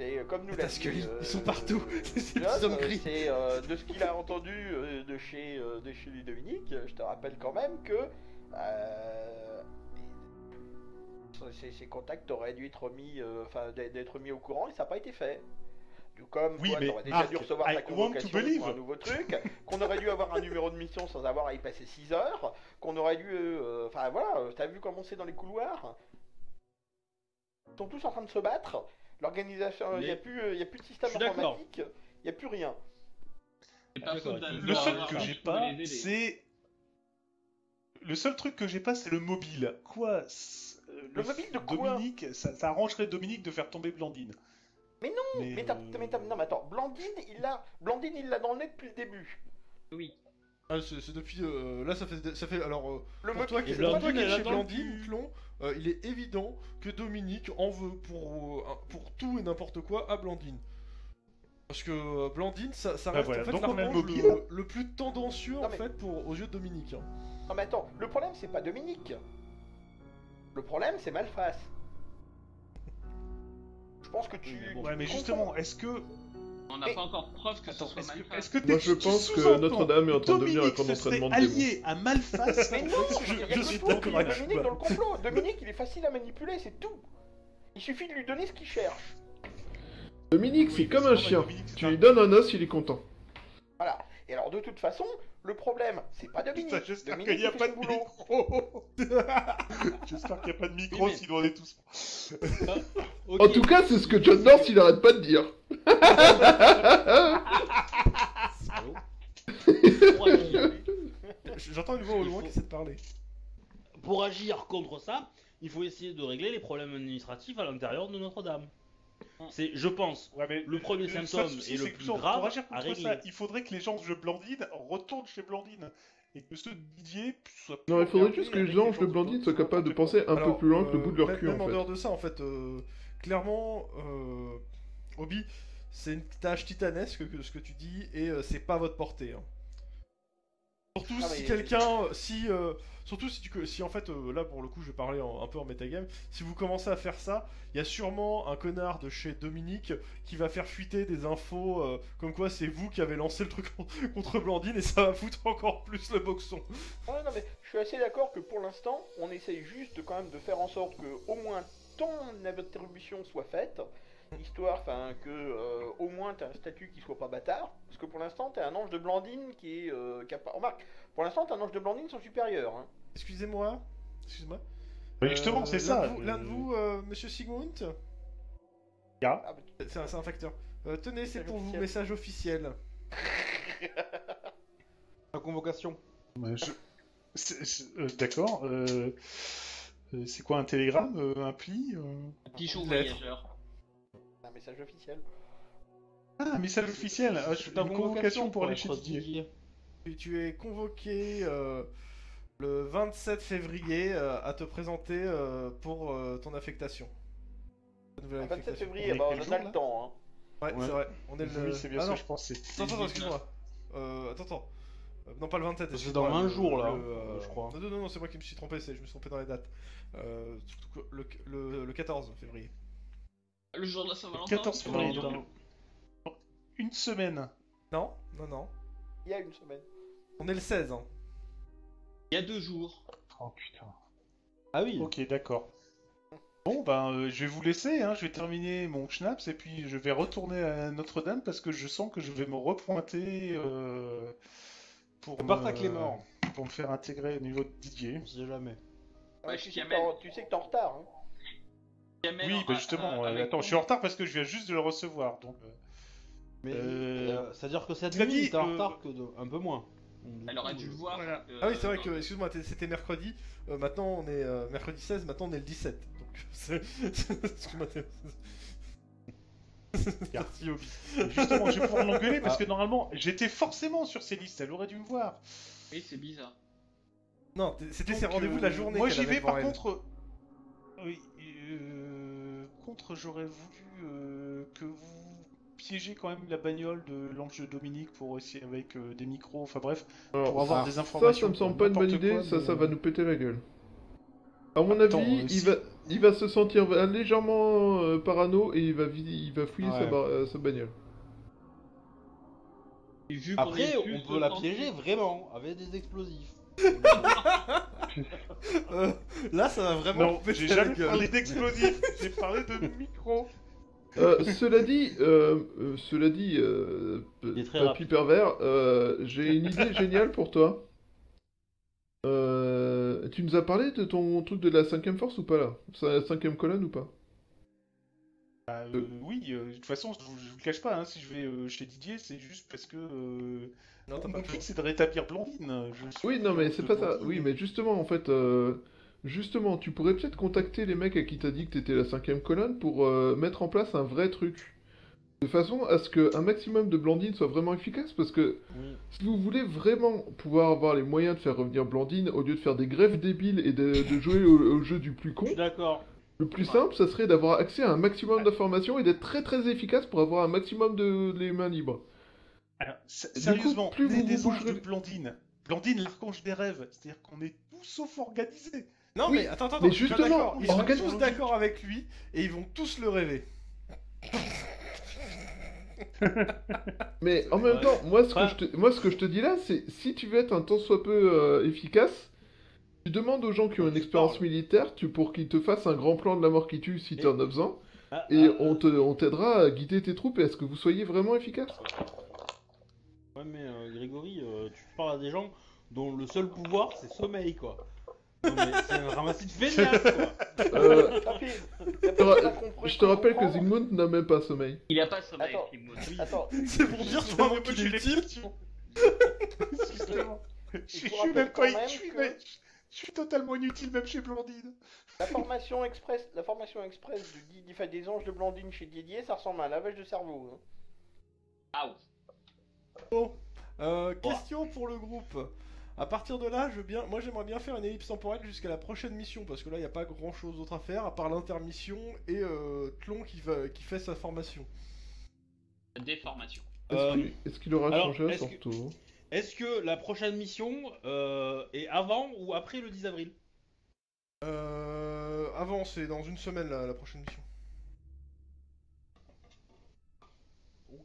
Et comme nous l'a Parce dit, qu'ils sont partout. C'est des John, petits hommes gris. c'est de ce qu'il a entendu de chez lui Dominique. Je te rappelle quand même que ces contacts auraient dû être mis, d'être mis au courant et ça n'a pas été fait. Tout comme Oui, toi, mais t'aurais déjà Marc, dû recevoir I ta want to convocation believe. pour un nouveau truc, qu'on aurait dû avoir un numéro de mission sans avoir à y passer 6 heures, qu'on aurait dû... Enfin voilà, t'as vu comment c'est dans les couloirs. Ils sont tous en train de se battre. L'organisation, il n'y a plus de système Je suis d'accord. informatique, il n'y a plus rien. C'est pas faute d'un Le seul joueur que j'ai qui pouvait pas, les aider. c'est. Le seul truc que j'ai pas, c'est le mobile. Quoi Le mobile de quoi Dominique, ça arrangerait Dominique de faire tomber Blandine. Mais non, mais non, mais attends, Blandine, il l'a dans le nez depuis le début. Oui. Ah, c'est depuis. Là, ça fait. Alors, Le pour toi qui Et pour toi Blandine, qui es elle chez attend le Blandine, Plon, il est évident que Dominique en veut pour tout et n'importe quoi à Blandine. Parce que Blandine, ça Bah reste voilà, en fait donc on a le l'archange mobile. le plus tendancieux Non, en mais- fait aux yeux de Dominique. Hein. Non mais attends, le problème c'est pas Dominique. Le problème c'est Malphas. Je pense que tu... Ouais, mais tu justement, confonds. est-ce que. On n'a Mais- pas encore preuve que ce Attends, soit Malphas. est-ce que Moi, je tu pense que sous-entends Notre-Dame est en train de devenir un Dominique camp se serait d'entraînement de démons. allié à Malphas. Mais non, il y a je que suis toi qui d'accord mets avec Dominique toi. dans le complot. Dominique il est facile à manipuler, c'est tout. Il suffit de lui donner ce qu'il cherche. Dominique, c'est Oui, comme mais un c'est chien. Dominique, c'est Tu un- lui donnes un os, il est content. Voilà. Et alors de toute façon, le problème c'est pas Dominique. Putain, j'espère Dominique qu'il n'y a il pas fait de son boulot. micro. J'espère qu'il n'y a pas de micro, Oui, mais- sinon on est tous. Ok. En tout cas, c'est ce que John North, il arrête pas de dire. Pour agir- J'entends une voix au Il loin faut- qui essaie de parler. pour agir contre ça, il faut essayer de régler les problèmes administratifs à l'intérieur de Notre-Dame. C'est, je pense, Ouais, mais le premier seul symptôme souci, et le c'est que plus pour grave agir à contre régler. ça, il faudrait que les gens de Blandine retournent chez Blandine. Et que ceux de Didier soient plus Non, il faudrait regardés juste que avec les anges gens de Blandine soient capables de penser un peu Alors, plus loin que le bout de leur même- cul, même en en fait. dehors de ça, en fait, clairement, Obi, c'est une tâche titanesque ce que tu dis et c'est pas à votre portée. Hein. Surtout Ah, si mais- quelqu'un, surtout si en fait, là pour le coup je vais parler un peu en metagame, si vous commencez à faire ça, il y a sûrement un connard de chez Dominique qui va faire fuiter des infos comme quoi c'est vous qui avez lancé le truc contre Blandine et ça va foutre encore plus le boxon. Ouais, non, mais je suis assez d'accord que pour l'instant, on essaye juste quand même de faire en sorte que au moins ton interruption soit faite, histoire, enfin, que au moins t'as un statut qui soit pas bâtard, parce que pour l'instant t'es un ange de Blandine qui a pas... Remarque, pour l'instant t'es un ange de Blandine son supérieur, hein. Excusez-moi. Mais justement, c'est ça. L'un de vous, Monsieur Sigmund, Ah, bah, c'est un facteur. Tenez, c'est Message pour vous, officiel. message officiel. La convocation. D'accord. C'est quoi un télégramme, un pli Un pigeon Une lettre. voyageur. un message officiel. Ah, un message officiel. Ah, je La une convocation pour aller chez être Didier. Tu es convoqué le 27 février à te présenter pour ton affectation. Ta nouvelle Le 27 affectation. février, On est bah, quel on jour, a là le temps, hein. Ouais, Ouais. c'est vrai. On est le. Oui, c'est bien Ah ça, non. je pense. Attends, excuse-moi. Attends. Non, pas le 27. C'est excuse-moi, dans 20 le- jours, là, le, je crois. Non, c'est moi qui me suis trompé. Je me suis trompé dans les dates. Surtout que le 14 février. Le jour de la Saint-Valentin. 14 c'est février, pour les donc une semaine. Non. Il y a une semaine. On est le 16. Hein. Il y a 2 jours. Oh putain. Ah oui. Ok, d'accord. Bon, ben, je vais vous laisser, hein. Je vais terminer mon schnapps et puis je vais retourner à Notre-Dame parce que je sens que je vais me repointer pour Part à Clément. pour me faire intégrer au niveau de Didier. On sait jamais. Ouais, tu, je sais t'y que tu sais que t'es en retard, hein. Oui, bah justement, attends, je suis en retard parce que je viens juste de le recevoir, donc... Mais Euh, c'est-à-dire que cette tu l'as nuit, dit, t'es en retard que un peu moins. Donc, du Elle aurait coup, dû le voir. Voilà. Ah oui, c'est vrai que, excuse-moi, c'était mercredi. Maintenant, on est mercredi 16. Maintenant, on est le 17. Donc, excuse-moi. Merci, Obi. Justement, je vais pouvoir l'engueuler parce que normalement, j'étais forcément sur ces listes, elle aurait dû me voir. Oui, c'est bizarre. Non, c'était Donc, ses rendez-vous de la journée. Moi qu'elle j'y avait vais devant par elle. contre. Oui. Contre, j'aurais voulu que vous piégez quand même la bagnole de l'ange de Dominique pour essayer avec des micros. Enfin bref, Alors, pour avoir ah, des ça informations. me semble pas une bonne n'importe idée, quoi, ça mais- va nous péter la gueule. À mon Attends, avis, si- il va se sentir légèrement parano et il va fouiller Ouais. sa bagnole. Et vu qu'on Après, est on plus peut la de piéger vraiment avec des explosifs. Là, ça va vraiment Non, péter j'ai la jamais gueule. parlé d'explosifs, j'ai parlé de micro. Cela dit, Il est très papy rapide. pervers, j'ai une idée géniale pour toi. Tu nous as parlé de ton truc de la 5ème force ou pas là? 5ème colonne ou pas? Oui, de toute façon, je vous le cache pas, hein, si je vais chez Didier, c'est juste parce que Non, t'as mon pas but tort. c'est de rétablir Blandine. Je suis Oui, non, mais de c'est pas ça. Blandine. Oui, mais justement, en fait, justement, tu pourrais peut-être contacter les mecs à qui t'as dit que t'étais la 5ème colonne pour mettre en place un vrai truc. De façon à ce qu'un maximum de Blandine soit vraiment efficace, parce que Oui. si vous voulez vraiment pouvoir avoir les moyens de faire revenir Blandine, au lieu de faire des grèves débiles et de jouer au jeu du plus con, Je suis d'accord. le plus simple, ça serait d'avoir accès à un maximum d'informations et d'être très très efficace pour avoir un maximum de les mains libres. Alors, Du sérieusement, coup, plus les vous des vous anges de bougerez- Blandine. Blandine, l'archange des rêves. C'est-à-dire qu'on est tous sauf organisés. Non, Oui, mais attends, mais je suis pas justement, d'accord. Ils sont organise- tous d'accord avec lui et ils vont tous le rêver. Mais en même temps, moi ce que je te dis là, c'est si tu veux être un tant soit peu efficace, tu demandes aux gens qui ont une expérience militaire pour qu'ils te fassent un grand plan de la mort qui tue si t'en as besoin, Ah, et ah, on t'aidera à guider tes troupes et à ce que vous soyez vraiment efficace. Ouais, mais Grégory, tu parles à des gens dont le seul pouvoir c'est sommeil, quoi. Non, mais c'est un ramassis de feignasses, quoi. Papy, y a pas de compris- Je te rappelle que comprendre. Zygmunt n'a même pas sommeil. Il a pas sommeil, Attends. Sigmund. Attends, C'est pour dire Justement, vraiment qu'il est moi, utile. Excusez-moi. Je vous suis rappelle même pas quand même utile, que- mais je suis totalement inutile même chez Blandine. la formation express des anges de Blandine chez Didier, ça ressemble à un lavage de cerveau, hein. Aouh. Question pour le groupe. À partir de là, moi j'aimerais bien faire une ellipse temporelle jusqu'à la prochaine mission parce que là il n'y a pas grand chose d'autre à faire à part l'intermission et Tlon qui fait sa formation. Déformation. Est-ce qu'il aura alors, changé à est-ce son que- retour? Est-ce que la prochaine mission est avant ou après le 10 avril? Avant, c'est dans une semaine la prochaine mission.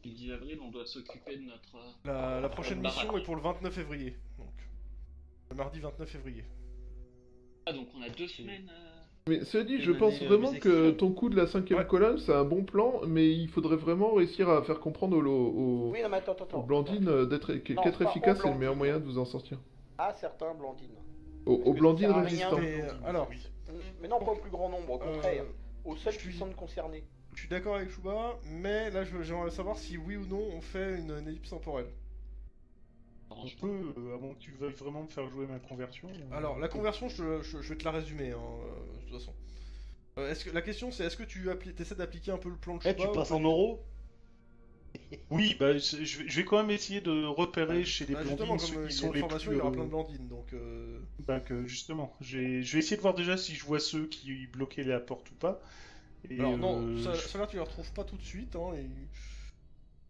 Le 10 avril, on doit s'occuper de notre... La prochaine baraque. mission est pour le 29 février. Donc, le mardi 29 février. Ah, donc on a 2 semaines... Mais cela dit, Et je pense donner, vraiment mes que excuses. ton coup de la 5ème Ouais. colonne, c'est un bon plan, mais il faudrait vraiment réussir à faire comprendre Oui, non, mais attends. aux Blandines qu'être pas efficace, aux c'est le meilleur Blandines. moyen de vous en sortir. Ah, certains Blandines. Aux que Blandines ça sert à rien, résistants. Mais, alors, Mais non, pas au plus grand nombre, au contraire. Aux seuls je qui suis- sont concernés. je suis d'accord avec Chouba, mais là j'aimerais savoir si oui ou non on fait une ellipse temporelle. On peut, à moins que tu veuilles vraiment me faire jouer ma conversion. Alors, la conversion, je vais te la résumer, hein, de toute façon. La question c'est, est-ce que tu essaies d'appliquer un peu le plan de Eh, Chouba tu ou passes pas en du euros? Oui, bah, je vais quand même essayer de repérer chez les Bah, justement, Blandines comme ceux qui il y a sont une les formation, plus... il y aura plein de Blandines, donc... Bah, que, justement, je vais essayer de voir déjà si je vois ceux qui bloquaient la porte ou pas. Et, Alors non, ceux-là tu les retrouves pas tout de suite, hein, et...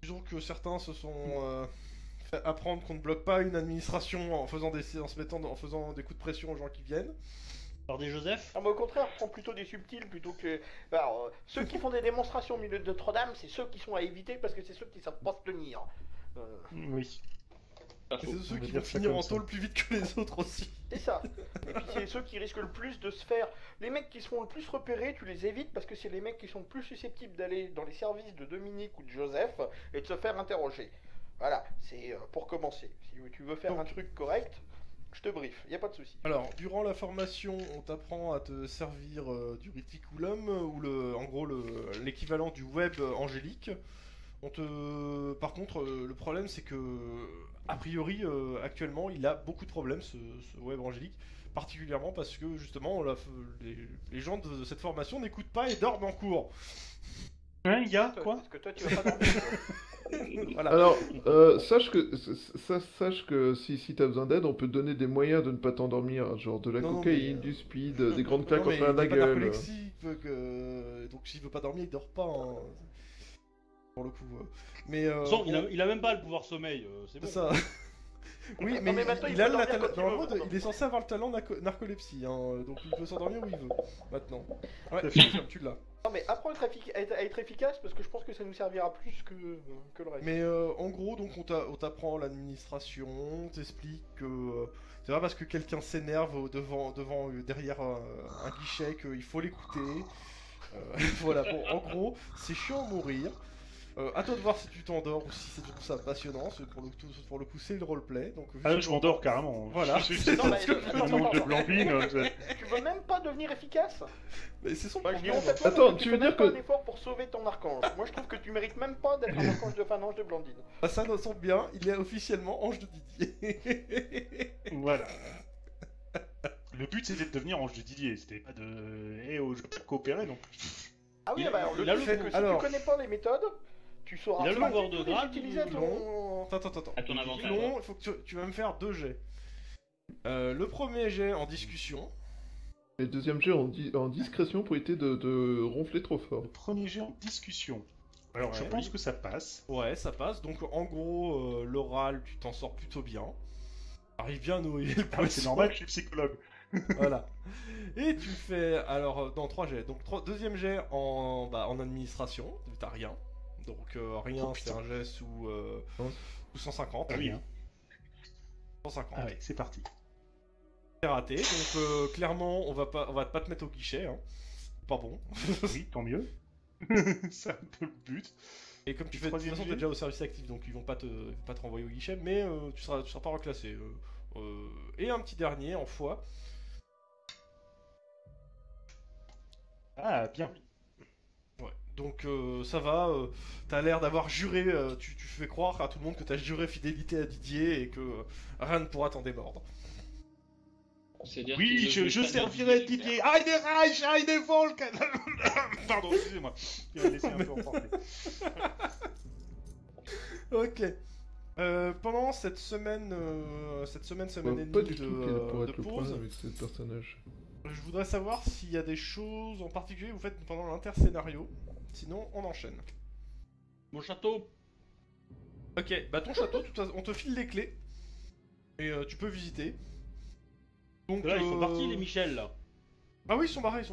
Disons que certains se sont fait apprendre qu'on ne bloque pas une administration en faisant en faisant des coups de pression aux gens qui viennent. Par des Joseph? Ah, mais au contraire, prends plutôt des subtils plutôt que. Alors, ceux qui font des démonstrations au milieu de Notre-Dame, c'est ceux qui sont à éviter parce que c'est ceux qui savent pas se tenir. Oui. Pas Et faux. c'est ceux va qui dire vont ça finir comme en ça. tôle plus vite que les autres aussi. C'est ça. Et puis c'est ceux qui risquent le plus de se faire. Les mecs qui se font le plus repérer, tu les évites parce que c'est les mecs qui sont le plus susceptibles d'aller dans les services de Dominique ou de Joseph et de se faire interroger. Voilà, c'est pour commencer. Si tu veux faire un truc correct, je te brief, y a pas de souci. Alors, durant la formation, on t'apprend à te servir du réticulum, ou en gros l'équivalent du web angélique. Par contre, le problème c'est que, a priori, actuellement, il a beaucoup de problèmes ce web angélique, particulièrement parce que justement, les gens de cette formation n'écoutent pas et dorment en cours. Hein, il y a quoi Parce que toi tu vas pas dormir. Voilà. Alors, sache que si t'as besoin d'aide, on peut te donner des moyens de ne pas t'endormir, genre de la Non, cocaïne, mais, du speed, des grandes claques Non, mais contre la il est pas gueule. narcoleptique, donc s'il veut pas dormir, il dort pas. Hein. Pour le coup. Mais De toute façon, il a même pas le pouvoir sommeil, c'est c'est bon. ça. Oui, mais, Non, mais maintenant, il il a peut dormir quand il veut, normalement, maintenant. il est censé avoir le talent narcolepsie, hein, donc il peut s'endormir où il veut, maintenant. Ouais, Tout à tu fait. tu l'as. Non mais apprends à être efficace parce que je pense que ça nous servira plus que le reste. Mais en gros, donc on t'apprend l'administration, on t'explique que c'est pas parce que quelqu'un s'énerve derrière un guichet qu'il faut l'écouter. Voilà, bon, en gros, c'est chiant à mourir. À toi de voir si tu t'endors ou si c'est tout ça passionnant. Pour le coup, c'est le roleplay. Donc, vu Ah, que- je m'endors carrément. Voilà. Non, mais, Le nombre de Blandines, tu veux même pas devenir efficace? Mais c'est son Bah, je dis problème. en fait, Attends, tu tu fais veux même dire pas que- un effort pour sauver ton archange. Moi je trouve que tu mérites même pas d'être un ange de Blandine. Ah, ça tombe bien, il est officiellement ange de Didier. Voilà. Le but c'était de devenir ange de Didier, c'était pas de. Eh oh, je peux pas coopérer non plus. Ah oui, Il- bah alors le il a truc le- c'est que si alors- tu connais pas les méthodes, tu sauras Il a le pas pouvoir du de tout les grade, utiliser à ou ton... Attends. À ton avantage. Long, il faut que tu vas me faire 2 jets. Le premier jet en discussion. Et deuxième jet en discrétion pour éviter de ronfler trop fort. Le premier jet en discussion. Alors je Ouais. pense que ça passe. Ouais, ça passe. Donc en gros, l'oral, tu t'en sors plutôt bien. Arrive bien à nourrir le Ah, poisson. c'est normal, je suis psychologue. Voilà. Et tu fais alors dans 3 jets. Donc deuxième jet en administration, t'as rien. Donc rien, Oh, c'est putain. un jet sous 150. Ah oui, hein. 150. Ah ouais, c'est parti. C'est raté. Donc clairement, on va pas te mettre au guichet. Hein. Pas bon. Oui, tant mieux. C'est un peu le but. Et comme tu fais de toute Troisième façon, t'es jet. déjà au service actif, donc ils vont pas te renvoyer au guichet, mais tu seras pas reclassé. Et un petit dernier en foi. Ah, bien. Ouais. Donc ça va. T'as l'air d'avoir juré. Tu fais croire à tout le monde que t'as juré fidélité à Didier et que rien ne pourra t'en démordre. C'est-à-dire Oui, que je vais pas servirai Didier, Didier. Heide Reich, Heide Volk. Pardon, excusez-moi. Il a laissé un peu emporter. Ok. Pendant cette semaine et Pas demie du tout quel pourrait de être le pause, problème avec ce personnage. je voudrais savoir s'il y a des choses en particulier que vous faites pendant l'interscénario. Sinon, on enchaîne. Mon château. Ok, bah ton château, de toute façon, on te file les clés. Et tu peux visiter. Donc, Là, ils sont partis, les Michel, là. Ah oui, ils sont barrés, Ils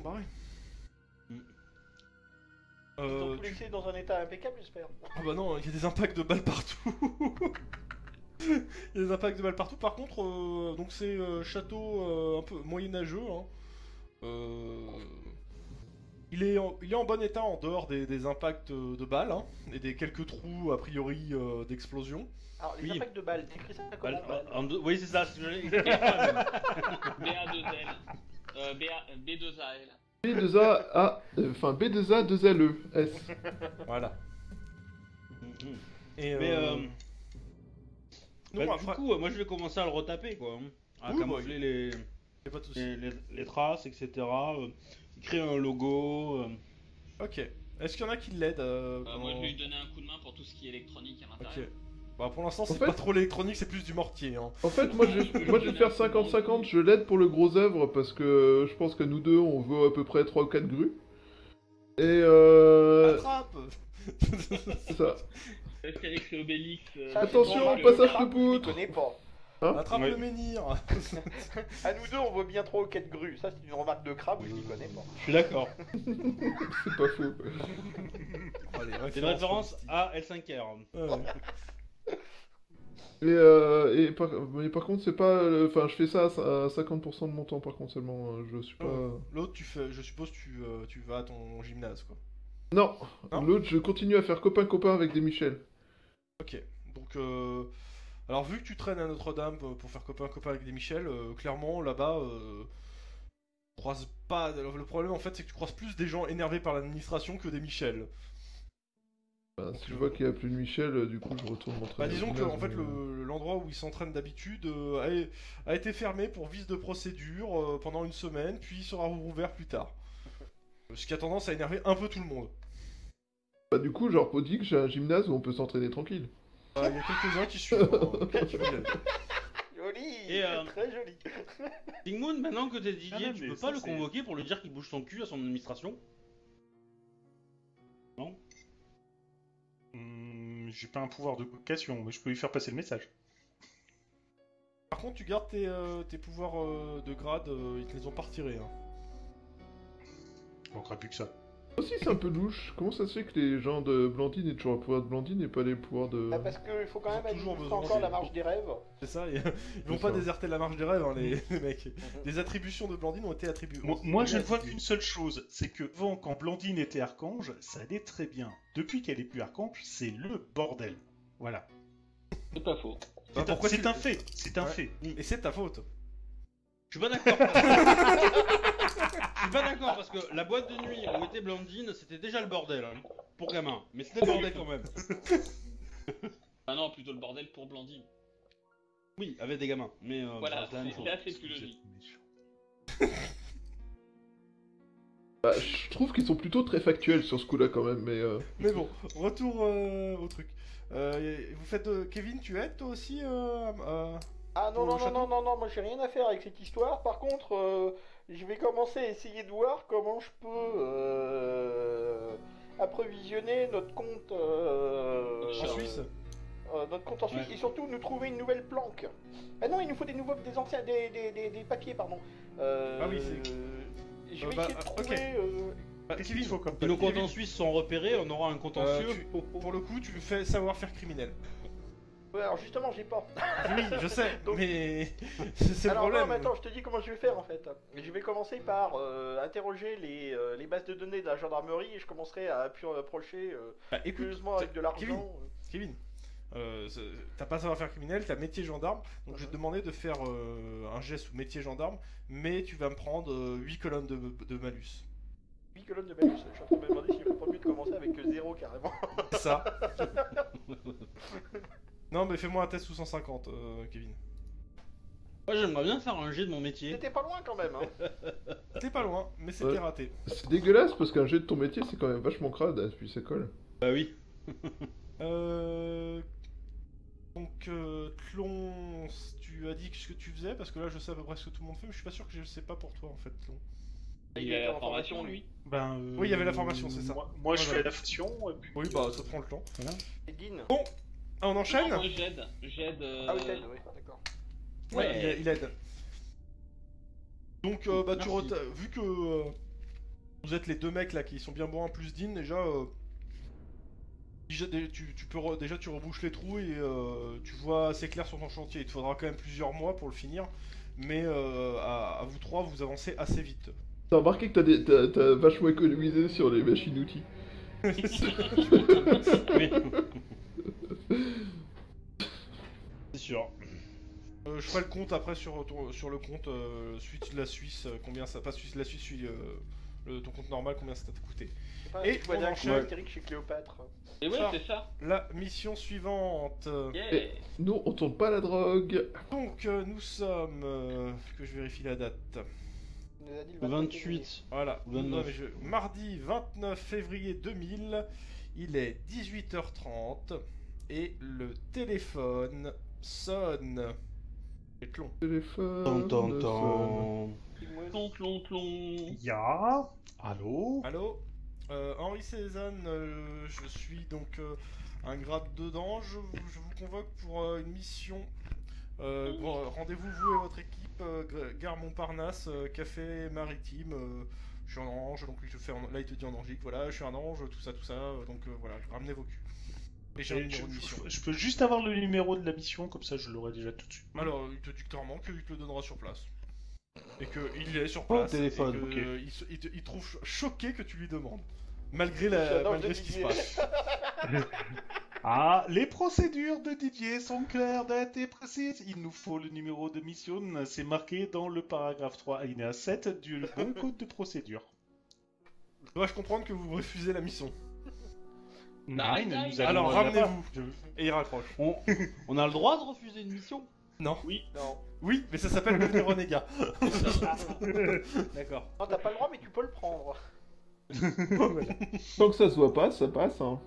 ont tout tu- laissé dans un état impeccable, j'espère. Ah bah non, il y a des impacts de balles partout. Il y a des impacts de balles partout. Par contre, donc c'est château un peu moyenâgeux. Hein. Il est en bon état en dehors des impacts de balles hein, et des quelques trous a priori d'explosion. Alors, les Oui. impacts de balles, t'écris ça comment Oui, c'est ça. c'est ce que j'allais- BA2L. B2AL. B2A, enfin B2A, 2LE, S. Voilà. Mhm. Et Mais non, bah, après, du coup, moi je vais commencer à le retaper quoi. Hein. À Oui, camoufler y a pas de souci. les traces, etc. Créer un logo. Ok. Est-ce qu'il y en a qui l'aident Moi je vais lui donner un coup de main pour tout ce qui est électronique à Ok. l'intérieur. Bah pour l'instant c'est fait- pas trop l'électronique, c'est plus du mortier. Hein. En fait, moi je vais faire 50-50, je l'aide pour le gros œuvre parce que je pense que nous deux on vaut à peu près 3 ou 4 grues. Et Attrape. c'est ça. Astérix et Obélix. Ça, c'est Attention, bon, Marc, passage le de crabe, poutre. Je connais pas. Attrape Ouais. le menhir. À nous deux, on voit bien 3 ou 4 grues. Ça, c'est une remarque de crabe, je n'y connais pas. Je suis d'accord. C'est pas faux. C'est une référence à L5R. Mais par contre, c'est pas. Enfin, je fais ça à 50% de mon temps, par contre, seulement. Je suis pas. L'autre, je suppose, tu vas à ton gymnase, quoi. Non, Non l'autre, je continue à faire copain-copain avec des Michel. Ok. Donc, alors vu que tu traînes à Notre-Dame pour faire copain-copain avec des Michel, clairement, là-bas, tu croises pas. Le problème, en fait, c'est que tu croises plus des gens énervés par l'administration que des Michel. Bah, si je vois qu'il y a plus de Michel, du coup, je retourne m'entraîner. Bah, disons au que gymnase, en fait mais, l'endroit où ils s'entraînent d'habitude a été fermé pour vice de procédure pendant une semaine, puis sera rouvert plus tard. Ce qui a tendance à énerver un peu tout le monde. Bah, du coup, genre, dit que j'ai un gymnase où on peut s'entraîner tranquille. Il y a quelques-uns qui suivent. Hein, qui viennent. Joli, Et, très joli. Big Moon, maintenant que t'es Didier, Ah non, tu mais peux ça, pas le c'est- convoquer pour lui dire qu'il bouge son cul à son administration? Non? J'ai pas un pouvoir de convocation, mais je peux lui faire passer le message. Par contre, tu gardes tes pouvoirs de grade, ils te les ont pas retirés. Hein. Il manquera plus que ça. Aussi, c'est un peu louche. Comment ça se fait que les gens de Blandine aient toujours le pouvoir de Blandine et pas les pouvoirs de. Ah, parce qu'il faut quand même Ils ont toujours administrer besoin encore des- la marche des rêves. C'est ça, ils vont C'est pas ça. déserter la marche des rêves, hein, les mecs. Les attributions de Blandine ont été attribuées. Moi, je ne vois qu'une seule chose, c'est que avant, quand Blandine était archange, ça allait très bien. Depuis qu'elle est plus archange, c'est le bordel. Voilà. C'est pas faux. Bah, pourquoi C'est tu- un fait, c'est un Ouais. fait. Et c'est de ta faute. Je suis pas d'accord. Je suis pas d'accord parce que la boîte de nuit où était Blandine, c'était déjà le bordel hein, pour gamin. Mais c'était le bordel quand même. Ah non, plutôt le bordel pour Blandine. Oui, avec des gamins. Mais Voilà, c'est la même chose. là c'est plus logique. Bah, je trouve qu'ils sont plutôt très factuels sur ce coup-là quand même, mais. Mais bon, retour au truc. Vous faites. Kevin, tu aides toi aussi Ah non, Au non, non, château non, non, non, moi j'ai rien à faire avec cette histoire. Par contre, je vais commencer à essayer de voir comment je peux approvisionner notre compte en Suisse? notre compte en Suisse Ouais. et surtout nous trouver une nouvelle planque. Ah non, il nous faut des anciens, des papiers, pardon. Ah oui, je vais bah, essayer de ok. trouver. Bah, Qu'est-ce qu'il Kevin, faut comme Si nos papier comptes en Suisse sont repérés, on aura un contentieux. pour le coup, tu fais savoir-faire criminel. Ouais, alors justement, j'ai pas. Oui, je sais, Donc- mais c'est le Alors problème. non, mais attends, je te dis comment je vais faire en fait. Je vais commencer par interroger les bases de données de la gendarmerie et je commencerai à approcher Bah, écoute, curieusement avec de l'argent. Kevin. Kevin, t'as pas savoir-faire criminel, t'as métier gendarme, donc je vais te demander de faire un jet sous métier gendarme, mais tu vas me prendre 8 colonnes de malus. 8 colonnes de malus. Je suis en train de me demander s'il faut pas mieux de commencer avec 0 carrément. C'est ça. Non, mais fais-moi un test sous 150, Kevin. Moi j'aimerais bien faire un jet de mon métier. T'étais pas loin quand même. Hein. T'es pas loin, mais c'était Ouais. raté. C'est dégueulasse parce qu'un jet de ton métier, c'est quand même vachement crade, hein, puis ça colle. Bah oui. Donc, Tlon, tu as dit ce que tu faisais, parce que là je sais à peu près ce que tout le monde fait, mais je suis pas sûr que je sais pas pour toi en fait, Tlon. Il a la formation lui. Ben, Oui, il y avait la formation, c'est ça. Moi, je Ouais, fais ouais. la formation, et puis... Oui, bah ça prend le temps. Et Dean. Ah, on enchaîne? Non, moi j'aide. J'aide. Ah oui, t'aides, oui, d'accord. Ouais. il aide. Donc, Merci. vu que vous êtes les deux mecs là qui sont bien bons plus Dean, déjà, déjà tu rebouches les trous et tu vois assez clair sur ton chantier. Il te faudra quand même plusieurs mois pour le finir, mais à vous trois, vous avancez assez vite. T'as remarqué que t'as vachement économisé sur les machines-outils. Oui. C'est sûr. Je ferai le compte après sur le compte suite de la Suisse, combien ça passe Suisse la Suisse, ton compte normal, combien ça t'a coûté. C'est pas un Et petit voisin on enchaîne. caractéristique chez Cléopâtre. Et ouais, Ça. c'est ça. La mission suivante. Yeah. Nous, on tourne pas la drogue. Donc nous sommes, que je vérifie la date. Il nous a dit le Le 25 février. 28. Voilà, 29. non, mais mardi 29 février 2000, il est 18h30 et le téléphone sonne. C'est long. Téléphone. Tan, tan, sonne. tan. Tlon, tlon, tlon. Ya. Allô. Allô, Henri Cézanne, je suis donc un grade 2 d'ange. Je vous convoque pour une mission. Rendez-vous vous et votre équipe, gare Montparnasse, café maritime. Je suis un ange, donc là il te dit en angique, voilà, je suis un ange, tout ça, donc voilà, ramenez vos culs. Et j'ai un numéro de mission. Je peux juste avoir le numéro de la mission, comme ça je l'aurai déjà tout de suite. Alors, il te dit clairement qu'il te le donnera sur place. Et qu'il est sur place. téléphone, et que, ok. il trouve choqué que tu lui demandes. Malgré, J'adore malgré le ce qui se Didier. passe. Ah, les procédures de Didier sont claires, nettes et précises. Il nous faut le numéro de mission, c'est marqué dans le paragraphe 3 alinéa 7 du bon code de procédure. Dois-je comprendre que vous refusez la mission? Nine, nous Alors, allons là-bas. ramenez-vous. Et il raccroche. On a le droit de refuser une mission? Non. Non. Oui, mais ça s'appelle devenir renégat. D'accord. Non, t'as pas le droit, mais tu peux le prendre. Tant que ça se voit pas, ça passe. Hein.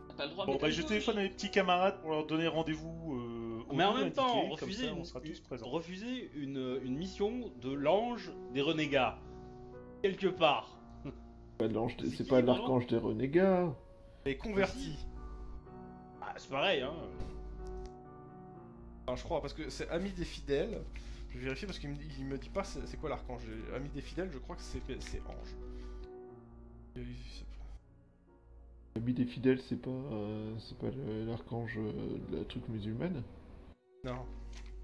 T'as pas le droit Bon, mais bah t'as je le téléphone à mes petits camarades pour leur donner rendez-vous. Mais en lieu même temps, indiqué, comme refuser, ça, on sera tous présents. refuser une mission de l'ange des renégats. Quelque part. C'est pas l'archange des renégats. Et converti. Ah, c'est pareil, hein. Enfin, je crois, parce que c'est ami des fidèles. Je vais vérifier parce qu'il me dit pas c'est quoi l'archange. Ami des fidèles, je crois que c'est ange. L'ami des fidèles, c'est pas l'archange de la truc musulmane. Non.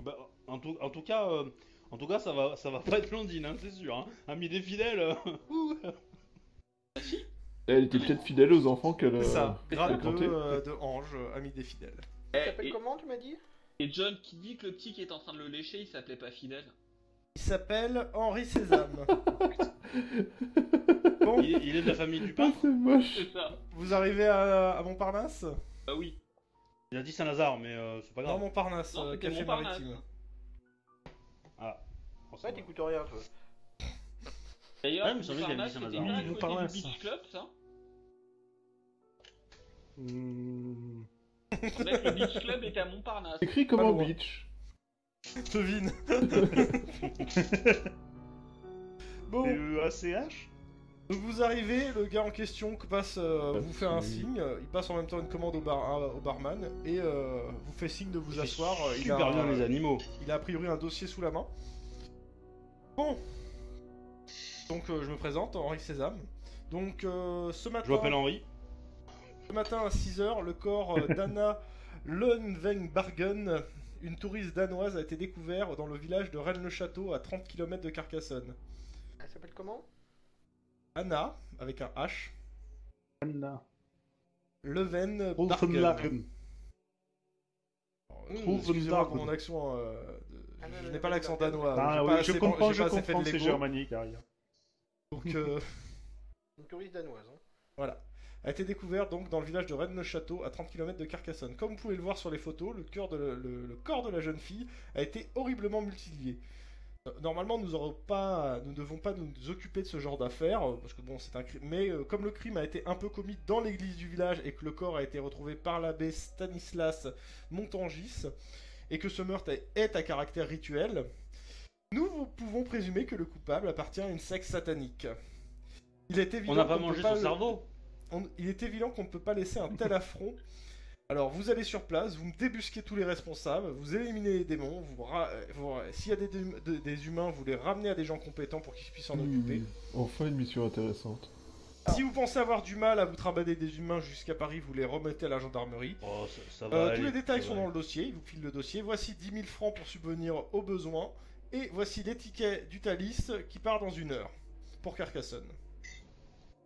Bah, en tout cas, ça va pas être Blondine, hein, c'est sûr. Hein. Ami des fidèles. Ouh. Elle était peut-être fidèle aux enfants qu'elle C'est ça. Grade fréquentait. de ange, ami des fidèles. Il s'appelle comment, tu m'as dit? Et John qui dit que le petit qui est en train de le lécher, il s'appelait pas Fidèle. Il s'appelle Henri Sésame. Bon, Il est de la famille du Ah, pain. c'est moche. C'est ça. vous arrivez à Montparnasse? Bah oui. Il a dit Saint-Lazare, mais c'est pas Non, grave. Montparnasse, Non, c'était café Montparnasse. maritime. Ah. Ouais, t'écoutes rien, toi. D'ailleurs, Ouais, mais ça veut dire qu'il y a Montparnasse, dit c'était Saint-Lazare. pas à côté Montparnasse. du Beach Club, ça? Hmm. Mec, le Beach Club était à Montparnasse. Écrit comment loin. Beach. Devine. Bon, ACH. donc vous arrivez, le gars en question vous fait un si. signe, il passe en même temps une commande au barman et vous fait signe de vous asseoir. Il Super bien a, les animaux. il a a priori un dossier sous la main. Bon, donc je me présente, Henri Sésame. Donc ce Je m'appelle matin, Henri. à 6h, le corps d'Anna Löwenbargen, une touriste danoise, a été découvert dans le village de Rennes-le-Château à 30 km de Carcassonne. Elle s'appelle comment? Anna, avec un H, Anna. Löwenbargen. Wolfenlagen. Excusez-moi pour mon accent, je n'ai pas l'accent danois. Ah j'ai oui, pas je assez- comprends, j'ai pas assez fait de c'est Lego. germanique, Aria. Donc Une touriste danoise. Hein. voilà. A été découvert donc dans le village de Rennes-le-Château à 30 km de Carcassonne. Comme vous pouvez le voir sur les photos, le corps de la jeune fille a été horriblement mutilé. Normalement, nous ne devons pas nous occuper de ce genre d'affaires, parce que bon, c'est un crime. Mais comme le crime a été un peu commis dans l'église du village et que le corps a été retrouvé par l'abbé Stanislas Montangis, et que ce meurtre est à caractère rituel, nous pouvons présumer que le coupable appartient à une secte satanique. Il est évident On n'a pas qu'on ne mangé peut son cerveau. Il est évident qu'on ne peut pas laisser un tel affront Alors, vous allez sur place, vous me débusquez tous les responsables, vous éliminez les démons, s'il y a des humains, vous les ramenez à des gens compétents pour qu'ils puissent s'en occuper. Enfin une mission intéressante. Si vous pensez avoir du mal à vous trimballer des humains jusqu'à Paris, vous les remettez à la gendarmerie. Oh, ça va Tous aller, les détails ça sont va dans le dossier, il vous file le dossier. Voici 10 000 francs pour subvenir aux besoins. Et voici les tickets du Thalys qui part dans 1 heure pour Carcassonne.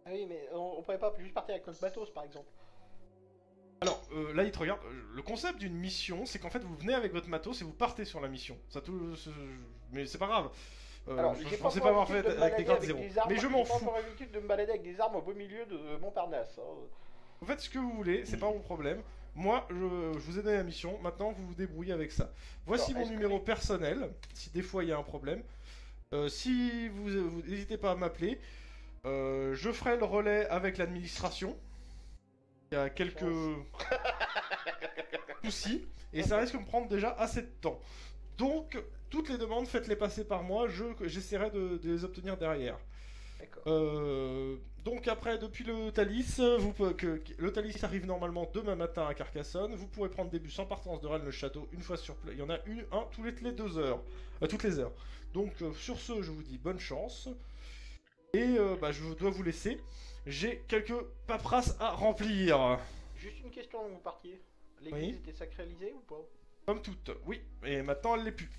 Ah oui, mais on pourrait pas juste partir avec notre matos, par exemple. Alors, là, il te regarde. Le concept d'une mission, c'est qu'en fait, vous venez avec votre matos et vous partez sur la mission. Mais c'est pas grave. Alors, Je j'ai pensais pas pas avoir encore fait l'habitude avec des grades de me 0. balader avec des armes, Mais je m'en J'ai pas fous. encore l'habitude de me balader avec des armes au beau milieu de Montparnasse. Hein. Vous faites ce que vous voulez, c'est pas mon problème. Moi, je vous ai donné la mission, maintenant vous vous débrouillez avec ça. Voici Alors, mon est-ce que numéro les- personnel, si des fois il y a un problème. Si vous n'hésitez pas à m'appeler, je ferai le relais avec l'administration. Il y a quelques soucis, et ça risque de me prendre déjà assez de temps. Donc, toutes les demandes, faites-les passer par moi, j'essaierai de les obtenir derrière. D'accord. Donc après, depuis le Thalys, le Thalys arrive normalement demain matin à Carcassonne. Vous pourrez prendre des bus en partance de Rennes-le-Château une fois sur place. Il y en a un toutes les 2 heures. Toutes les heures. Donc sur ce, je vous dis bonne chance. Et je dois vous laisser. J'ai quelques paperasses à remplir. Juste une question avant que vous partiez. L'église Oui. était sacralisée ou pas? Comme toutes, oui. Et maintenant, elle l'est plus.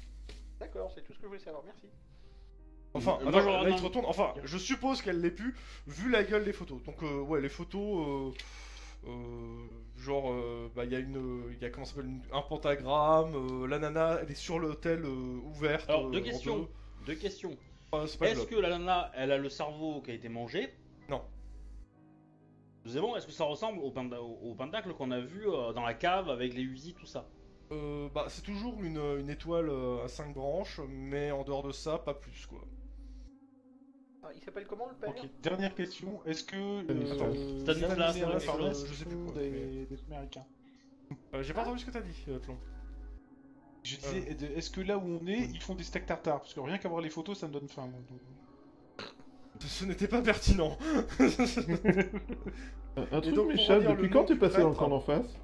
D'accord, c'est tout ce que je voulais savoir, merci. Enfin, Moi, attends, je là, il demande- se retourne. Enfin, je suppose qu'elle l'est plus, vu la gueule des photos. Donc, ouais, les photos, il y a comment ça s'appelle, un pentagramme. La nana, elle est sur l'hôtel ouverte. Alors, deux en questions. Deux questions. C'est pas le Est-ce bloc. que la nana, elle a le cerveau qui a été mangé? Non. Deuxièmement, est-ce que ça ressemble au pentacle qu'on a vu dans la cave avec les usines, tout ça? C'est toujours une étoile à 5 branches, mais en dehors de ça, pas plus quoi. Ah, il s'appelle comment le père? Ok, dernière question. Est-ce que Stanislas, Stanislas, je sais plus quoi, des Américains? J'ai pas entendu ce que t'as dit, Tlon. Je disais, est-ce que là où on est, ils font des steaks tartare? Parce que rien qu'à voir les photos, ça me donne faim. moi. Ce n'était pas pertinent. Un Et truc donc, pour m'échappe, redire depuis le quand nom t'es du passé dans le prêtre. camp d'en face?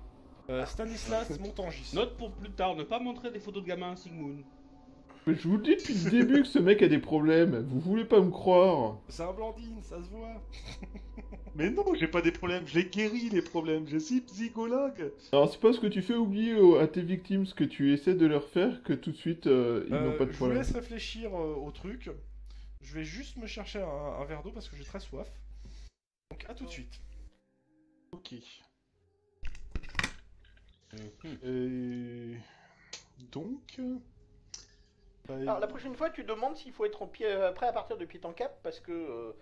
Stanislas Montangis. Note pour plus tard, ne pas montrer des photos de gamins à Sigmund. Mais je vous le dis depuis le début que ce mec a des problèmes, vous voulez pas me croire? C'est un Blandine, ça se voit. Mais non, j'ai pas des problèmes, je les guéris les problèmes, je suis psychologue. Alors c'est pas ce que tu fais oublier à tes victimes ce que tu essaies de leur faire que tout de suite ils n'ont pas de Je vous problème. laisse réfléchir au truc. Je vais juste me chercher un verre d'eau parce que j'ai très soif. Donc à tout de suite. Ok. Donc... Alors la prochaine fois, tu demandes s'il faut être prêt à partir de Pied-en-Cap parce que.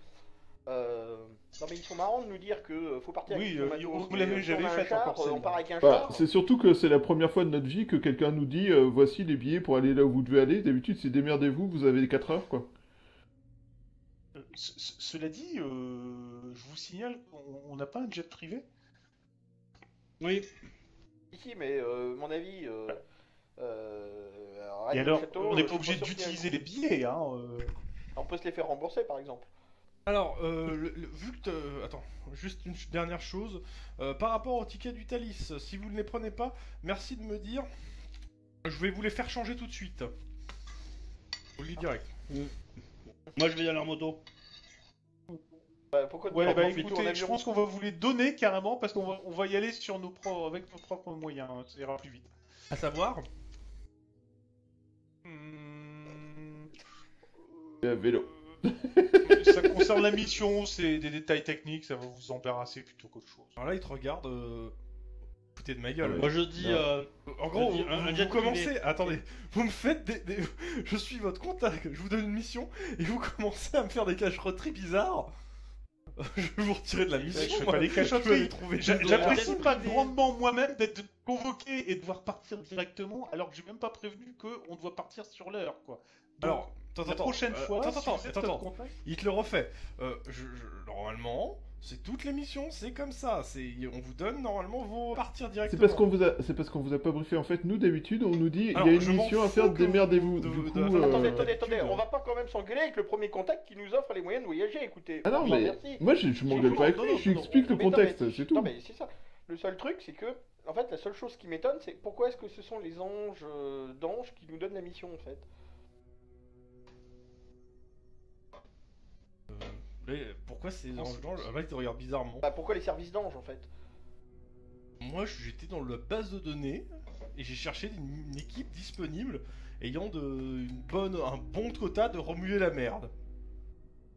Non mais ils sont marrants de nous dire que faut partir Oui, avec le matos, vous l'avez- mais si j'avais on a un fait char, encore celle-là. on part avec un Bah, char. c'est surtout que c'est la première fois de notre vie que quelqu'un nous dit voici les billets pour aller là où vous devez aller. D'habitude c'est démerdez-vous, vous avez 4 heures quoi. Cela dit, je vous signale qu'on n'a pas un jet privé. Oui. Ici, mais mon avis. Et alors, Château, on n'est je pas suis obligé sûr qu'il y a- d'utiliser les billets, hein. On peut se les faire rembourser par exemple. Alors, vu que... Attends, juste une dernière chose. Par rapport au ticket du Thalys, si vous ne les prenez pas, merci de me dire. Je vais vous les faire changer tout de suite. Je vous le dis direct. Moi, je vais y aller en moto. Pourquoi Ouais, pas bah plutôt en écoutez, je avion pense qu'on va vous les donner carrément parce on va y aller sur avec nos propres moyens, hein, ça ira plus vite. À savoir... Et à vélo. Ça concerne la mission, c'est des détails techniques, ça va vous embarrasser plutôt qu'autre chose. Alors là, il te regarde... Foutez de ma gueule. Moi, je dis. En gros, Vas-y, vous, un vous jet commencez... privé. Attendez, vous me faites des... Je suis votre contact, je vous donne une mission, et vous commencez à me faire des cacheroteries bizarres. Je vais vous retirer de la mission. Je fais moi. pas des Je vais cacheroteries. aller trouver des autres. J'apprécie jet pas privé. grandement moi-même d'être convoqué et de devoir partir directement alors que j'ai même pas prévenu qu'on doit partir sur l'heure, quoi. Donc, Alors, la prochaine fois, si vous êtes en contact... Il te le refait. Normalement, c'est toutes les missions, c'est comme ça. On vous donne normalement vos partir C'est directement. parce qu'on vous a pas briefé en fait. Nous d'habitude on nous dit il Alors, y a je une m'en mission à fous faire, que démerdez-vous. de- Du de- coup, de- Attendez, d'habitude, on va pas quand même s'engueuler avec le premier contact qui nous offre les moyens de voyager, écoutez. Ah non Franchement, mais merci. moi je m'engueule pas avec non, lui, non, je lui non, explique le Mais non, contexte, mais- c'est Non tout. mais c'est ça. Le seul truc c'est que en fait, la seule chose qui m'étonne, c'est pourquoi est-ce que ce sont les anges d'anges qui nous donnent la mission, en fait. Mais pourquoi ces anges d'anges? Ah, là, ils te regardent bizarrement. Bah, pourquoi les services d'anges, en fait? Moi, j'étais dans la base de données et j'ai cherché une équipe disponible ayant un bon quota de remuer la merde.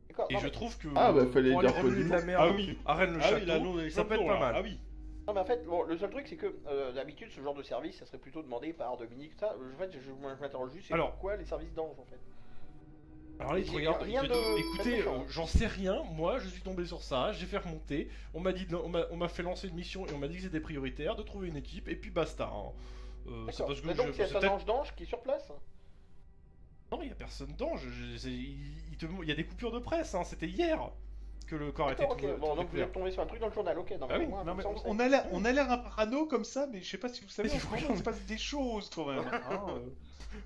D'accord. Et Non, je mais... trouve que Ah, bah, fallait pour aller dire pas remuer du de la tout. merde Ah oui. à Rennes le Ah oui, Château, là, nous, ça peut être pas mal. Ah oui. non, mais en fait, bon, le seul truc, c'est que d'habitude, ce genre de service, ça serait plutôt demandé par Dominique. Ça, en fait, je m'interroge juste, c'est Alors. pourquoi les services d'anges, en fait. Alors là, il te J'ai regarde, rien il te dit, de écoutez, très méchant. j'en sais rien, moi je suis tombé sur ça, j'ai fait remonter, on m'a dit, on m'a fait lancer une mission et on m'a dit que c'était prioritaire de trouver une équipe et puis basta. Hein. C'est D'accord. parce que Mais donc, je- c'est c'est un peut-être- ange d'ange qui est sur place. Non, il y a personne d'ange, il y a des coupures de presse, hein. C'était hier que le corps était D'accord, tout, ok. Bon, tout donc vous découvert. êtes tombé sur un truc dans le journal, ok. Non, Ah oui, moi, Non, mais ça, on on sait. a l'air un parano comme ça, mais je sais pas si vous savez, Mais en tu France, vois, il se passe des choses quand même. Hein,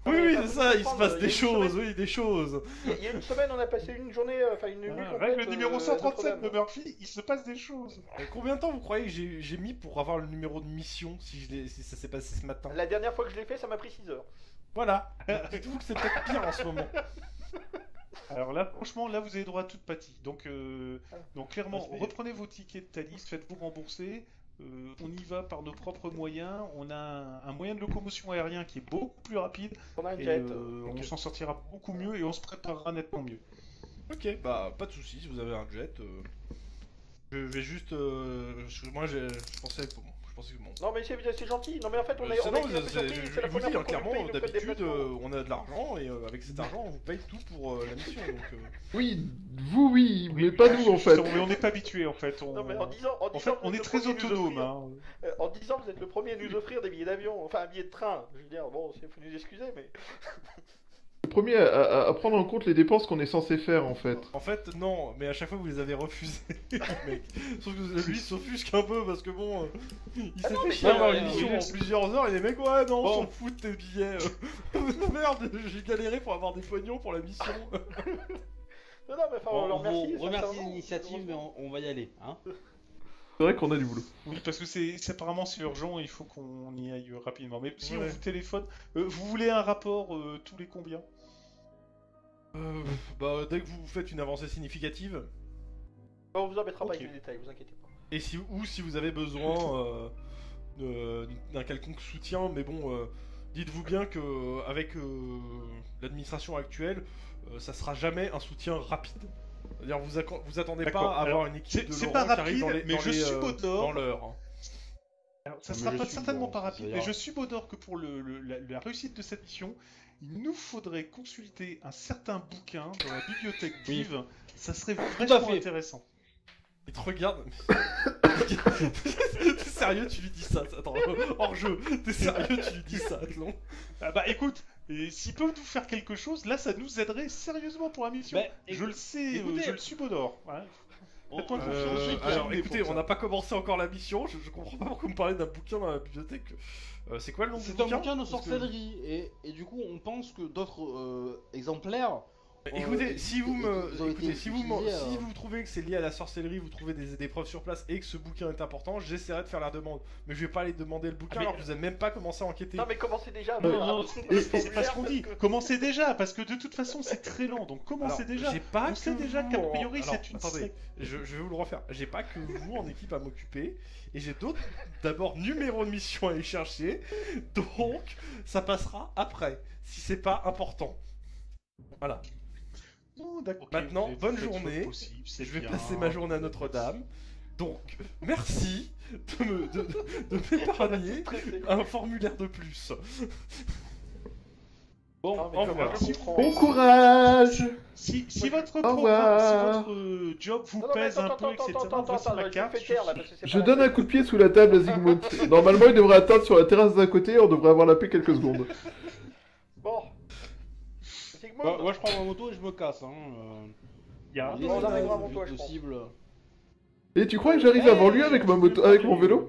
Oui, mais oui, ça, c'est faut ça, il se comprendre, passe il y a des une choses, semaine- oui, des choses. Il y a une semaine, on a passé une journée, enfin une nuit complète. Règle numéro à 137 de Notre-Dame. Murphy, il se passe des choses. Combien de temps vous croyez que j'ai mis pour avoir le numéro de mission si ça s'est passé ce matin? La dernière fois que je l'ai fait, ça m'a pris 6 heures. Voilà. Dites-vous que c'est peut-être pire en ce moment. Alors là, franchement, là, vous avez droit à toute pâtie. Donc clairement, Ouais, c'est- reprenez vos tickets de Thalys, faites-vous rembourser. On y va par nos propres moyens. On a un moyen de locomotion aérien qui est beaucoup plus rapide. On a un Et jet. on s'en sortira beaucoup mieux et on se préparera nettement mieux. Ok, bah pas de soucis, si vous avez un jet. Je vais juste. Moi je pensais que bon. Non, mais c'est gentil. Non, mais en fait, on a C'est été non, un peu surpris. C'est la je vous première dis, fois hein, qu'on nous clairement, paye nos frais de d'habitude, déplacement. on a de l'argent et avec cet argent, on vous paye tout pour la mission. Donc, Oui, vous, oui, mais pas nous, en fait. Mais on n'est pas habitué en fait. Non, mais en disant, En fait, on vous est êtes très le premier à nous autonome. offrir- Hein. En disant, vous êtes le premier à nous offrir des billets d'avion, enfin un billet de train. Je veux dire, bon, il faut nous excuser, mais. Le premier à prendre en compte les dépenses qu'on est censé faire, en fait. En fait, non, mais à chaque fois vous les avez refusés, mec. Sauf que lui il s'offusque un peu parce que bon, il s'est fait chier à avoir une mission en plusieurs heures et les mecs, ouais, non, on s'en fout de tes billets. Merde, j'ai galéré pour avoir des pognons pour la mission. Non, mais enfin, on leur remercie. vous remercie sincèrement. l'initiative, mais on va y aller. Hein. C'est vrai qu'on a du boulot. Oui, parce que apparemment c'est urgent, il faut qu'on y aille rapidement. Mais si on Ouais. vous téléphone, vous voulez un rapport tous les combien? Bah, dès que vous faites une avancée significative, On vous embêtera pas Ok. avec les détails, vous inquiétez pas. et si vous avez besoin d'un quelconque soutien, mais bon, dites-vous bien que avec l'administration actuelle, ça sera jamais un soutien rapide. C'est-à-dire vous attendez D'accord. pas à avoir Alors, une équipe de c'est Laurent pas qui arrive rapide, mais je subodore. dans l'heure. Hein. Alors, ça Mais sera je pas suis certainement bon, pas ça rapide, ira. mais je subodore que pour la réussite de cette mission, il nous faudrait consulter un certain bouquin dans la bibliothèque Oui. d'Yves. Ça serait à vraiment fait. intéressant. Il te regarde. T'es sérieux, tu lui dis ça? Attends, hors jeu. T'es sérieux, tu lui dis ça, Athlon? Ah bah écoute, et s'ils peuvent nous faire quelque chose, là ça nous aiderait sérieusement pour la mission. Bah, Je le sais, écoutez, je le subodore. Ouais. On- Faites-moi on- confiance. on sait qu'il y a- Alors des écoutez, pour on ça. n'a pas commencé encore la mission, je comprends pas pourquoi vous me parlez d'un bouquin dans la bibliothèque. C'est quoi le nom du C'est un bouquin? bouquin de Parce que- sorcellerie, et du coup, on pense que d'autres exemplaires. Écoutez, si vous me, ils ont été écoutez, si vous utilisés, si vous trouvez que c'est lié à la sorcellerie, vous trouvez des preuves sur place et que ce bouquin est important, j'essaierai de faire la demande. Mais je vais pas aller demander le bouquin Ah, mais- alors que vous avez même pas commencé à enquêter. Non, mais commencez déjà. Non, et c'est pas ce qu'on dit. Commencez déjà, parce que de toute façon c'est très lent. Donc commencez Alors, déjà. j'ai pas On sait que déjà vous qu'a en- priori, Alors, c'est une attendez, secte. je vais vous le refaire. J'ai pas que vous en équipe à m'occuper et j'ai d'autres d'abord numéros de mission à aller chercher. Donc ça passera après si c'est pas important. Voilà. Oh, d'accord. Maintenant, Ok, bonne faites votre journée. possible, c'est Je vais bien. passer ma journée à Notre-Dame. Donc, merci de m'épargner un formulaire de plus. Bon, Non, mais au comme revoir. je comprends. Bon courage! Si votre Au revoir. job vous Non, non, mais pèse un attends, peu, etc., attends, voici ma je carte. me fais taire, là, parce que c'est Je pas donne la un coup de pied sous la table à Zygmunt. Normalement, il devrait atteindre sur la terrasse d'à côté, on devrait avoir la paix quelques secondes. Bon. Sigmund, bah, moi je prends ma moto et je me casse. Hein. Il y a- L'idée, on c'est arrivera le avant toi, plus je pense. possible. Et tu crois que j'arrive avant lui avec ma moto, avec mon vélo?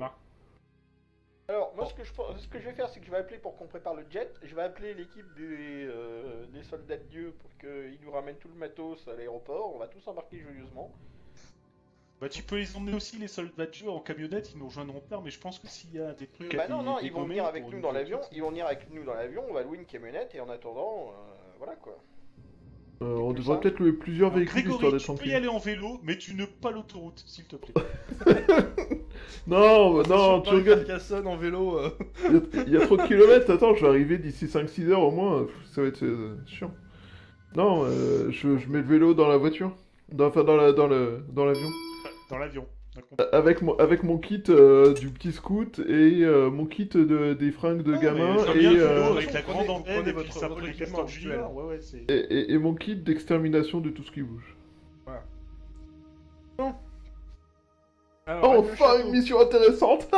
Alors, moi, ce que je vais faire, c'est que je vais appeler pour qu'on prépare le jet. Je vais appeler l'équipe des soldats de Dieu pour qu'ils nous ramènent tout le matos à l'aéroport. On va tous embarquer joyeusement. Bah, tu peux les emmener aussi, les soldats de jeu, en camionnette, ils nous rejoindront plus tard, mais je pense que s'il y a des trucs Bah non, ils vont dégommer venir avec pour nous une dans l'avion, voiture, ils vont venir avec nous dans l'avion, on va louer une camionnette et en attendant, voilà quoi. On plus devrait ça. peut-être louer plusieurs Alors, véhicules histoire Grégory, d'être tu peux y tranquille. aller en vélo, mais tu ne pas l'autoroute, s'il te plaît. Non, non, tu regardes, Carcassonne en vélo. il y a trop de kilomètres, attends, je vais arriver d'ici 5-6 heures au moins, ça va être chiant. Non, je mets le vélo dans la voiture, enfin dans l'avion. Dans l'avion. Avec mon kit du petit scout et mon kit des fringues de gamin J'aime bien le vélo et, avec la vous grande prenez antenne et puis votre le symbole des équipement Castor habituel. Junior. Ouais, c'est... et mon kit d'extermination de tout ce qui bouge. Alors, Enfin une mission intéressante.